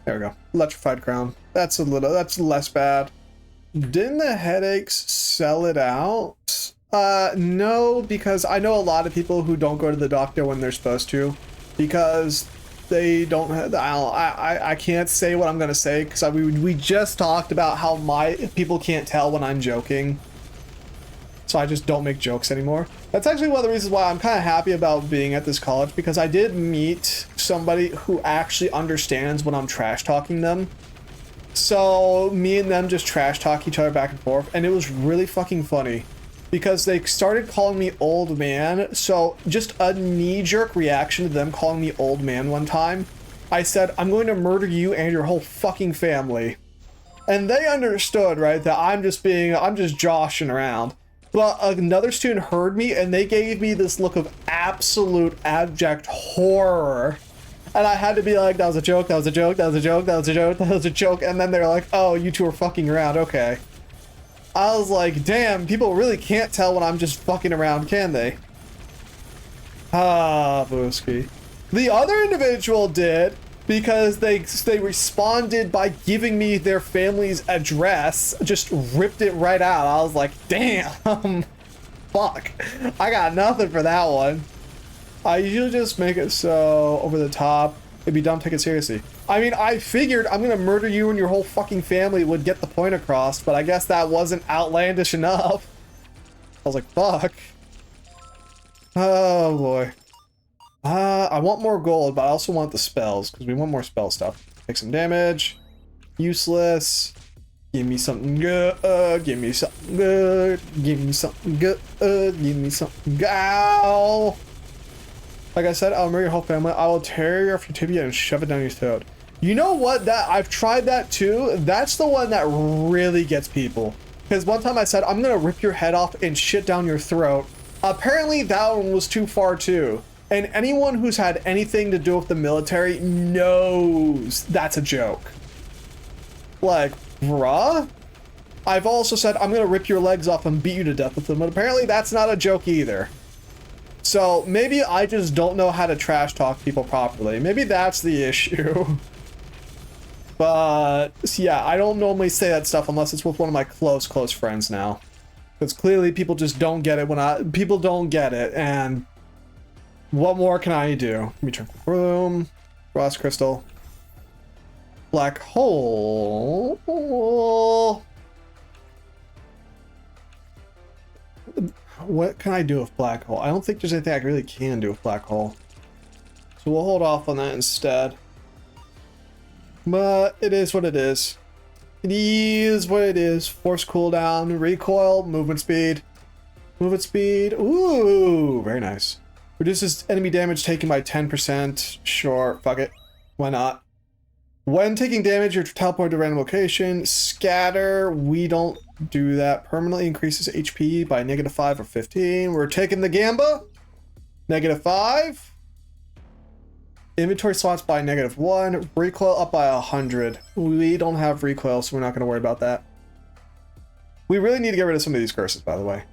we go. Electrified crown. That's less bad. Didn't the headaches sell it out? No, because I know a lot of people who don't go to the doctor when they're supposed to, because they don't have, I can't say what I'm gonna say, because we just talked about how people can't tell when I'm joking. So I just don't make jokes anymore. That's actually one of the reasons why I'm kind of happy about being at this college, because I did meet somebody who actually understands when I'm trash talking them. So me and them just trash talk each other back and forth, and it was really fucking funny because they started calling me old man. So just a knee-jerk reaction to them calling me old man one time. I said, I'm going to murder you and your whole fucking family. And they understood, right, that I'm just joshing around. But another student heard me and they gave me this look of absolute abject horror. And I had to be like, that was a joke, that was a joke, that was a joke, that was a joke, that was a joke. And then they're like, oh, you two are fucking around, okay. I was like, damn, people really can't tell when I'm just fucking around, can they? Ah, Booski. The other individual did, because they responded by giving me their family's address, just ripped it right out. I was like, damn, fuck. I got nothing for that one. I usually just make it so over the top. It'd be dumb to take it seriously. I mean, I figured I'm gonna murder you and your whole fucking family would get the point across, but I guess that wasn't outlandish enough. I was like, fuck. Oh boy. I want more gold, but I also want the spells, because we want more spell stuff. Take some damage. Useless. Give me something good. Give me something good. Give me something good. Give me something good. Ow. Like I said, I'll murder your whole family. I will tear your tibia and shove it down your throat. You know what? That I've tried that too. That's the one that really gets people. Because one time I said, I'm gonna rip your head off and shit down your throat. Apparently that one was too far too. And anyone who's had anything to do with the military knows that's a joke. Like, bruh? I've also said, I'm gonna rip your legs off and beat you to death with them, but apparently that's not a joke either. So maybe I just don't know how to trash talk people properly. Maybe that's the issue. But yeah, I don't normally say that stuff unless it's with one of my close friends now. Because clearly people just don't get it people don't get it, and what more can I do? Let me turn room, frost crystal, black hole. What can I do with black hole? I don't think there's anything I really can do with black hole. So we'll hold off on that instead. But it is what it is. It is what it is. Force cooldown, recoil, movement speed. Movement speed. Ooh, very nice. Reduces enemy damage taken by 10%. Sure, fuck it. Why not? When taking damage, you're teleported to a random location. Scatter, we don't do that. Permanently increases HP by -5 or 15. We're taking the Gamba. -5. Inventory slots by -1. Recoil up by 100. We don't have recoil, so we're not going to worry about that. We really need to get rid of some of these curses, by the way.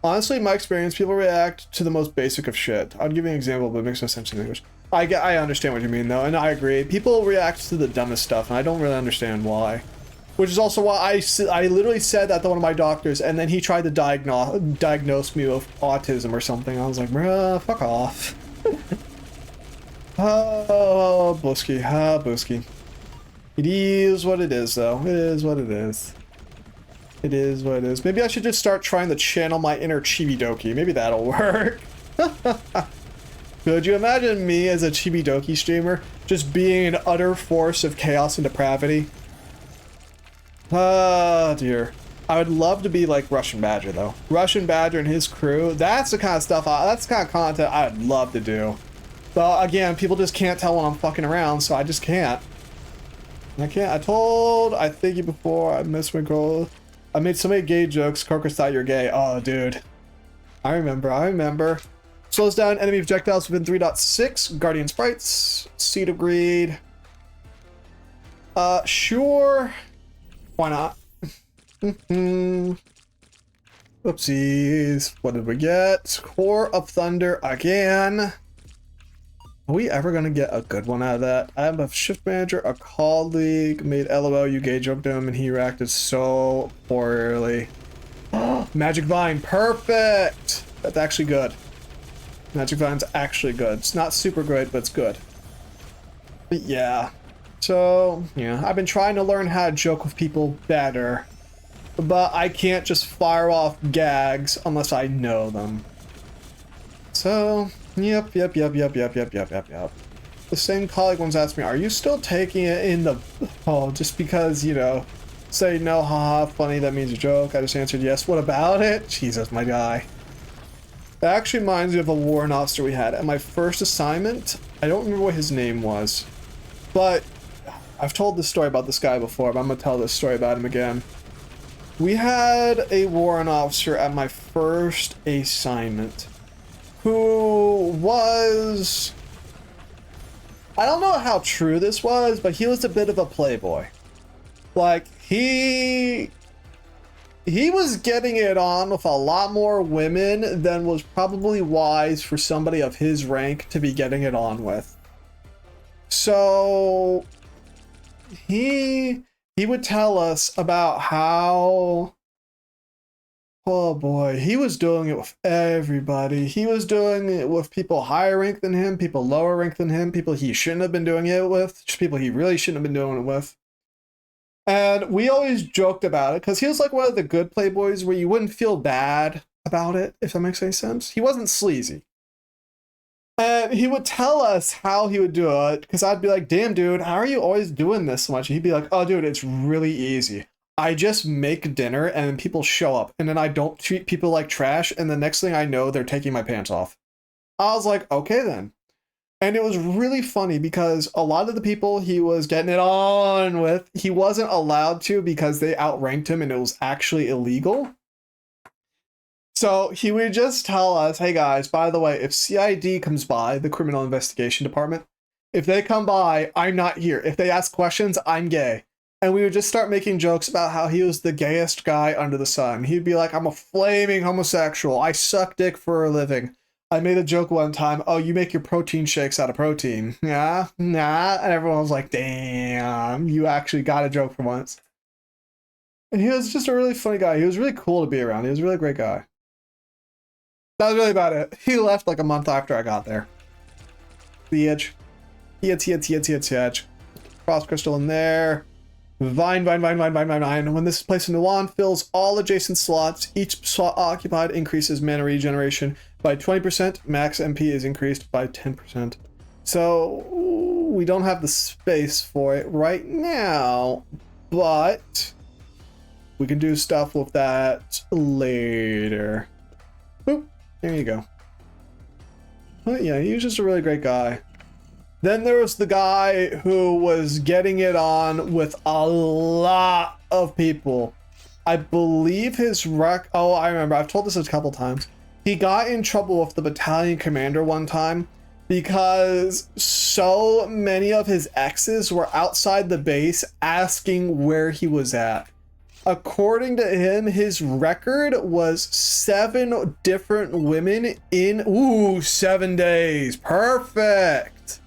Honestly, in my experience, people react to the most basic of shit. I'll give you an example, but it makes no sense in English. I understand what you mean, though, and I agree. People react to the dumbest stuff, and I don't really understand why. Which is also why I literally said that to one of my doctors, and then he tried to diagnose me with autism or something. I was like, bruh, fuck off. Oh, Booski. Ah, Booski. It is what it is, though. It is what it is. It is what it is. Maybe I should just start trying to channel my inner Chibidoki. Maybe that'll work. Could you imagine me as a Chibidoki streamer just being an utter force of chaos and depravity? Oh, dear. I would love to be like Russian Badger, though. Russian Badger and his crew, that's the kind of stuff, that's the kind of content I would love to do. But again, people just can't tell when I'm fucking around, so I just can't. I can't. I think you before, I missed my goal. I made so many gay jokes, Corcus thought you're gay. Oh, dude. I remember. Slows down enemy projectiles within 3.6. Guardian sprites. Seed of Greed. Sure. Why not? Oopsies. What did we get? Core of Thunder again. Are we ever gonna get a good one out of that? I have a shift manager, a colleague made LOL, you gay joked him, and he reacted so poorly. Magic Vine, perfect! That's actually good. Magic Vine's actually good. It's not super great, but it's good. But yeah. So, yeah, I've been trying to learn how to joke with people better. But I can't just fire off gags unless I know them. So, yep. The same colleague once asked me, are you still taking it in the... Oh, just because, you know, say no, haha, funny, that means a joke. I just answered yes. What about it? Jesus, my guy. That actually reminds me of a warrant officer we had. At my first assignment, I don't remember what his name was. But I've told this story about this guy before, but I'm going to tell this story about him again. We had a warrant officer at my first assignment who was... I don't know how true this was, but he was a bit of a playboy. Like, he was getting it on with a lot more women than was probably wise for somebody of his rank to be getting it on with. So he would tell us about how Oh boy, he was doing it with everybody. He was doing it with people higher rank than him, people lower rank than him, people he shouldn't have been doing it with, just people he really shouldn't have been doing it with. And we always joked about it because he was like one of the good playboys where you wouldn't feel bad about it, if that makes any sense. He wasn't sleazy. And he would tell us how he would do it because I'd be like, damn, dude, how are you always doing this so much? And he'd be like, oh, dude, it's really easy. I just make dinner and people show up and then I don't treat people like trash. And the next thing I know, they're taking my pants off. I was like, okay, then. And it was really funny because a lot of the people he was getting it on with, he wasn't allowed to because they outranked him and it was actually illegal. So he would just tell us, hey guys, by the way, if CID comes by, the Criminal Investigation Department, if they come by, I'm not here. If they ask questions, I'm gay. And we would just start making jokes about how he was the gayest guy under the sun. He'd be like, I'm a flaming homosexual. I suck dick for a living. I made a joke one time, oh, you make your protein shakes out of protein. Yeah, nah. And everyone was like, damn, you actually got a joke for once. And he was just a really funny guy. He was really cool to be around. He was a really great guy. That was really about it. He left like a month after I got there. The edge. Edge. Frost crystal in there. Vine. When this is placed into wand, fills all adjacent slots. Each slot occupied increases mana regeneration by 20%. Max MP is increased by 10%. So we don't have the space for it right now, but we can do stuff with that later. Boop. There you go. But yeah, he was just a really great guy. Then there was the guy who was getting it on with a lot of people. I believe his oh, I remember. I've told this a couple times. He got in trouble with the battalion commander one time because so many of his exes were outside the base asking where he was at. According to him, his record was 7 different women in, 7 days. Perfect.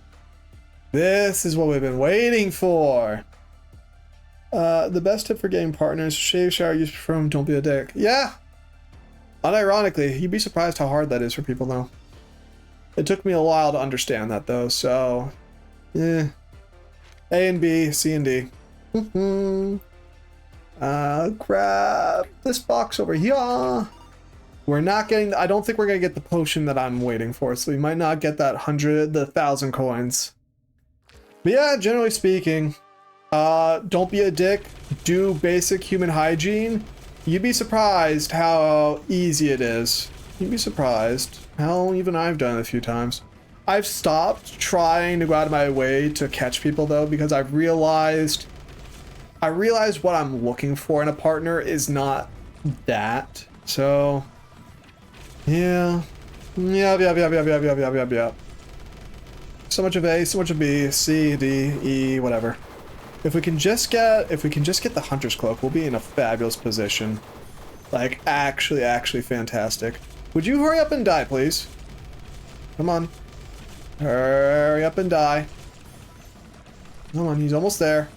This is what we've been waiting for. The best tip for getting partners, shave, shower, use perfume, don't be a dick. Yeah. Unironically, you'd be surprised how hard that is for people though. It took me a while to understand that though, so A and B, C and D. Grab this box over here. We're not getting, I don't think we're gonna get the potion that I'm waiting for, so we might not get that 1,000 coins. But yeah, generally speaking, don't be a dick, do basic human hygiene. You'd be surprised how easy it is. You'd be surprised. Hell, even I've done it a few times. I've stopped trying to go out of my way to catch people though, because I've realized what I'm looking for in a partner is not that. So, yeah. Yep. So much of A, so much of B, C, D, E, whatever. If we can just get the Hunter's Cloak, we'll be in a fabulous position. Like, actually fantastic. Would you hurry up and die, please? Come on. Hurry up and die. Come on, he's almost there.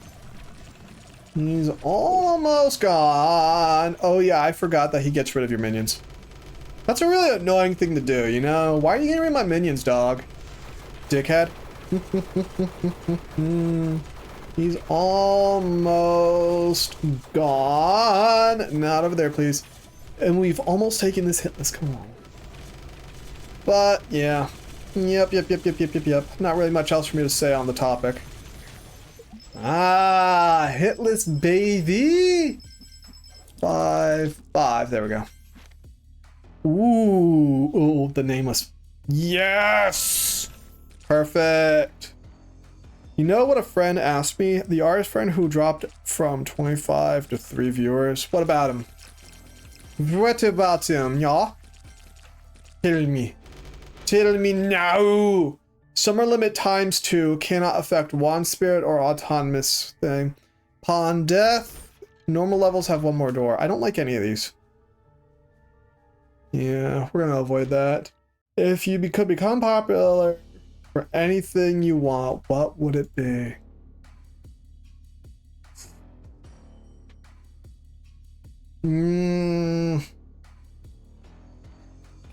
He's almost gone. Oh yeah, I forgot that he gets rid of your minions. That's a really annoying thing to do, you know? Why are you getting rid of my minions, dog? Dickhead. He's almost gone. Not over there, please. And we've almost taken this hit list. Come on. But yeah. Yep. Not really much else for me to say on the topic. Ah, hitless baby. 5. There we go. Ooh, the nameless. Yes. Perfect. You know what a friend asked me? The artist friend who dropped from 25 to 3 viewers. What about him? What about him, y'all? Tell me. Tell me now. Summer limit ×2 cannot affect wand spirit or autonomous thing. Upon death, normal levels have 1 more door. I don't like any of these. Yeah, we're gonna avoid that. If you could become popular for anything you want, what would it be?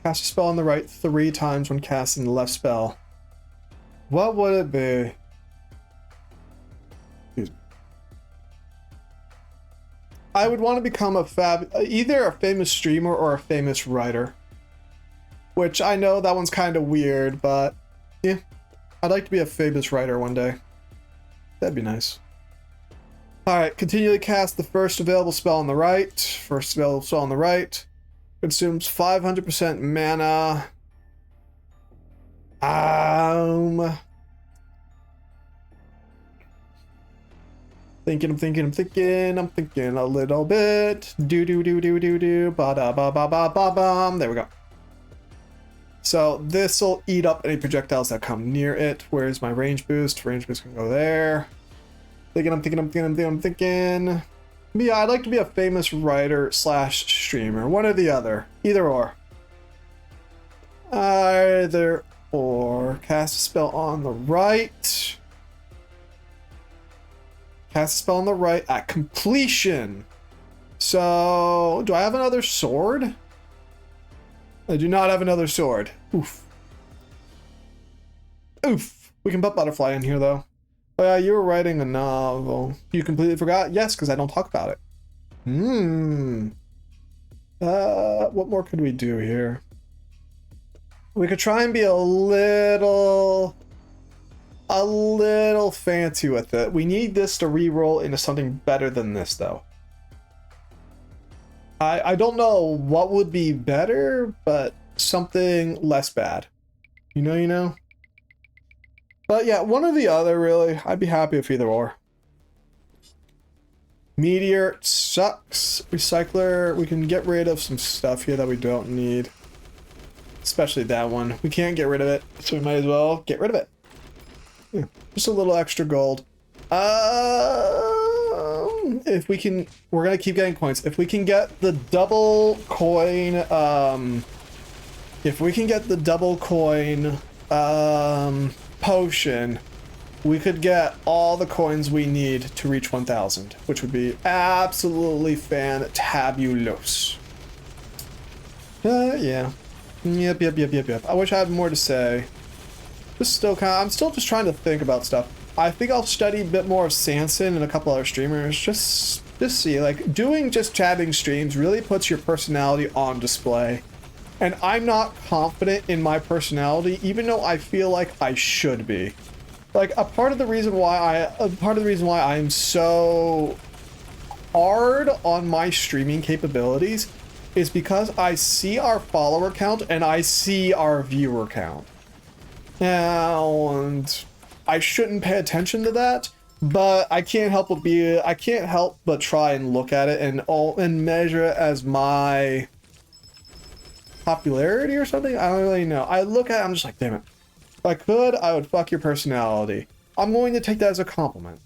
Cast a spell on the right 3 times when casting the left spell. What would it be? Excuse me. I would want to become either a famous streamer or a famous writer. Which I know that one's kind of weird, but yeah. I'd like to be a famous writer one day. That'd be nice. Alright, continually cast the first available spell on the right. First available spell on the right. Consumes 500% mana. I'm thinking a little bit. Ba-da-ba-ba-ba-ba-bum. There we go. So this will eat up any projectiles that come near it. Where's my range boost? Range boost can go there. I'm thinking. Yeah, I'd like to be a famous writer / streamer. One or the other. Either or. Either or. Cast a spell on the right. Cast a spell on the right at completion. So, do I have another sword? I do not have another sword. Oof. Oof. We can put Butterfly in here, though. Oh, yeah, you were writing a novel. You completely forgot? Yes, because I don't talk about it. What more could we do here? We could try and be a little fancy with it. We need this to reroll into something better than this, though. I don't know what would be better, but something less bad. You know? But yeah, one or the other, really. I'd be happy if either or. Meteor sucks. Recycler, we can get rid of some stuff here that we don't need. Especially that one. We can't get rid of it, so we might as well get rid of it. Yeah, just a little extra gold. If we can, we're gonna keep getting coins. If we can get the double coin, potion, we could get all the coins we need to reach 1,000, which would be absolutely fantabulous. Yeah. Yep. I wish I had more to say. I'm still just trying to think about stuff. I think I'll study a bit more of Sanson and a couple other streamers. Just see, like, doing just chatting streams really puts your personality on display. And I'm not confident in my personality, even though I feel like I should be. Like, a part of the reason why I'm so hard on my streaming capabilities is because I see our follower count and I see our viewer count. And I shouldn't pay attention to that, but I can't help but try and look at it and measure it as my popularity or something. I don't really know. I look at it, I'm just like, damn it. If I could, I would fuck your personality. I'm going to take that as a compliment.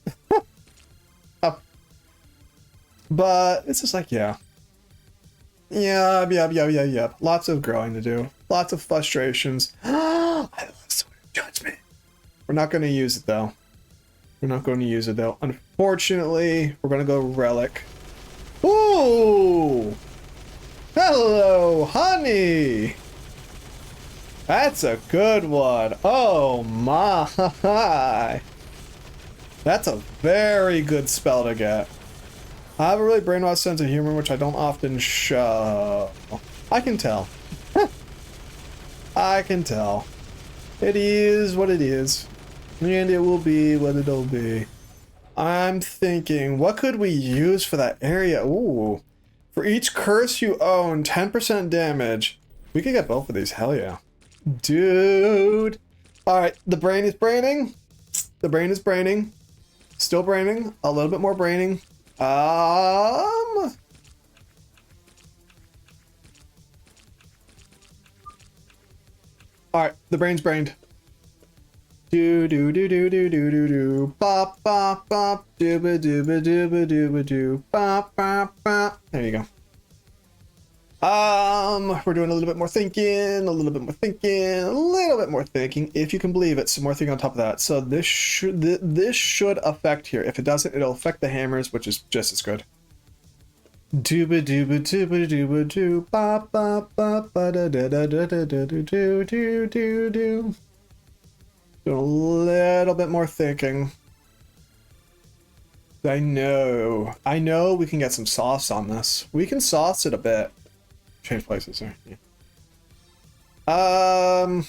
But it's just like, yeah. Yeah. Lots of growing to do. Lots of frustrations. I love Sword of Judgment. We're not going to use it, though. Unfortunately, we're going to go Relic. Ooh! Hello, honey! That's a good one. Oh, my. That's a very good spell to get. I have a really brainwashed sense of humor, which I don't often show. I can tell. I can tell. It is what it is. And it will be what it'll be. I'm thinking, what could we use for that area? Ooh. For each curse you own, 10% damage. We could get both of these, hell yeah. Dude. Alright, the brain is braining. Still braining. A little bit more braining. Alright, the brain's brained. Do bop bop bop dooba dooba dooba dooba doo bop bop bop. There you go. We're doing a little bit more thinking, if you can believe it. Some more thinking on top of that. So this should affect here. If it doesn't, it'll affect the hammers, which is just as good. Dooba dooba dooba dooba doo ba ba ba ba da da da da da da do do do do do. Do a little bit more thinking. I know we can get some sauce on this. We can sauce it a bit. Change places there. Yeah.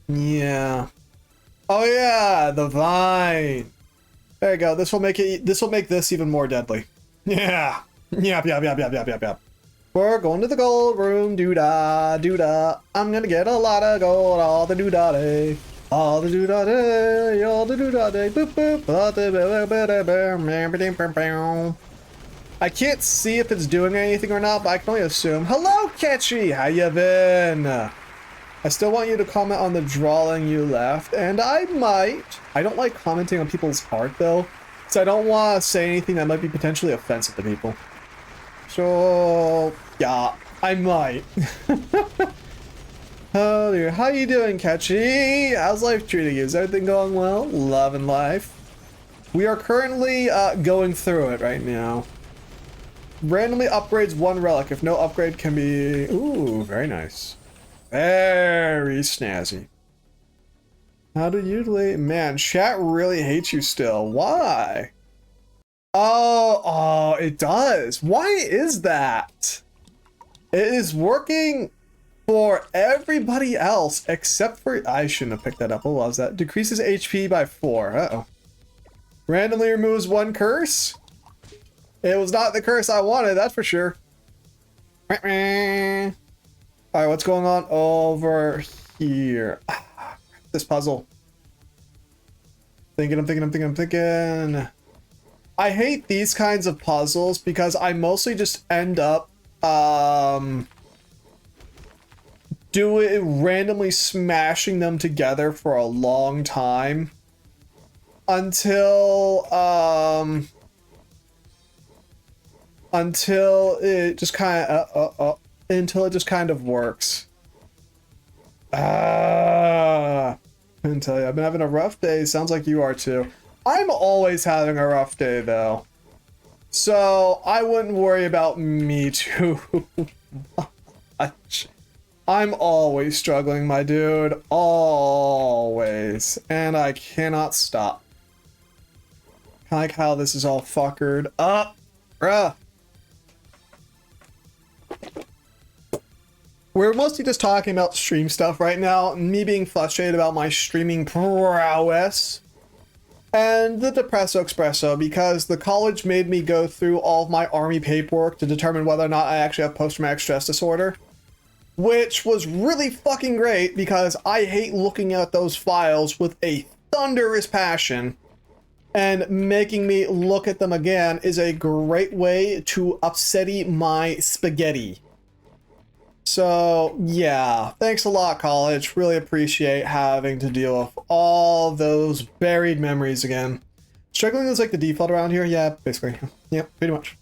Yeah. Oh yeah, the vine. There you go. This will make this even more deadly. Yeah. Yep, yep, yep, yep, yep, yep, yep. We're going to the gold room, doo-da, doo-da. I'm gonna get a lot of gold, all the doo-da-day. All the doo-da-day, all the doo-da-day, boop boop, all the I can't see if it's doing anything or not, but I can only assume. Hello, Catchy! How you been? I still want you to comment on the drawing you left, and I might. I don't like commenting on people's art, though, because I don't want to say anything that might be potentially offensive to people. So, yeah, I might. Oh dear, how you doing, Catchy? How's life treating you? Is everything going well? Loving life. We are currently going through it right now. Randomly upgrades one relic. If no upgrade can be... Ooh, very nice. Very snazzy. How do you delete? Man, chat really hates you still. Why? Oh, it does. Why is that? It is working for everybody else except for... I shouldn't have picked that up. What was that? Decreases HP by 4. Uh-oh. Randomly removes one curse? It was not the curse I wanted, that's for sure. Alright, what's going on over here? This puzzle. I'm thinking. I hate these kinds of puzzles because I mostly just end up randomly smashing them together for a long time until it just kind of until it just kind of works. I can tell you, I've been having a rough day. Sounds like you are too. I'm always having a rough day though, so I wouldn't worry about me too much. I'm always struggling, my dude. Always. And I cannot stop. I like how this is all fuckered up. Bruh. We're mostly just talking about stream stuff right now. Me being frustrated about my streaming prowess. And the Depresso Espresso, because the college made me go through all of my army paperwork to determine whether or not I actually have post-traumatic stress disorder. Which was really fucking great because I hate looking at those files with a thunderous passion, and making me look at them again is a great way to upsetty my spaghetti. So yeah, thanks a lot, college. Really appreciate having to deal with all those buried memories again. Struggling is like the default around here? Yeah, basically. Yeah, pretty much.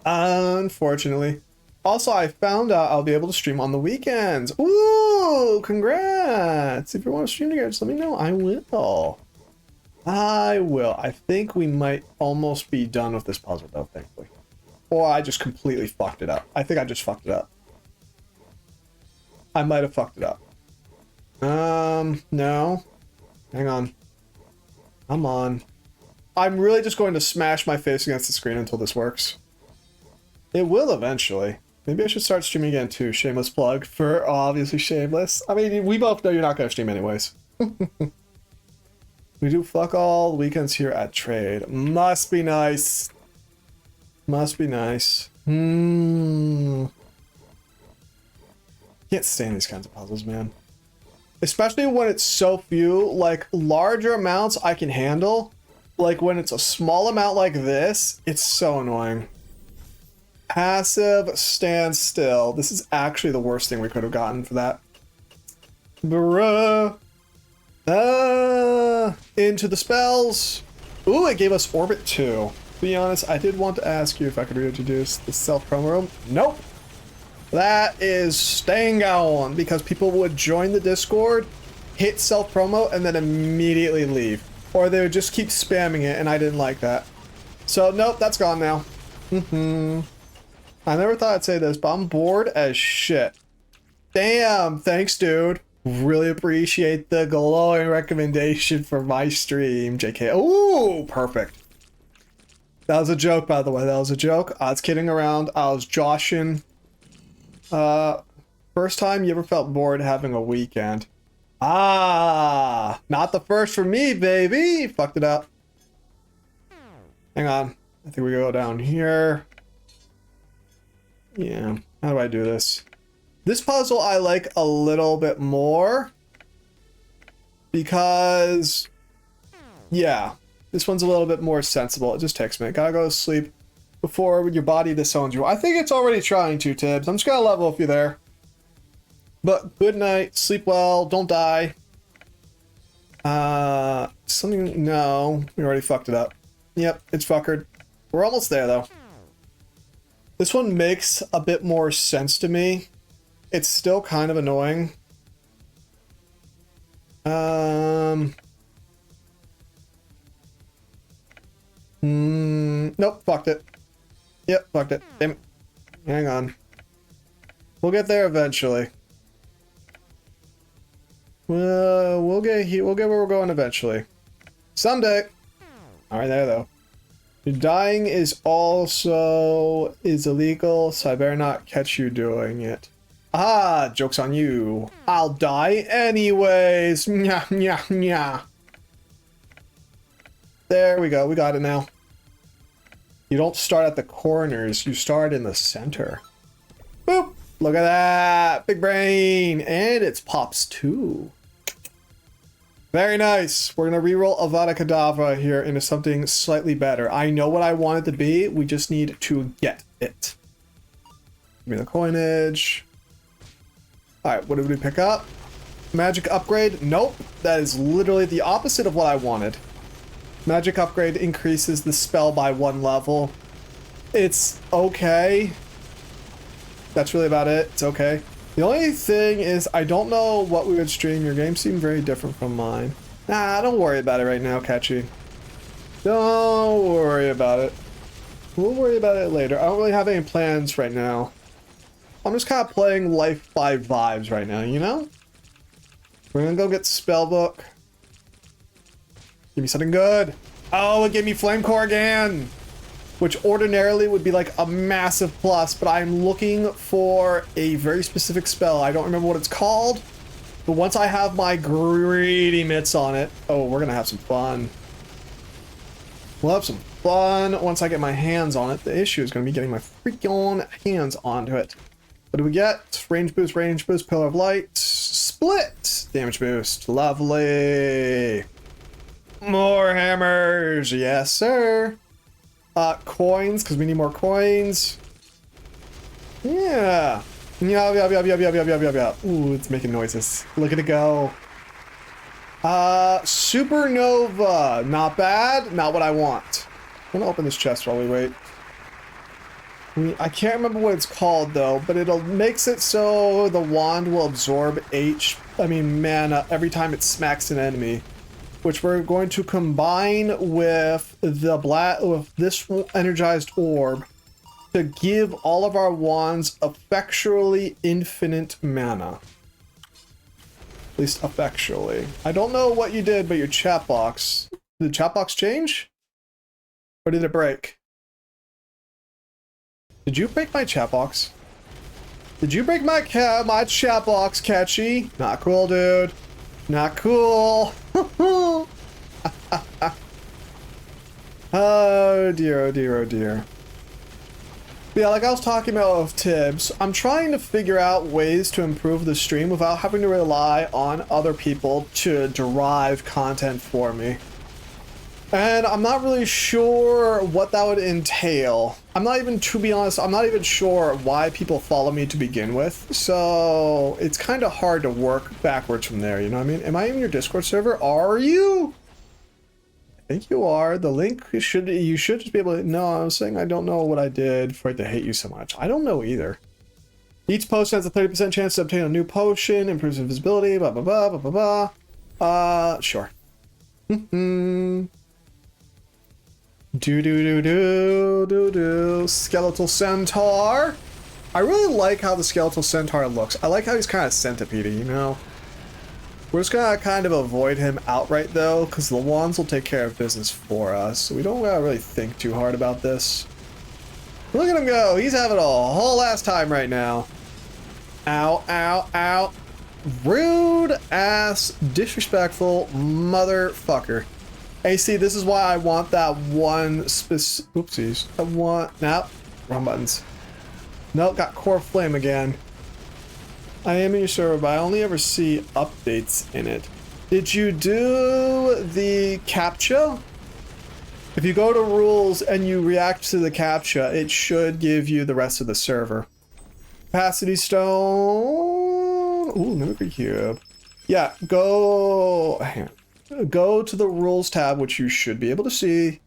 Unfortunately. Also, I found out I'll be able to stream on the weekends. Ooh, congrats! If you want to stream together, just let me know. I will. I think we might almost be done with this puzzle, though, thankfully. Or I just completely fucked it up. I think I just fucked it up. I might have fucked it up. No. Hang on. Come on. I'm really just going to smash my face against the screen until this works. It will eventually. Maybe I should start streaming again too. Shameless plug for obviously shameless. I mean, we both know you're not going to stream anyways. We do fuck all weekends here at Trade. Must be nice. Must be nice. Can't stand these kinds of puzzles, man. Especially when it's so few. Like, larger amounts I can handle. Like, when it's a small amount like this, it's so annoying. Passive stand still. This is actually the worst thing we could have gotten for that. Bruh. Into the spells. Ooh, it gave us Orbit 2. To be honest, I did want to ask you if I could reintroduce the self-promo room. Nope. That is staying on because people would join the Discord, hit self-promo, and then immediately leave. Or they would just keep spamming it, and I didn't like that. So, nope, that's gone now. I never thought I'd say this, but I'm bored as shit. Damn, thanks, dude. Really appreciate the glowing recommendation for my stream, JK. Ooh, perfect. That was a joke, by the way. That was a joke. I was kidding around. I was joshing. First time you ever felt bored having a weekend? Ah, not the first for me, baby. Fucked it up. Hang on. I think we go down here. Yeah. How do I do this? This puzzle I like a little bit more because, yeah, this one's a little bit more sensible. It just takes a minute. Gotta go to sleep before your body disowns you. I think it's already trying to, Tibbs. I'm just gonna level with you there. But good night, sleep well, don't die. Something, no, we already fucked it up. Yep, it's fuckered. We're almost there though. This one makes a bit more sense to me. It's still kind of annoying. Nope, fucked it. Yep, fucked it. Damn it. Hang on. We'll get there eventually. We'll get where we're going eventually. Someday. All right, there though. Dying is also illegal, so I better not catch you doing it. Ah, joke's on you. I'll die anyways. Nya, nya, nya. There we go. We got it now. You don't start at the corners. You start in the center. Boop. Look at that. Big brain. And it's pops too. Very nice. We're going to reroll Avada Kedavra here into something slightly better. I know what I want it to be. We just need to get it. Give me the coinage. Alright, what did we pick up? Magic upgrade? Nope. That is literally the opposite of what I wanted. Magic upgrade increases the spell by 1 level. It's okay. That's really about it. It's okay. The only thing is, I don't know what we would stream. Your game seemed very different from mine. Nah, don't worry about it right now, Catchy. Don't worry about it. We'll worry about it later. I don't really have any plans right now. I'm just kind of playing life by vibes right now, you know? We're gonna go get Spellbook. Give me something good. Oh, it gave me Flame Core again! Which ordinarily would be like a massive plus, but I'm looking for a very specific spell. I don't remember what it's called, but once I have my greedy mitts on it, oh, we're gonna have some fun. We'll have some fun once I get my hands on it. The issue is gonna be getting my freaking hands onto it. What do we get? Range boost, Pillar of Light, split, damage boost, lovely. More hammers, yes sir. Coins, because we need more coins. Yeah. Yeah. Ooh, it's making noises. Look at it go. Supernova. Not bad. Not what I want. I'm gonna open this chest while we wait. I can't remember what it's called though, but it'll makes it so the wand will absorb mana every time it smacks an enemy, which we're going to combine with this energized orb to give all of our wands effectually infinite mana. At least effectually. I don't know what you did, but your chat box. Did the chat box change? Or did it break? Did you break my chat box? Did you break my chat box, Catchy? Not cool, dude. Not cool. Oh dear, oh dear, oh dear. But yeah, like I was talking about with Tibbs, I'm trying to figure out ways to improve the stream without having to rely on other people to derive content for me. And I'm not really sure what that would entail. To be honest, I'm not even sure why people follow me to begin with. So it's kind of hard to work backwards from there, you know what I mean? Am I in your Discord server? Are you? I think you are. The link you should just be able to. No, I was saying I don't know what I did for it to hate you so much. I don't know either. Each potion has a 30% chance to obtain a new potion, improves invisibility, blah blah blah blah blah blah. Sure. Do. Skeletal Centaur. I really like how the Skeletal Centaur looks. I like how he's kind of centipede, you know? We're just gonna kind of avoid him outright though, because the wands will take care of business for us. So we don't gotta really think too hard about this. Look at him go. He's having a whole ass time right now. Ow, ow, ow. Rude ass, disrespectful motherfucker. Hey, see, this is why I want that one oopsies. I want, nope, wrong buttons. Nope, got core flame again. I am in your server, but I only ever see updates in it. Did you do the CAPTCHA? If you go to rules and you react to the CAPTCHA, it should give you the rest of the server. Capacity stone. Ooh, mimicry cube. Yeah, go to the rules tab, which you should be able to see.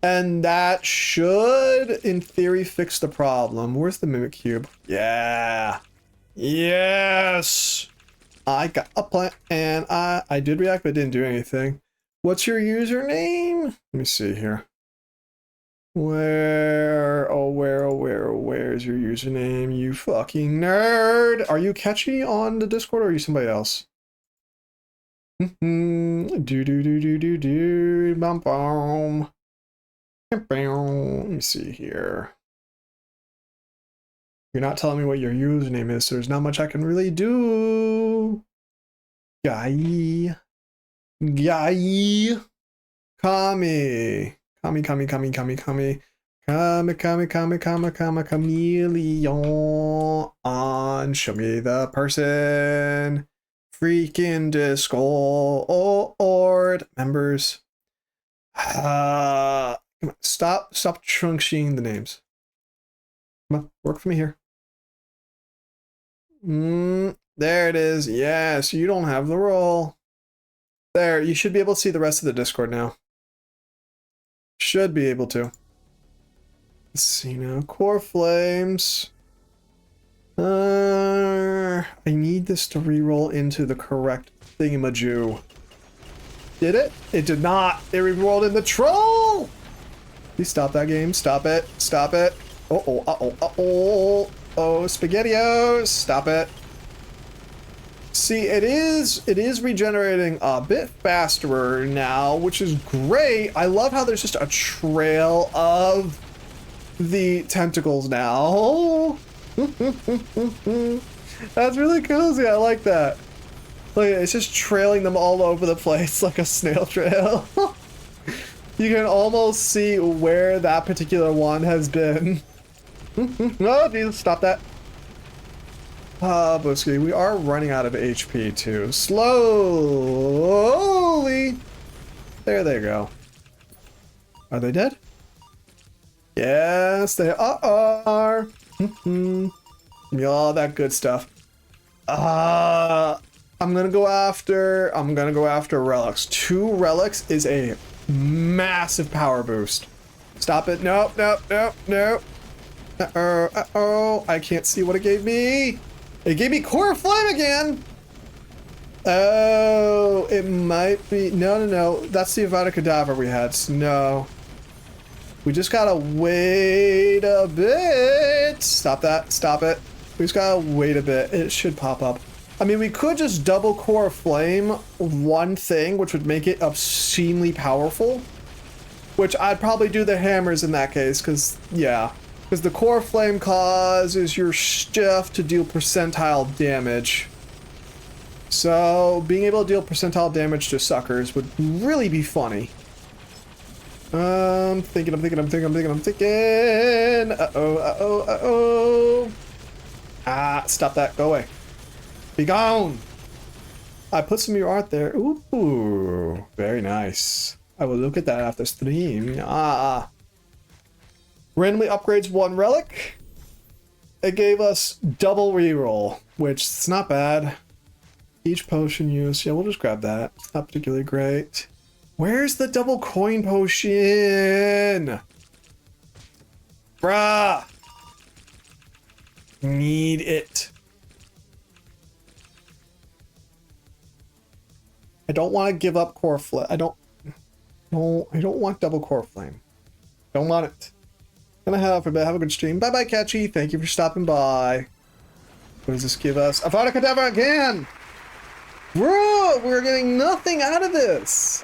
And that should, in theory, fix the problem. Where's the mimic cube? Yeah. Yes. I got a plant and I did react, but didn't do anything. What's your username? Let me see here. Where's your username, you fucking nerd? Are you Catchy on the Discord or are you somebody else? Bum bum. Let me see here. You're not telling me what your username is, so there's not much I can really do. Guy. Kami. Chameleon. Show me the person. Freaking Discord members. Come on, stop trunking the names. Come on, work for me here. There it is. Yes, you don't have the role. There, you should be able to see the rest of the Discord now. Should be able to. Let's see now. Core flames. I need this to reroll into the correct thingamajoo. Did it? It did not. It rerolled in the troll. Please stop that game. Stop it. Stop it. Oh, SpaghettiOs. Stop it. See, it is regenerating a bit faster now, which is great. I love how there's just a trail of the tentacles now. That's really cozy. I like that. Look, it's just trailing them all over the place like a snail trail. You can almost see where that particular one has been. Oh, Jesus, stop that. Booski, we are running out of HP too. Slowly. There they go. Are they dead? Yes, they are. All that good stuff. I'm gonna go after relics. 2 relics is a massive power boost. Stop it. Nope. Uh-oh. I can't see what it gave me. It gave me core flame again. Oh, it might be. No. That's the Avada Kedavra we had. So no. We just gotta wait a bit. Stop that. Stop it. We just gotta wait a bit. It should pop up. I mean, we could just double core flame one thing, which would make it obscenely powerful. Which I'd probably do the hammers in that case, because, yeah. Because the core flame causes your stuff to deal percentile damage. So, being able to deal percentile damage to suckers would really be funny. I'm thinking. Uh-oh. Ah, stop that. Go away. Be gone. I put some of your art there. Ooh, very nice. I will look at that after stream. Randomly upgrades 1 relic. It gave us double reroll, which is not bad. Each potion use. Yeah, we'll just grab that. It's not particularly great. Where's the double coin potion? Bruh. Need it. I don't want to give up core flame. I don't want double core flame. Don't want it. Gonna have a good stream. Bye bye, Catchy. Thank you for stopping by. What does this give us? Avada Kedavra again! Bro, we're getting nothing out of this.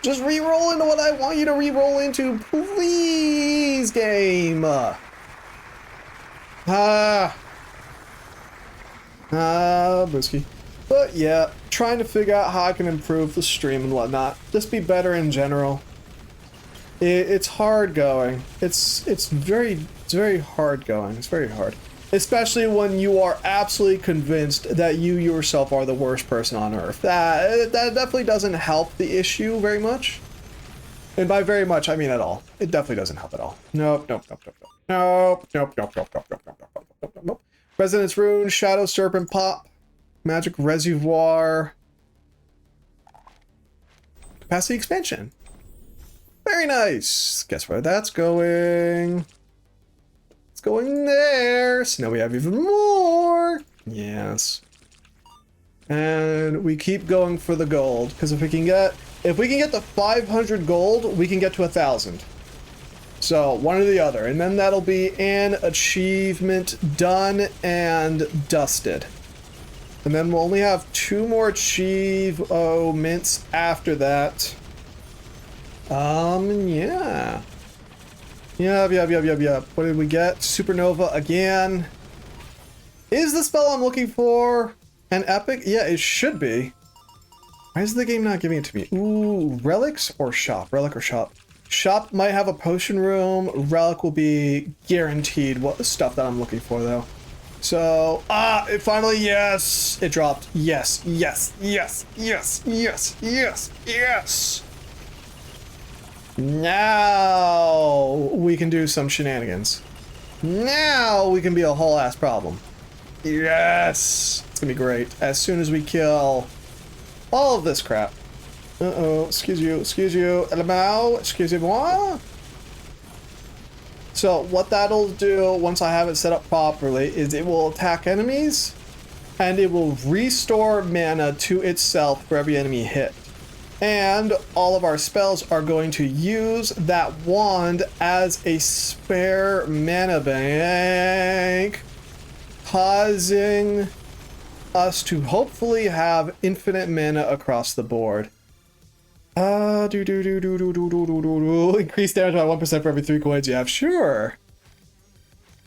Just re-roll into what I want you to re-roll into, please, game. Brisky. But yeah, trying to figure out how I can improve the stream and whatnot. Just be better in general. It's hard going. It's very hard going. It's very hard. Especially when you are absolutely convinced that you yourself are the worst person on earth. That definitely doesn't help the issue very much. And by very much, I mean at all. It definitely doesn't help at all. Nope. Resonance Rune, Shadow Serpent Pop, Magic Reservoir, Capacity Expansion. Very nice. Guess where that's going? It's going there. So now we have even more. Yes. And we keep going for the gold, because if we can get the 500 gold, we can get to 1,000. So one or the other, and then that'll be an achievement done and dusted. And then we'll only have 2 more achievements after that. Yeah. Yep. What did we get? Supernova again. Is the spell I'm looking for an epic? Yeah, it should be. Why is the game not giving it to me? Ooh, relics or shop? Relic or shop? Shop might have a potion room. Relic will be guaranteed what stuff that I'm looking for though. So, it finally, yes, it dropped. Yes. Now we can do some shenanigans. Now we can be a whole ass problem. Yes, it's gonna be great. As soon as we kill all of this crap. Excuse you, excusez-moi. So what that'll do once I have it set up properly is it will attack enemies and it will restore mana to itself for every enemy hit. And all of our spells are going to use that wand as a spare mana bank, causing us to hopefully have infinite mana across the board. Increase damage by 1% for every 3 coins you have, sure.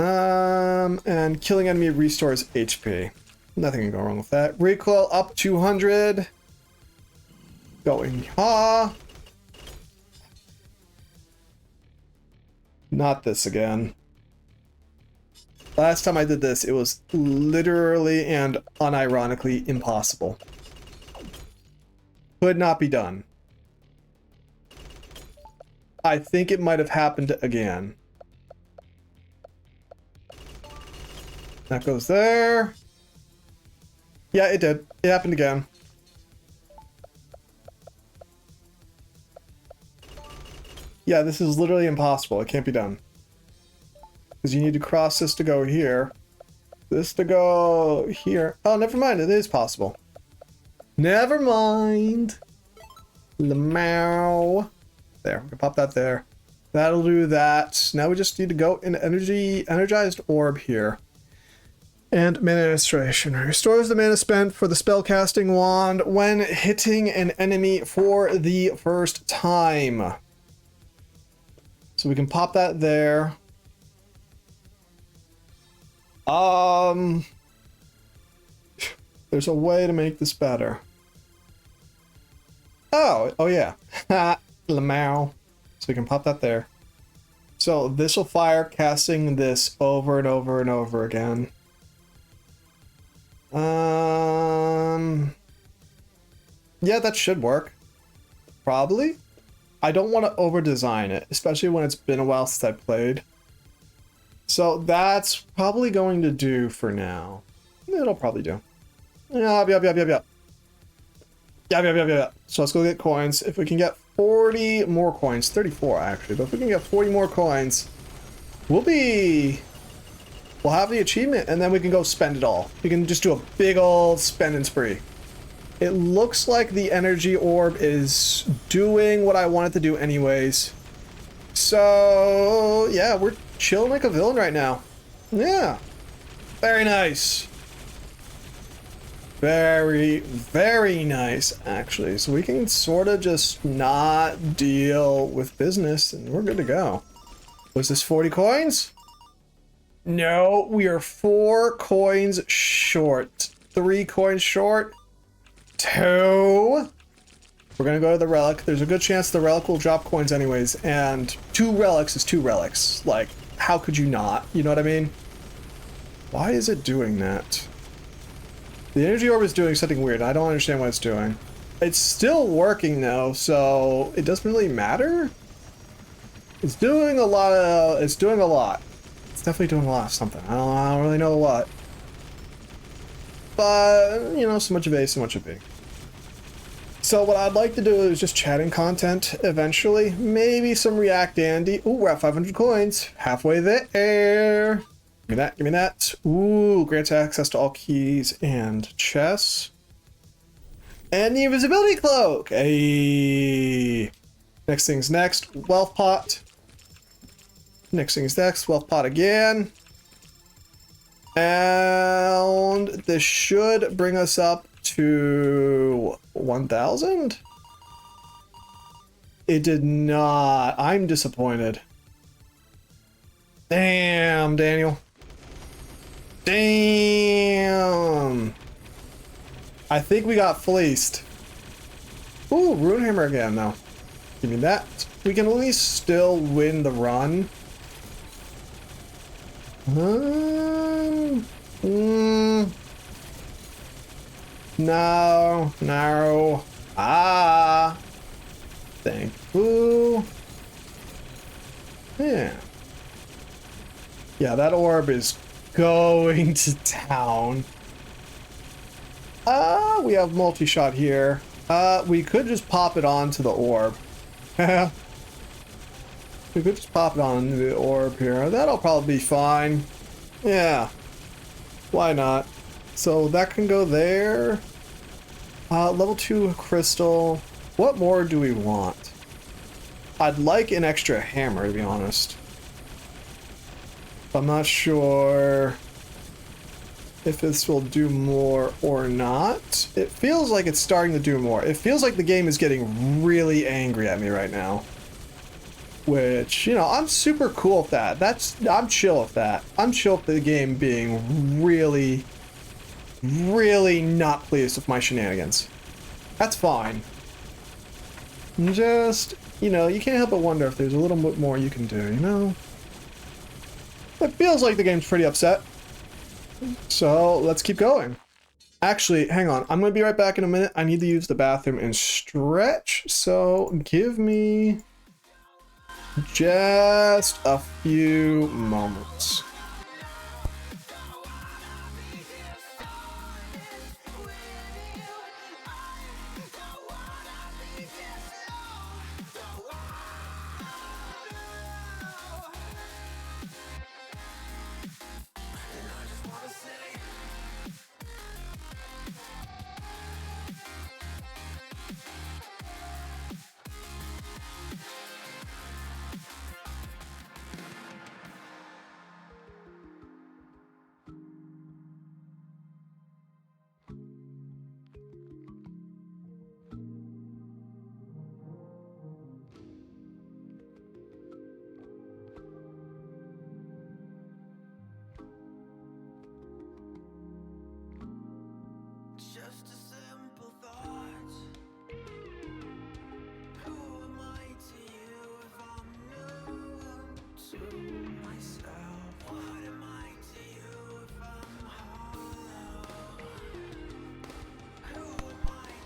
And killing enemy restores HP. Nothing can go wrong with that. Recoil up 200. Going, Not this again. Last time I did this, it was literally and unironically impossible. Could not be done. I think it might have happened again. That goes there. Yeah, it did. It happened again. Yeah, this is literally impossible. It can't be done. Because you need to cross this to go here. This to go here. Oh, never mind. It is possible. Never mind. Lamau. There. We can pop that there. That'll do that. Now we just need to go in energized orb here. And mana administration. Restores the mana spent for the spellcasting wand when hitting an enemy for the first time. So we can pop that there. There's a way to make this better. Oh yeah. Lamau. So we can pop that there. So this will fire casting this over and over and over again. Yeah, that should work. Probably. I don't want to over-design it, especially when it's been a while since I played. So that's probably going to do for now. It'll probably do. Yep. So let's go get coins. If we can get 40 more coins, 34 actually, but if we can get 40 more coins, we'll have the achievement, and then we can go spend it all. We can just do a big old spending spree. It looks like the energy orb is doing what I want it to do anyways. So, yeah, we're chilling like a villain right now. Yeah. Very nice. Very, very nice, actually. So we can sort of just not deal with business and we're good to go. Was this 40 coins? No, we are 4 coins short. 3 coins short. 2. We're gonna go to the relic. There's a good chance the relic will drop coins anyways, and 2 relics is 2 relics. Like, how could you not? You know what I mean? Why is it doing that? The energy orb is doing something weird. I don't understand what it's doing. It's still working though, so it doesn't really matter. It's doing a lot of... It's doing a lot. It's definitely doing a lot of something. I don't really know what. But, you know, so much of A, so much of B. So what I'd like to do is just chatting content eventually. Maybe some React Andy. Ooh, we're at 500 coins. Halfway there. Give me that, give me that. Ooh, grants access to all keys and chests. And the invisibility cloak. Hey. Next thing's next. Wealth pot. Next thing's next. Wealth pot again. And this should bring us up to 1,000? It did not. I'm disappointed. Damn, Daniel. Damn. I think we got fleeced. Ooh, Runehammer again, though. Give me that. We can at least still win the run. No, no. Ah. Thank you. Yeah. Yeah, that orb is going to town. We have multi-shot here. We could just pop it onto the orb. We could just pop it on the orb here. That'll probably be fine. Yeah. Why not? So that can go there. Level 2 crystal. What more do we want? I'd like an extra hammer, to be honest. I'm not sure if this will do more or not. It feels like it's starting to do more. It feels like the game is getting really angry at me right now. Which, you know, I'm super cool with that. I'm chill with that. I'm chill with the game being really, really not pleased with my shenanigans. That's fine. Just, you know, you can't help but wonder if there's a little bit more you can do, you know? It feels like the game's pretty upset. So, let's keep going. Actually, hang on. I'm going to be right back in a minute. I need to use the bathroom and stretch. So, give me just a few moments.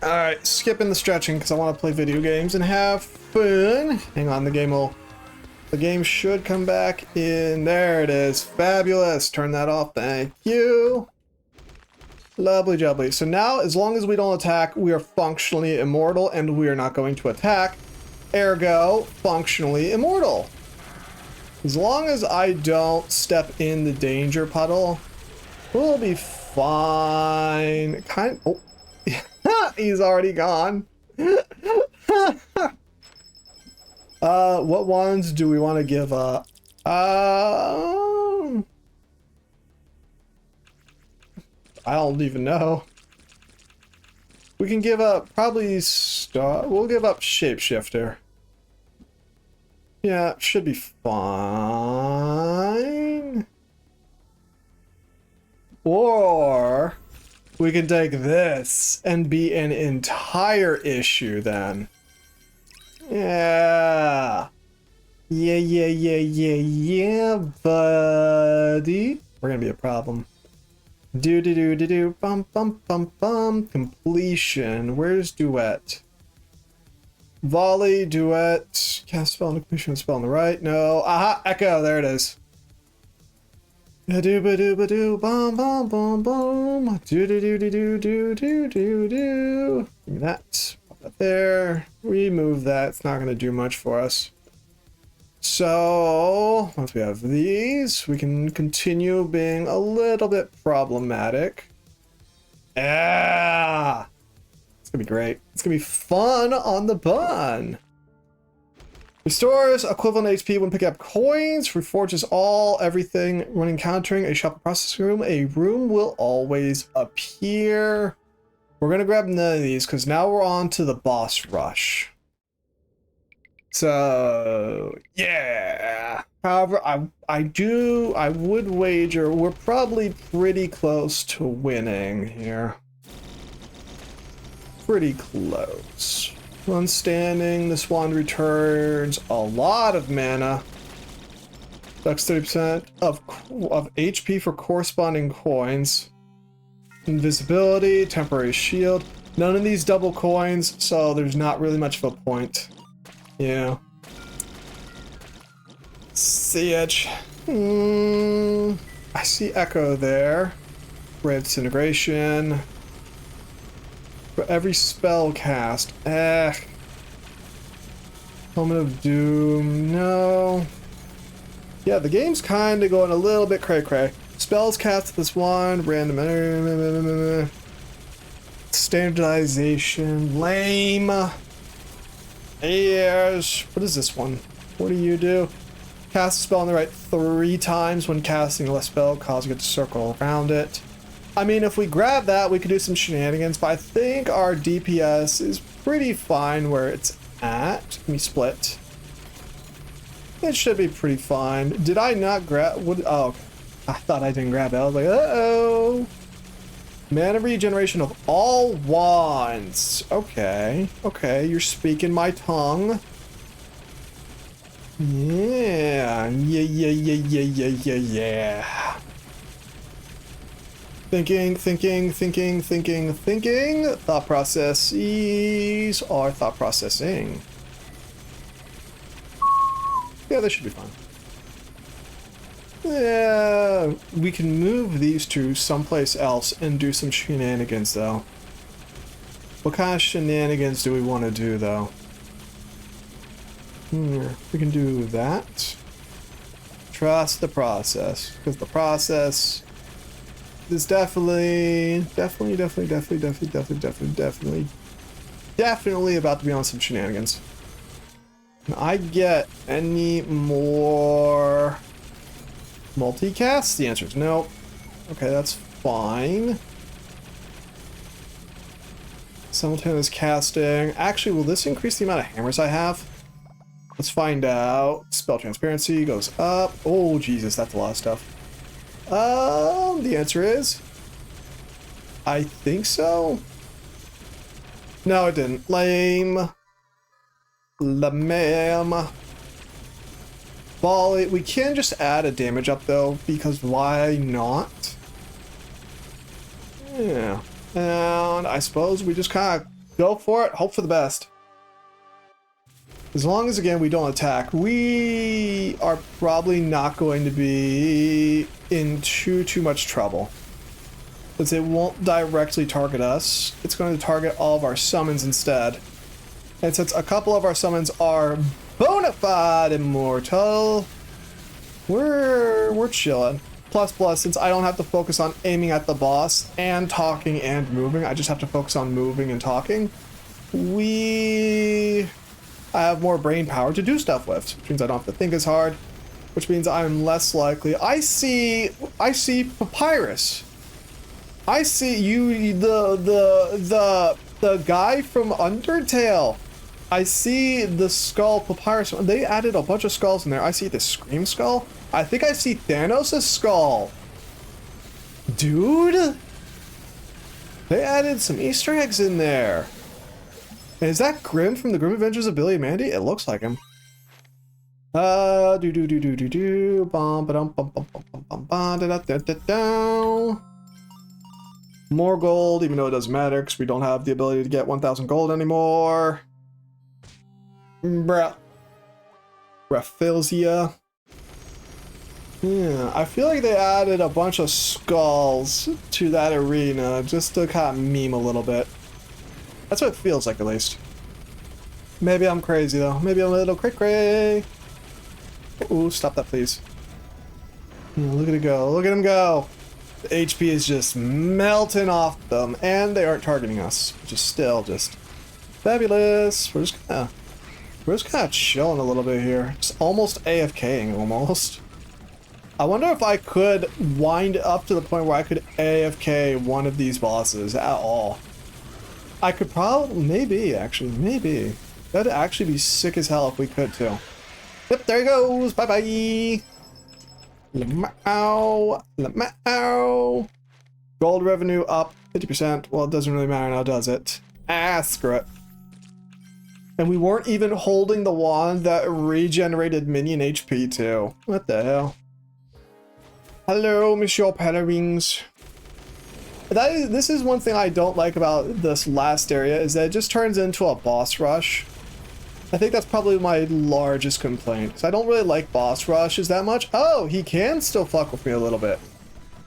Alright, skipping the stretching because I want to play video games and have fun. Hang on, the game should come back in. There it is. Fabulous. Turn that off. Thank you. Lovely jubbly. So now, as long as we don't attack, we are functionally immortal, and we are not going to attack. Ergo, functionally immortal. As long as I don't step in the danger puddle, we'll be fine. Oh. He's already gone. What ones do we want to give up? I don't even know. We can give up probably we'll give up shapeshifter. Yeah, should be fine. Or we can take this and be an entire issue then. Yeah. Yeah, buddy. We're gonna be a problem. Bum bum bum bum. Completion. Where's duet? Volley, duet, cast spell on the completion, spell on the right. No. Aha, echo, there it is. Do bum bum bum bum. Do. Give me that. Pop that there. Remove that. It's not gonna do much for us. So once we have these, we can continue being a little bit problematic. Ah, it's gonna be great. It's gonna be fun on the bun. Restores equivalent HP when picking up coins. Reforges everything when encountering a shop processing room. A room will always appear. We're gonna grab none of these because now we're on to the boss rush. So yeah. However, I would wager we're probably pretty close to winning here. Pretty close. One standing, this wand returns a lot of mana. Dex 30% of HP for corresponding coins. Invisibility, temporary shield. None of these double coins, so there's not really much of a point. Yeah. Siege. I see Echo there. Red Disintegration. For every spell cast. Moment of Doom. No. Yeah, the game's kind of going a little bit cray-cray. Spells cast this one. Random. Standardization. Lame. Yes. What is this one? What do you do? Cast a spell on the right 3 times when casting a spell, causing it to circle around it. I mean, if we grab that, we could do some shenanigans, but I think our DPS is pretty fine where it's at. Let me split. It should be pretty fine. Did I not grab? Oh, okay. I thought I didn't grab it. I was like, uh-oh. Mana regeneration of all wands. Okay. Okay, you're speaking my tongue. Yeah. Yeah. Thinking. Thought processes are thought processing. Yeah, that should be fun. Yeah, we can move these two someplace else and do some shenanigans, though. What kind of shenanigans do we want to do, though? We can do that. Trust the process, because the process is definitely about to be on some shenanigans. Can I get any more multicast? The answer is no. Okay, that's fine. Simultaneous casting. Actually, will this increase the amount of hammers I have? Let's find out. Spell transparency goes up. Oh, Jesus, that's a lot of stuff. The answer is I think so. No, it didn't. Lame. Lame. Volley. We can just add a damage up though, because why not? Yeah. And I suppose we just kind of go for it, hope for the best. As long as, again, we don't attack, we are probably not going to be in too much trouble. Because it won't directly target us. It's going to target all of our summons instead. And since a couple of our summons are bona fide immortal, we're chilling. Plus, since I don't have to focus on aiming at the boss and talking and moving, I just have to focus on moving and talking. We I have more brain power to do stuff with, which means I don't have to think as hard, which means I'm less likely. I see Papyrus. I see you, the guy from Undertale. I see the skull Papyrus. They added a bunch of skulls in there. I see the Scream skull. I think I see Thanos' skull. Dude, they added some Easter eggs in there. And is that Grim from the Grim Adventures of Billy and Mandy? It looks like him. Bum ba dum bum bum bum bum bum da da da da da. More gold, even though it doesn't matter because we don't have the ability to get 1,000 gold anymore. Bruh. Raphilsia. Yeah, I feel like they added a bunch of skulls to that arena just to kind of meme a little bit. That's what it feels like, at least. Maybe I'm crazy, though. Maybe I'm a little cray-cray. Ooh, stop that, please. Yeah, look at it go. Look at him go. The HP is just melting off them, and they aren't targeting us, which is still just fabulous. We're just kind of chilling a little bit here. Just almost AFKing, almost. I wonder if I could wind up to the point where I could AFK one of these bosses at all. I could probably, maybe, actually, maybe. That'd actually be sick as hell if we could, too. Yep, there he goes. Bye-bye. Lamau. Lamau. Gold revenue up 50%. Well, it doesn't really matter now, does it? Ah, screw it. And we weren't even holding the wand that regenerated minion HP, too. What the hell? Hello, Monsieur Pellerings. This is one thing I don't like about this last area, is that it just turns into a boss rush. I think that's probably my largest complaint, because I don't really like boss rushes that much. Oh, he can still fuck with me a little bit.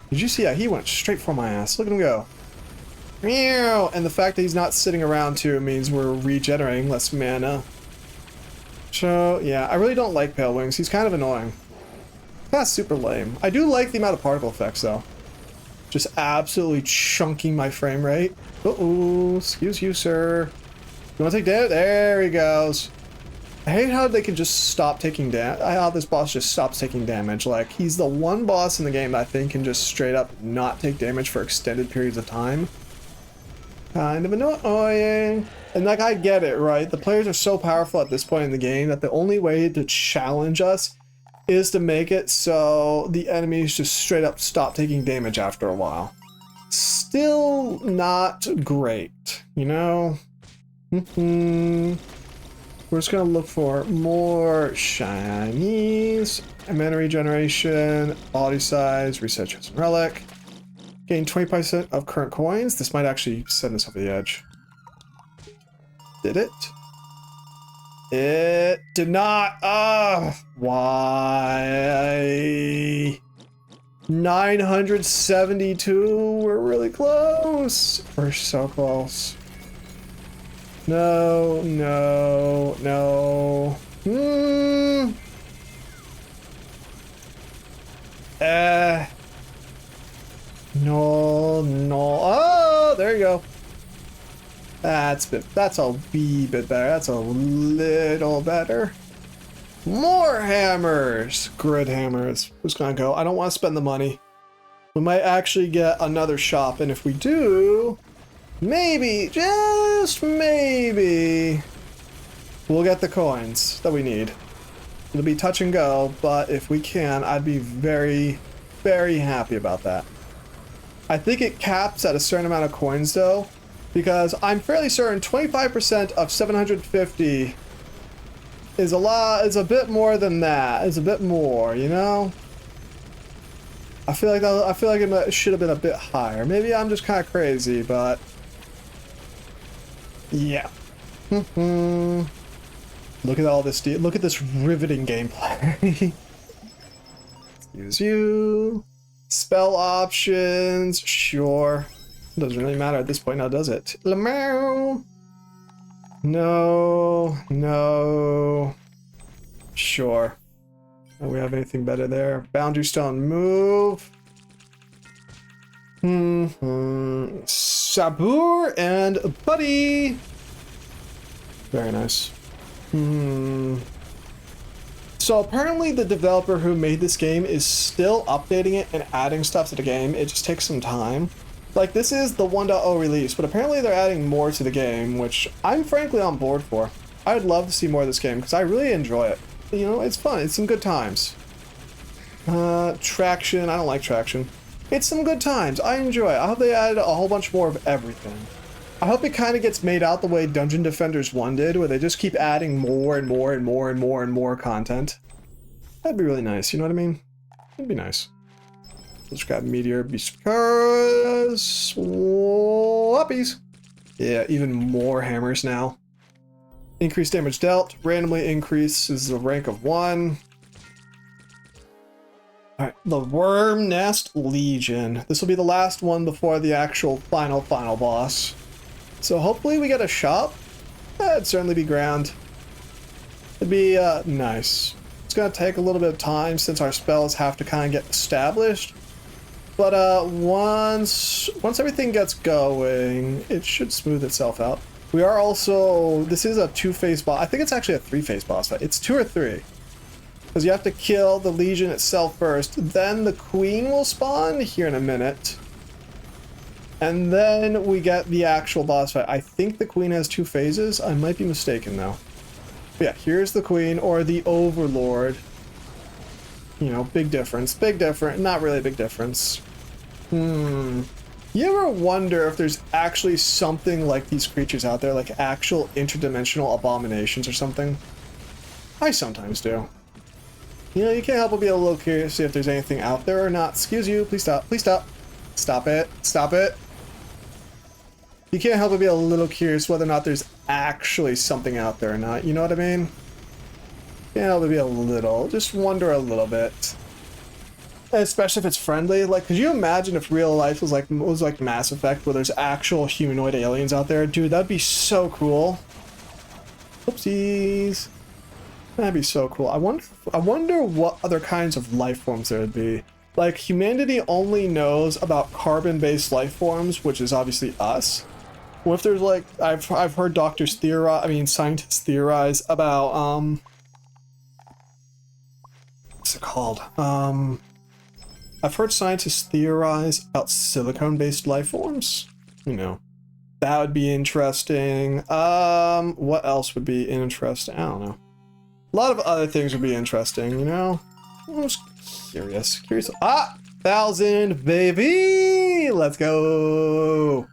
Did you see how he went straight for my ass? Look at him go. Meow! And the fact that he's not sitting around too means we're regenerating less mana. So, yeah, I really don't like Pale Wings. He's kind of annoying. That's super lame. I do like the amount of particle effects, though. Just absolutely chunking my frame rate. Uh-oh, excuse you, sir. You want to take damage? There he goes. I hate how they can just stop taking damage. How this boss just stops taking damage. Like, he's the one boss in the game that I think can just straight up not take damage for extended periods of time. Kind of annoying. And like, I get it, right? The players are so powerful at this point in the game that the only way to challenge us is to make it so the enemies just straight up stop taking damage after a while. Still not great, you know? We're just gonna look for more shinies, mana regeneration, body size, reset chosen relic. Gain 20% of current coins. This might actually send us over the edge. Did it? It did not. Why? 972. We're really close. We're so close. No, no, no. No, no. Oh, there you go. That's a wee bit better. That's a little better. More hammers. Grid hammers. Who's gonna go? I don't want to spend the money. We might actually get another shop, and if we do, maybe, just maybe, we'll get the coins that we need. It'll be touch and go, but if we can, I'd be very, very happy about that. I think it caps at a certain amount of coins, though, because I'm fairly certain 25% of 750 is a lot, is a bit more than that. Is a bit more, you know? I feel like it should have been a bit higher. Maybe I'm just kind of crazy, but yeah. Look at all this. Look at this riveting gameplay. Excuse you. Spell options. Sure. Doesn't really matter at this point now, does it? Lamau. No. No. Sure. Do we have anything better there? Boundary Stone move. Sabur and Buddy. Very nice. So apparently the developer who made this game is still updating it and adding stuff to the game. It just takes some time. Like, this is the 1.0 release, but apparently they're adding more to the game, which I'm frankly on board for. I would love to see more of this game because I really enjoy it. You know, it's fun. It's some good times. Traction. I don't like traction. It's some good times. I enjoy it. I hope they add a whole bunch more of everything. I hope it kind of gets made out the way Dungeon Defenders 1 did, where they just keep adding more and more and more and more and more content. That'd be really nice, you know what I mean? It'd be nice. Let's grab Meteor because swappies. Yeah, even more hammers now. Increased damage dealt. Randomly increases the rank of 1. Alright, the Worm Nest Legion. This will be the last one before the actual final boss. So hopefully we get a shop. That'd certainly be grand. It'd be nice. It's gonna take a little bit of time since our spells have to kind of get established. But once everything gets going, it should smooth itself out. We are also, this is a 2-phase boss. I think it's actually a 3-phase boss fight. It's 2 or 3. Because you have to kill the Legion itself first. Then the Queen will spawn here in a minute. And then we get the actual boss fight. I think the Queen has 2 phases. I might be mistaken though. But yeah, here's the Queen or the Overlord. You know, big difference. Big difference. Not really a big difference. You ever wonder if there's actually something like these creatures out there, like actual interdimensional abominations or something? I sometimes do. You know, you can't help but be a little curious to see if there's anything out there or not. Excuse you, please stop, please stop. Stop it, stop it. You can't help but be a little curious whether or not there's actually something out there or not, you know what I mean? Can't help but be a little, just wonder a little bit. Especially if it's friendly. Like, could you imagine if real life was like Mass Effect, where there's actual humanoid aliens out there? Dude, that'd be so cool. Oopsies. That'd be so cool. I wonder what other kinds of life forms there would be. Like, humanity only knows about carbon-based life forms, which is obviously us. What if there's like, I've heard scientists theorize about what's it called? I've heard scientists theorize about silicone-based life forms. You know, that would be interesting. What else would be interesting? I don't know. A lot of other things would be interesting, you know? I'm just curious. Ah! 1,000, baby! Let's go!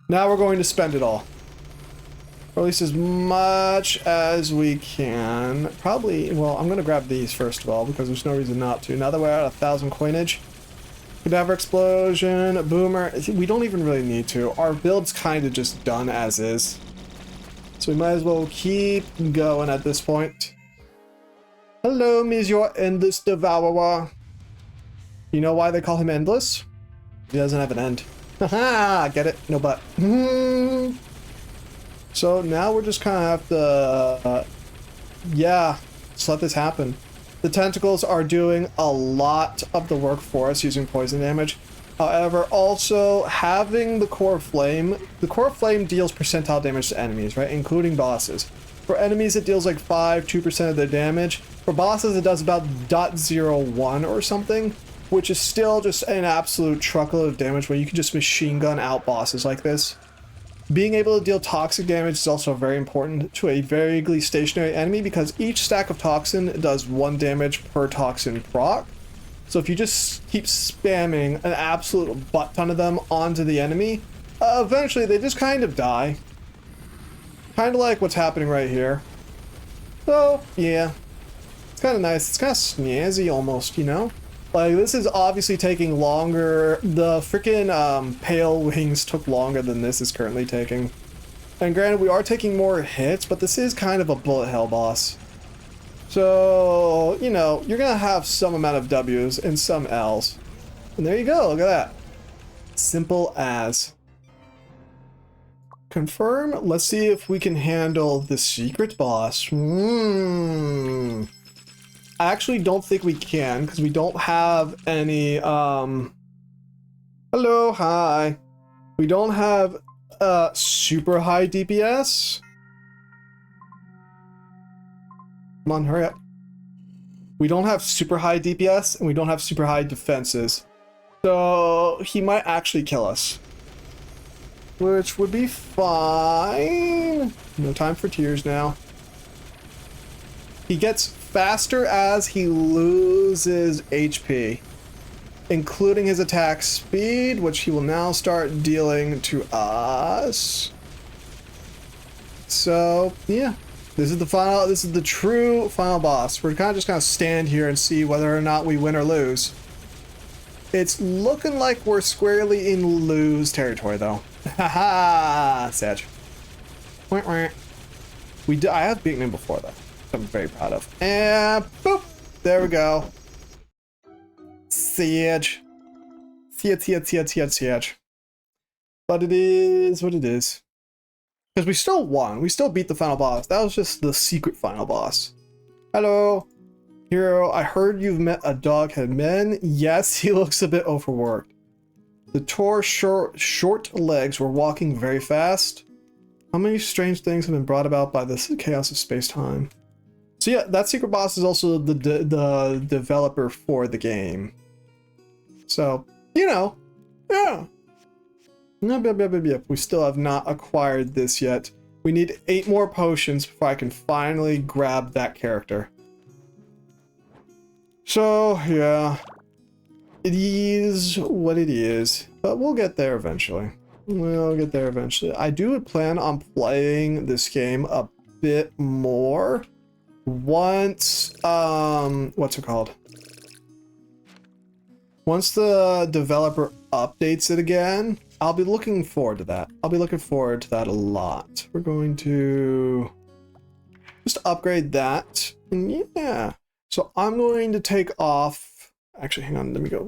Now we're going to spend it all. Or at least as much as we can. Probably, well, I'm going to grab these first of all, because there's no reason not to. Now that we're at 1,000 coinage. Cadaver Explosion, Boomer. We don't even really need to. Our build's kind of just done as is. So we might as well keep going at this point. Hello, Monsieur Endless Devourer. You know why they call him Endless? He doesn't have an end. Haha, get it? No but. So now we're just kind of have to, yeah, just let this happen. The tentacles are doing a lot of the work for us using poison damage. However, also having the core flame deals percentile damage to enemies, right? Including bosses. For enemies, it deals like 2% of their damage. For bosses, it does about 0.01 or something, which is still just an absolute truckload of damage where you can just machine gun out bosses like this. Being able to deal toxic damage is also very important to a vaguely stationary enemy because each stack of toxin does 1 damage per toxin proc. So if you just keep spamming an absolute butt ton of them onto the enemy, eventually they just kind of die. Kind of like what's happening right here. So, yeah. It's kind of nice. It's kind of snazzy almost, you know? Like, this is obviously taking longer. The freaking Pale Wings took longer than this is currently taking. And granted, we are taking more hits, but this is kind of a bullet hell boss. So, you know, you're going to have some amount of W's and some L's. And there you go. Look at that. Simple as. Confirm. Let's see if we can handle the secret boss. I actually don't think we can because we don't have any hello, hi. We don't have super high DPS. Come on, hurry up. We don't have super high DPS and we don't have super high defenses. So he might actually kill us. Which would be fine. No time for tears now. He gets faster as he loses HP, including his attack speed, which he will now start dealing to us. So, yeah. This is the true final boss. We're just gonna stand here and see whether or not we win or lose. It's looking like we're squarely in lose territory, though. Haha, Sag. I have beaten him before, though. I'm very proud of. And boop! There we go. Sag. Sag. But it is what it is. Because we still won. We still beat the final boss. That was just the secret final boss. Hello. Hero, I heard you've met a dog-head man. Yes, he looks a bit overworked. The Tor's short legs were walking very fast. How many strange things have been brought about by this chaos of space-time? So yeah, that secret boss is also the developer for the game. So, you know, yeah. We still have not acquired this yet. We need 8 more potions before I can finally grab that character. So, yeah. It is what it is. But we'll get there eventually. I do plan on playing this game a bit more once, what's it called? Once the developer updates it again, I'll be looking forward to that. I'll be looking forward to that a lot. We're going to just upgrade that. And yeah. So I'm going to take off. Actually, hang on. Let me go.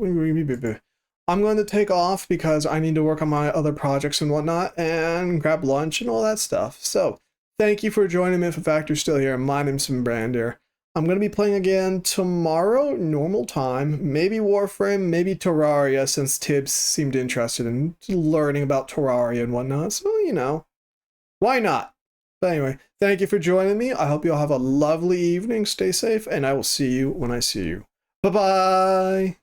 I'm going to take off because I need to work on my other projects and whatnot and grab lunch and all that stuff. So thank you for joining me. If in fact you're still here, my name's Brandir. I'm going to be playing again tomorrow, normal time, maybe Warframe, maybe Terraria, since Tibbs seemed interested in learning about Terraria and whatnot. So, you know, why not? But anyway, thank you for joining me. I hope you all have a lovely evening. Stay safe, and I will see you when I see you. Bye-bye.